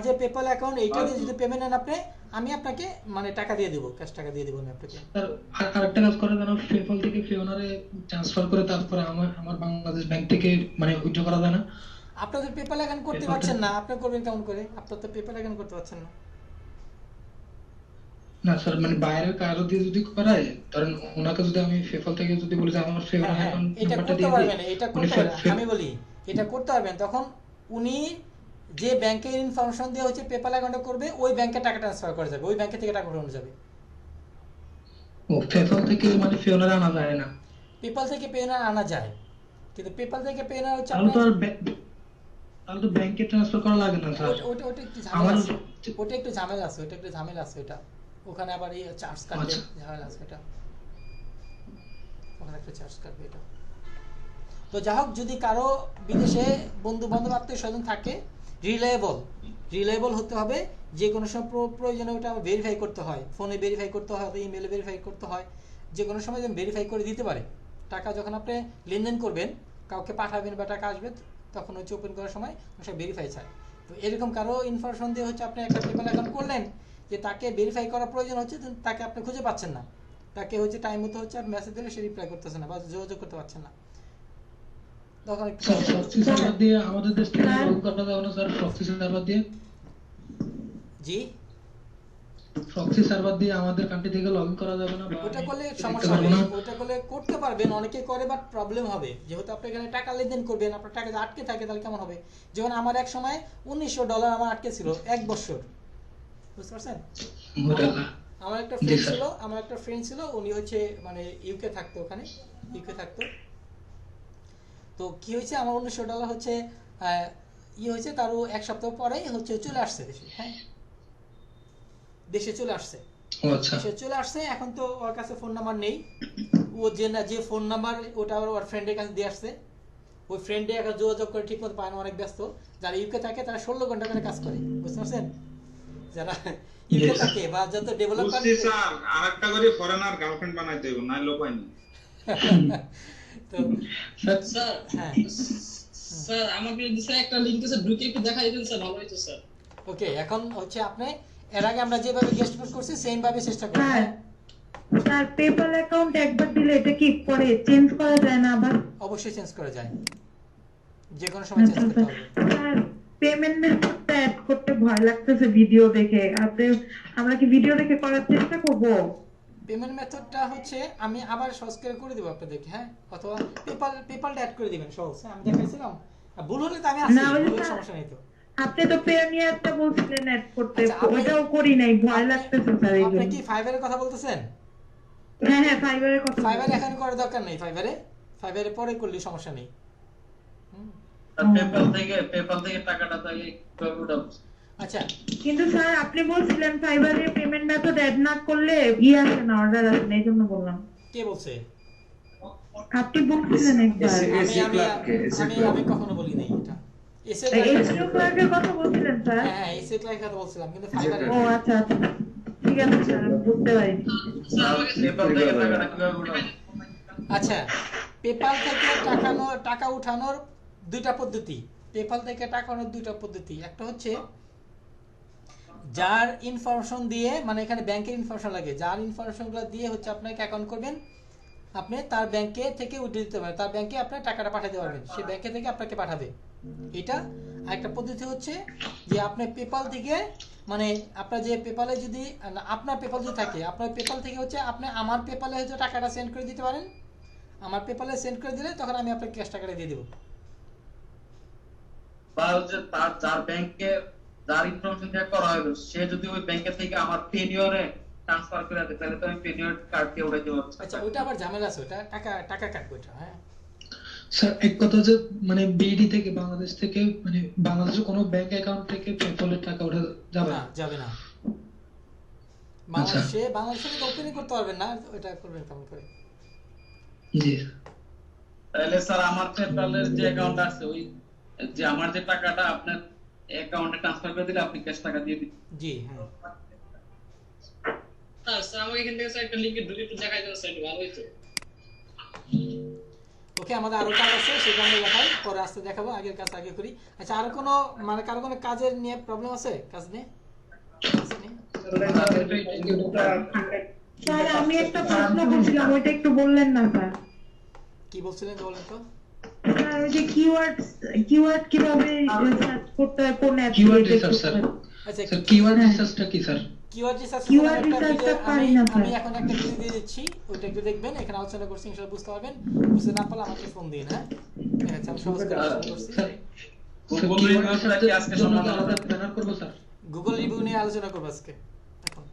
যে পেপাল অ্যাকাউন্ট এইটা দিয়ে যদি পেমেন্ট নেন আপনি, আমি আপনাকে মানে টাকা দিয়ে দেব, ক্যাশ টাকা দিয়ে দেব আমি আপনাকে। স্যার আরেকটা কাজ করে দেন, পেপাল থেকে ফিওনারে ট্রান্সফার করে তারপরে আমার বাংলাদেশ ব্যাংক থেকে মানে উইথড্র করা যায় না? আপনাদের পেপাল অ্যাকাউন্ট করতে পারছেন না, আপনি করবেন কেমন করে? আপনার তো পেপাল অ্যাকাউন্ট করতে পারছেন না। না স্যার মানে বাইরের কারো দিয়ে যদি করায়, ধরেন ওনাকে যদি আমি পেপাল থেকে যদি বলি যে আমার ফেভারিট অ্যাকাউন্ট নাম্বারটা দিয়ে দিই, এটা করতে পারবেন, আমি বলি এটা করতে পারবেন, তখন উনি যে ব্যাংকের ইনফরমেশন দিয়ে হচ্ছে পেপাল অ্যাকাউন্টে করবে, ওই ব্যাংকে টাকা ট্রান্সফার করা যাবে, ওই ব্যাংকে থেকে টাকা উঠানো যাবে। ও পেপাল থেকে মানে ফিওনারে আনা যায় না? পেপাল থেকে পেওনার আনা যায়, কিন্তু পেপাল থেকে পেওনার হচ্ছে তাহলে তো ব্যাংকে ট্রান্সফার করা লাগে না স্যার? ওটা একটু ঝামেলা আছে, ওটা একটু ঝামেলা আছে এটা, ওখানে আবার এই চার্জ কাটবে, ঝামেলা আছে এটা, ওখানে একটা চার্জ কাটবে এটা। তো যাই হোক, যদি কারো বিদেশে বন্ধু বান্ধব আত্মীয় স্বজন থাকে রিলায়েবল হতে হবে, যে কোনো সময় প্রয়োজনে ওটা ভেরিফাই করতে হয়, ফোনে ভেরিফাই করতে হয়, ইমেলে ভেরিফাই করতে হয়, যে কোনো সময় যেন ভেরিফাই করে দিতে পারে। টাকা যখন আপনি লেনদেন করবেন, কাউকে পাঠাবেন বা টাকা আসবে, তখন হচ্ছে ওপেন করার সময় সব ভেরিফাই চায়। তো এরকম কারো ইনফরমেশন দিয়ে হচ্ছে আপনি একটা পেপাল অ্যাকাউন্ট করলেন, যে তাকে ভেরিফাই করার প্রয়োজন হচ্ছে, তাকে আপনি খুঁজে পাচ্ছেন না, তাকে হচ্ছে টাইম মতো হচ্ছে আর মেসেজ দিলে সে রিপ্লাই করতেছে না বা যোগাযোগ করতে পারছেন না, তখন একটু প্রক্সি সার্ভার দিয়ে আমাদের দেশ থেকে লগ করা যাবে না স্যার? প্রক্সি সার্ভার দিয়ে, জি প্রক্সি সার্ভার দিয়ে আমাদের কান্ট্রি থেকে লগইন করা যাবে না? ওটা করলে সমস্যা হবে, ওটা করলে করতে পারবেন, অনেকে করে, বাট প্রবলেম হবে, যেহেতু আপনি এখানে টাকা লেনদেন করবেন, আপনার টাকা আটকে থাকে, তাহলে কেমন হবে? যেমন আমার এক সময় $1900 আমার আটকে ছিল 1 বছর, বুঝতে পারছেন? আমার একটা ফ্রেন্ড ছিল, উনি হচ্ছে মানে ইউকে থাকতো, ওখানে ইউকে থাকতো। তো কি হয়েছে, আমার $1900 হচ্ছে হয়েছে, তারও 1 সপ্তাহ পরেই হচ্ছে চলে আসছে দেশে। হ্যাঁ, দেশে চলে আসছে, দেশে চলে আসছে। এখন তো ওর কাছে ফোন নাম্বার নেই, ও যে ফোন নাম্বার ওটা ওর ফ্রেন্ডের কাছে দিয়ে আসছে, ওই ফ্রেন্ডে এখন যোগাযোগ করে ঠিক মতো পায় না, অনেক ব্যস্ত। যারা ইউকে থাকে তারা 16 ঘন্টা করে কাজ করে, বুঝতে পারছেন? যারা ইউকে থাকে বা যত ডেভেলপার, স্যার আরেকটা করে ফরেনার গার্লফ্রেন্ড বানাইতে হবে, না লোক হয়নি। তো স্যার হ্যাঁ স্যার আমাকে স্যার একটা লিংক আছে, ঢুকে একটু দেখাই দেন স্যার, ভালো হইতো স্যার। ওকে, এখন হচ্ছে আপনি এর আগে আমরা যেভাবে গেস্ট পোস্ট করছি সেম ভাবে চেষ্টা করুন। হ্যাঁ স্যার, পেপ্যাল অ্যাকাউন্ট একবার দিলে এটা কি পরে চেঞ্জ করা যায় না আবার? অবশ্যই চেঞ্জ করা যায়, যে কোনো সময় চেঞ্জ করতে হবে। স্যার পেমেন্ট মেথডটা অ্যাড করতে ভয় লাগতেছে ভিডিও দেখে, আমরা কি ভিডিও দেখে করার চেষ্টা করব? পেমেন্ট মেথডটা হচ্ছে আমি আবার সহজ করে দেব আপনাদেরকে, হ্যাঁ, অথবা পেপাল অ্যাড করে দিবেন, সহজ। আমি দেখাইছিলাম, ভুল হলে তো আমি আছি, সমস্যা নেই। তো আপনি তো পেনিয়ারটা বলছিলেন অ্যাড করতে, ওটাও করি নাই, ভয় লাগতেছে স্যার। আপনি কি ফাইবারের কথা বলতেছেন? হ্যাঁ ফাইবারের কথা। ফাইবার এখন করার দরকার নেই, ফাইবারে পরে করলে সমস্যা নেই। পেপাল থেকে টাকাটা তাহলে কিভাবে উঠাবো? আচ্ছা, কিন্তু স্যার আপনি বলছিলেন ফাইবারে পেমেন্ট মেথড অ্যাড না করলে আসে না, অর্ডার আসে না, এইজন্য বললাম। কে বলছে? আপনি বলছিলেন একবার। আমি কখনো বলি নাই এটা। এসিও ক্লার্কের কথা বলছিলেন স্যার? হ্যাঁ, এসিও ক্লার্কের কথা বলছিলাম, কিন্তু ফাইবারে। ও আচ্ছা আচ্ছা, ঠিক আছে স্যার, বুঝতে পারিনি। আচ্ছা, পেপাল থেকে টাকা উঠানোর দুইটা পদ্ধতি। পেপাল থেকে টাকা উঠানোর দুইটা পদ্ধতি। একটা হচ্ছে যার ইনফরমেশন দিয়ে, মানে এখানে ব্যাংকের ইনফরমেশন লাগে, যার ইনফরমেশনগুলো দিয়ে হচ্ছে আপনাকে অ্যাকাউন্ট করবেন, আপনি তার ব্যাংকে থেকে উঠে দিতে পারেন, তার ব্যাংকে আপনার টাকাটা পাঠাতে পারবেন, সেই ব্যাংকে থেকে আপনাকে পাঠাবে। এটা আরেকটা পদ্ধতি হচ্ছে যে আপনি পেপাল থেকে, মানে আপনার যে পেপালে যদি আপনার পেপাল যদি থাকে, আপনার পেপাল থেকে হচ্ছে আপনি আমার পেপালে হচ্ছে টাকাটা সেন্ড করে দিতে পারেন। আমার পেপালে সেন্ড করে দিলে তখন আমি আপনাকে ক্যাশ টাকাটা দিয়ে দেব। বা হচ্ছে তার যার ব্যাংকে যার ইনফরমেশন দিয়ে করা হলো, সে যদি ওই ব্যাংকে থেকে আমার পেনিয়রে ট্রান্সফার করে দেয়, তাহলে তো আমি পেনিয়র কার্ড দিয়ে উঠাইতে পারবো। আচ্ছা, ওটা আবার ঝামেলা আছে, ওটা টাকা কাটবে ওটা। হ্যাঁ স্যার, এক কথা যে মানে বিডি থেকে, বাংলাদেশ থেকে, মানে বাংলাদেশের কোনো ব্যাংক অ্যাকাউন্ট থেকে পেপ্যালের টাকা ওঠা যাবে না? যাবে না। বাংলাদেশে ওপেনই করতে পারবেন না, ওটা করবেন কেমন করে? জি, তাহলে স্যার আমার পেপ্যালের যে অ্যাকাউন্ট আছে, ওই যে আমার যে টাকাটা আপনার অ্যাকাউন্টে ট্রান্সফার করে দিলে আপনি ক্যাশ টাকা দিয়ে দিবেন। জি হ্যাঁ স্যার, আমাকে এখান থেকে একটা লিংকে ঢুকে একটু দেখাই দেন স্যার, ভালো হইতো। ওকে, আমাদের আরো কাজ আছে, সেটা আমরা দেখাই, পরে আসতে দেখাবো, আগের কাজ আগে করি। আচ্ছা, আরো কোনো মানে কারো কোনো কাজের নিয়ে প্রবলেম আছে? কাজ নিয়ে স্যার আমি একটা প্রশ্ন করছিলাম, ওইটা একটু বললেন না স্যার? কি বলছিলেন বলেন তো? স্যার ওই যে কিওয়ার্ড কিভাবে সার্চ করতে হয়, কোন অ্যাপ? Keyword research sir. আচ্ছা, কিওয়ার্ড রিসার্চটা কি স্যার? কিওয়ার্ড রিসার্চটা আমি এখন একটা ভিডিও দিয়ে দিচ্ছি, ওটা একটু দেখবেন, এখানে আলোচনা করছি, ইনশাআল্লাহ বুঝতে পারবেন। বুঝতে না পারলে আমাকে ফোন দিন। হ্যাঁ ঠিক আছে, আমি সহজ করে আলোচনা করছি। গুগল রিভিউটা কি আজকে সম্বন্ধে আলাদা ব্যানার করব স্যার? গুগল রিভিউ নিয়ে আলোচনা করব আজকে। এখন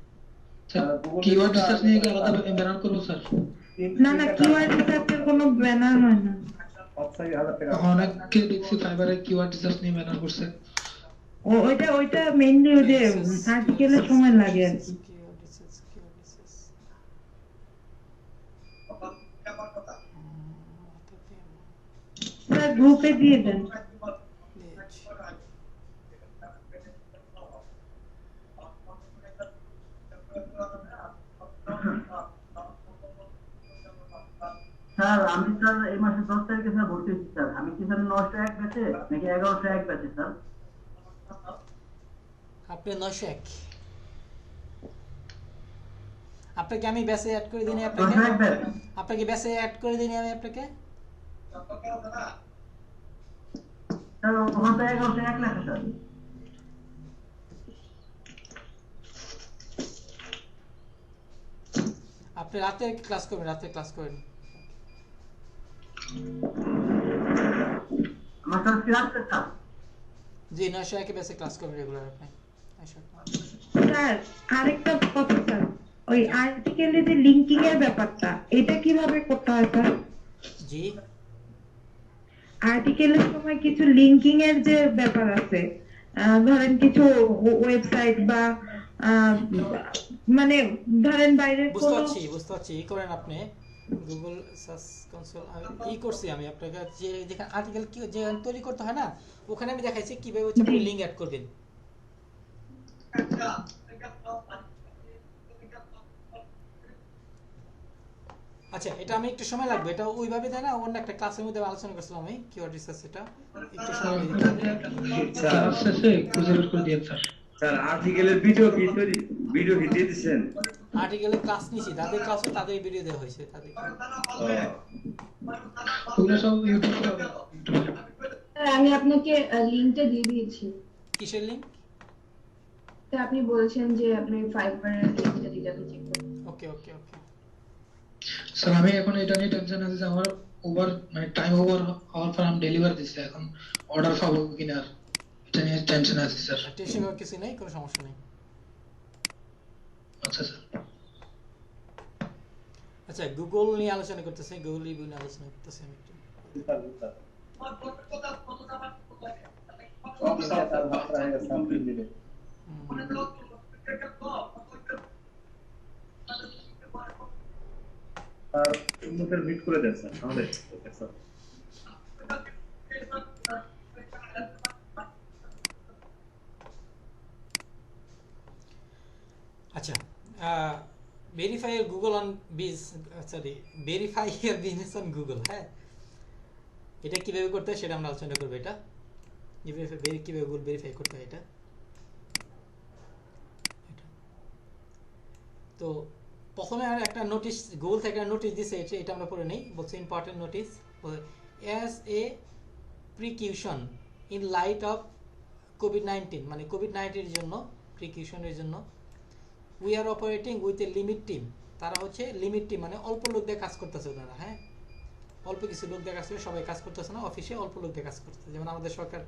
কিওয়ার্ড রিসার্চ নিয়ে কি আলাদা ব্যানার করব স্যার? না, কিওয়ার্ড রিসার্চের কোনো ব্যানার হয় না। অনেককে দেখছি ফাইবারে কিওয়ার্ড রিসার্চ নিয়ে ব্যানার করছে। ওইটা মেইনলি ওই যে আর্টিকেলের সময় লাগে আর কি। স্যার গ্রুপে দিয়ে দেন। স্যার আমি স্যার এই মাসের 10 তারিখে স্যার ভর্তি হয়েছি স্যার। আমি কি স্যার 901 ব্যাচে নাকি 1101 ব্যাচে স্যার? আপনি 901। আপনাকে আমি ব্যাচে অ্যাড করে দিই আপনাকে। আপনাকে ব্যাচে অ্যাড করে দিই আমি আপনাকে। স্যার ওখান থেকে 1101 লেখা স্যার। আপনি রাতে ক্লাস করবেন, রাতে ক্লাস করেন। আমার স্যার কি রাতে স্যার? জি 901 ব্যাচে ক্লাস করবেন রেগুলার আপনি। স্যার আরেকটা কথা স্যার, ওই আর্টিকেলে যে লিংকিং এর ব্যাপারটা এটা কিভাবে করতে হয় স্যার? জি আর্টিকেলের সময় কিছু লিংকিং এর যে ব্যাপার আছে, ধরেন কিছু ওয়েবসাইট বা মানে ধরেন বাইরের বুঝতে পারছি ই করেন আপনি গুগল সার্চ কনসোল ই করছি আমি আপনাকে, যে দেখেন আর্টিকেল কি যে তৈরি করতে হয় না, ওখানে আমি দেখাইছি কিভাবে হচ্ছে আপনি লিংক অ্যাড করবেন। আচ্ছা এটা আমি একটু সময় লাগবে, এটা ওইভাবে দেয় না, অন্য একটা ক্লাসের মধ্যে আলোচনা করছিলাম আমি কিওয়ার্ড রিসার্চ, এটা একটু সময় দিতে হবে। ক্লাস শেষে খুঁজে বের করে দিয়েন স্যার। স্যার আর্টিকেলের ভিডিও কি দিয়ে দিবেন? আর্টিকেলে ক্লাস নিছি, তাদের ক্লাসে তাদের ভিডিও দেওয়া হয়েছে তাদের। ওগুলো সব ইউটিউবে হবে। আমি আপনাকে লিংকটা দিয়ে দিয়েছি। কিসের লিংক? তো আপনি বলছেন যে আপনি ফাইবারের লিংকটা দিতে আপনি চেক করুন। ওকে ওকে ওকে স্যার আমি এখন এটা নিয়ে টেনশন আছে যে আমার ওভার মানে টাইম ওভার হওয়ার পর আমি ডেলিভারি দিচ্ছি, এখন অর্ডার পাবো কিনা এটা নিয়ে টেনশন আছে স্যার। টেনশন করার কিছু নেই, কোনো সমস্যা নেই। আচ্ছা স্যার। আচ্ছা গুগল নিয়ে আলোচনা করতেছে, গুগল রিভিউ নিয়ে আলোচনা করতেছে আমি একটু। আর উন্নতের মিট করে দেন স্যার আমাদের স্যার। আচ্ছা verify Google on verify year business on Google. হ্যাঁ এটা কিভাবে করতে হয় সেটা আমরা আলোচনা করবো। এটা কিভাবে গুগল ভেরিফাই করতে হয় এটা। তো প্রথমে আর একটা নোটিশ গুগল থেকে একটা নোটিশ দিয়েছে, এটা আমরা পড়ে নেই। বলছে important notice, as a precaution in light of কোভিড-19, মানে কোভিড-19 এর জন্য প্রিকিউশনের জন্য we are operating with a limit team. তারা হচ্ছে লিমিট টিম, মানে অল্প লোক দিয়ে কাজ করতেছে ওনারা। হ্যাঁ অল্প কিছু লোক দিয়ে কাজ করে, সবাই কাজ করতেছে না, অফিসে অল্প লোক দিয়ে কাজ করতেছে। যেমন আমাদের সরকার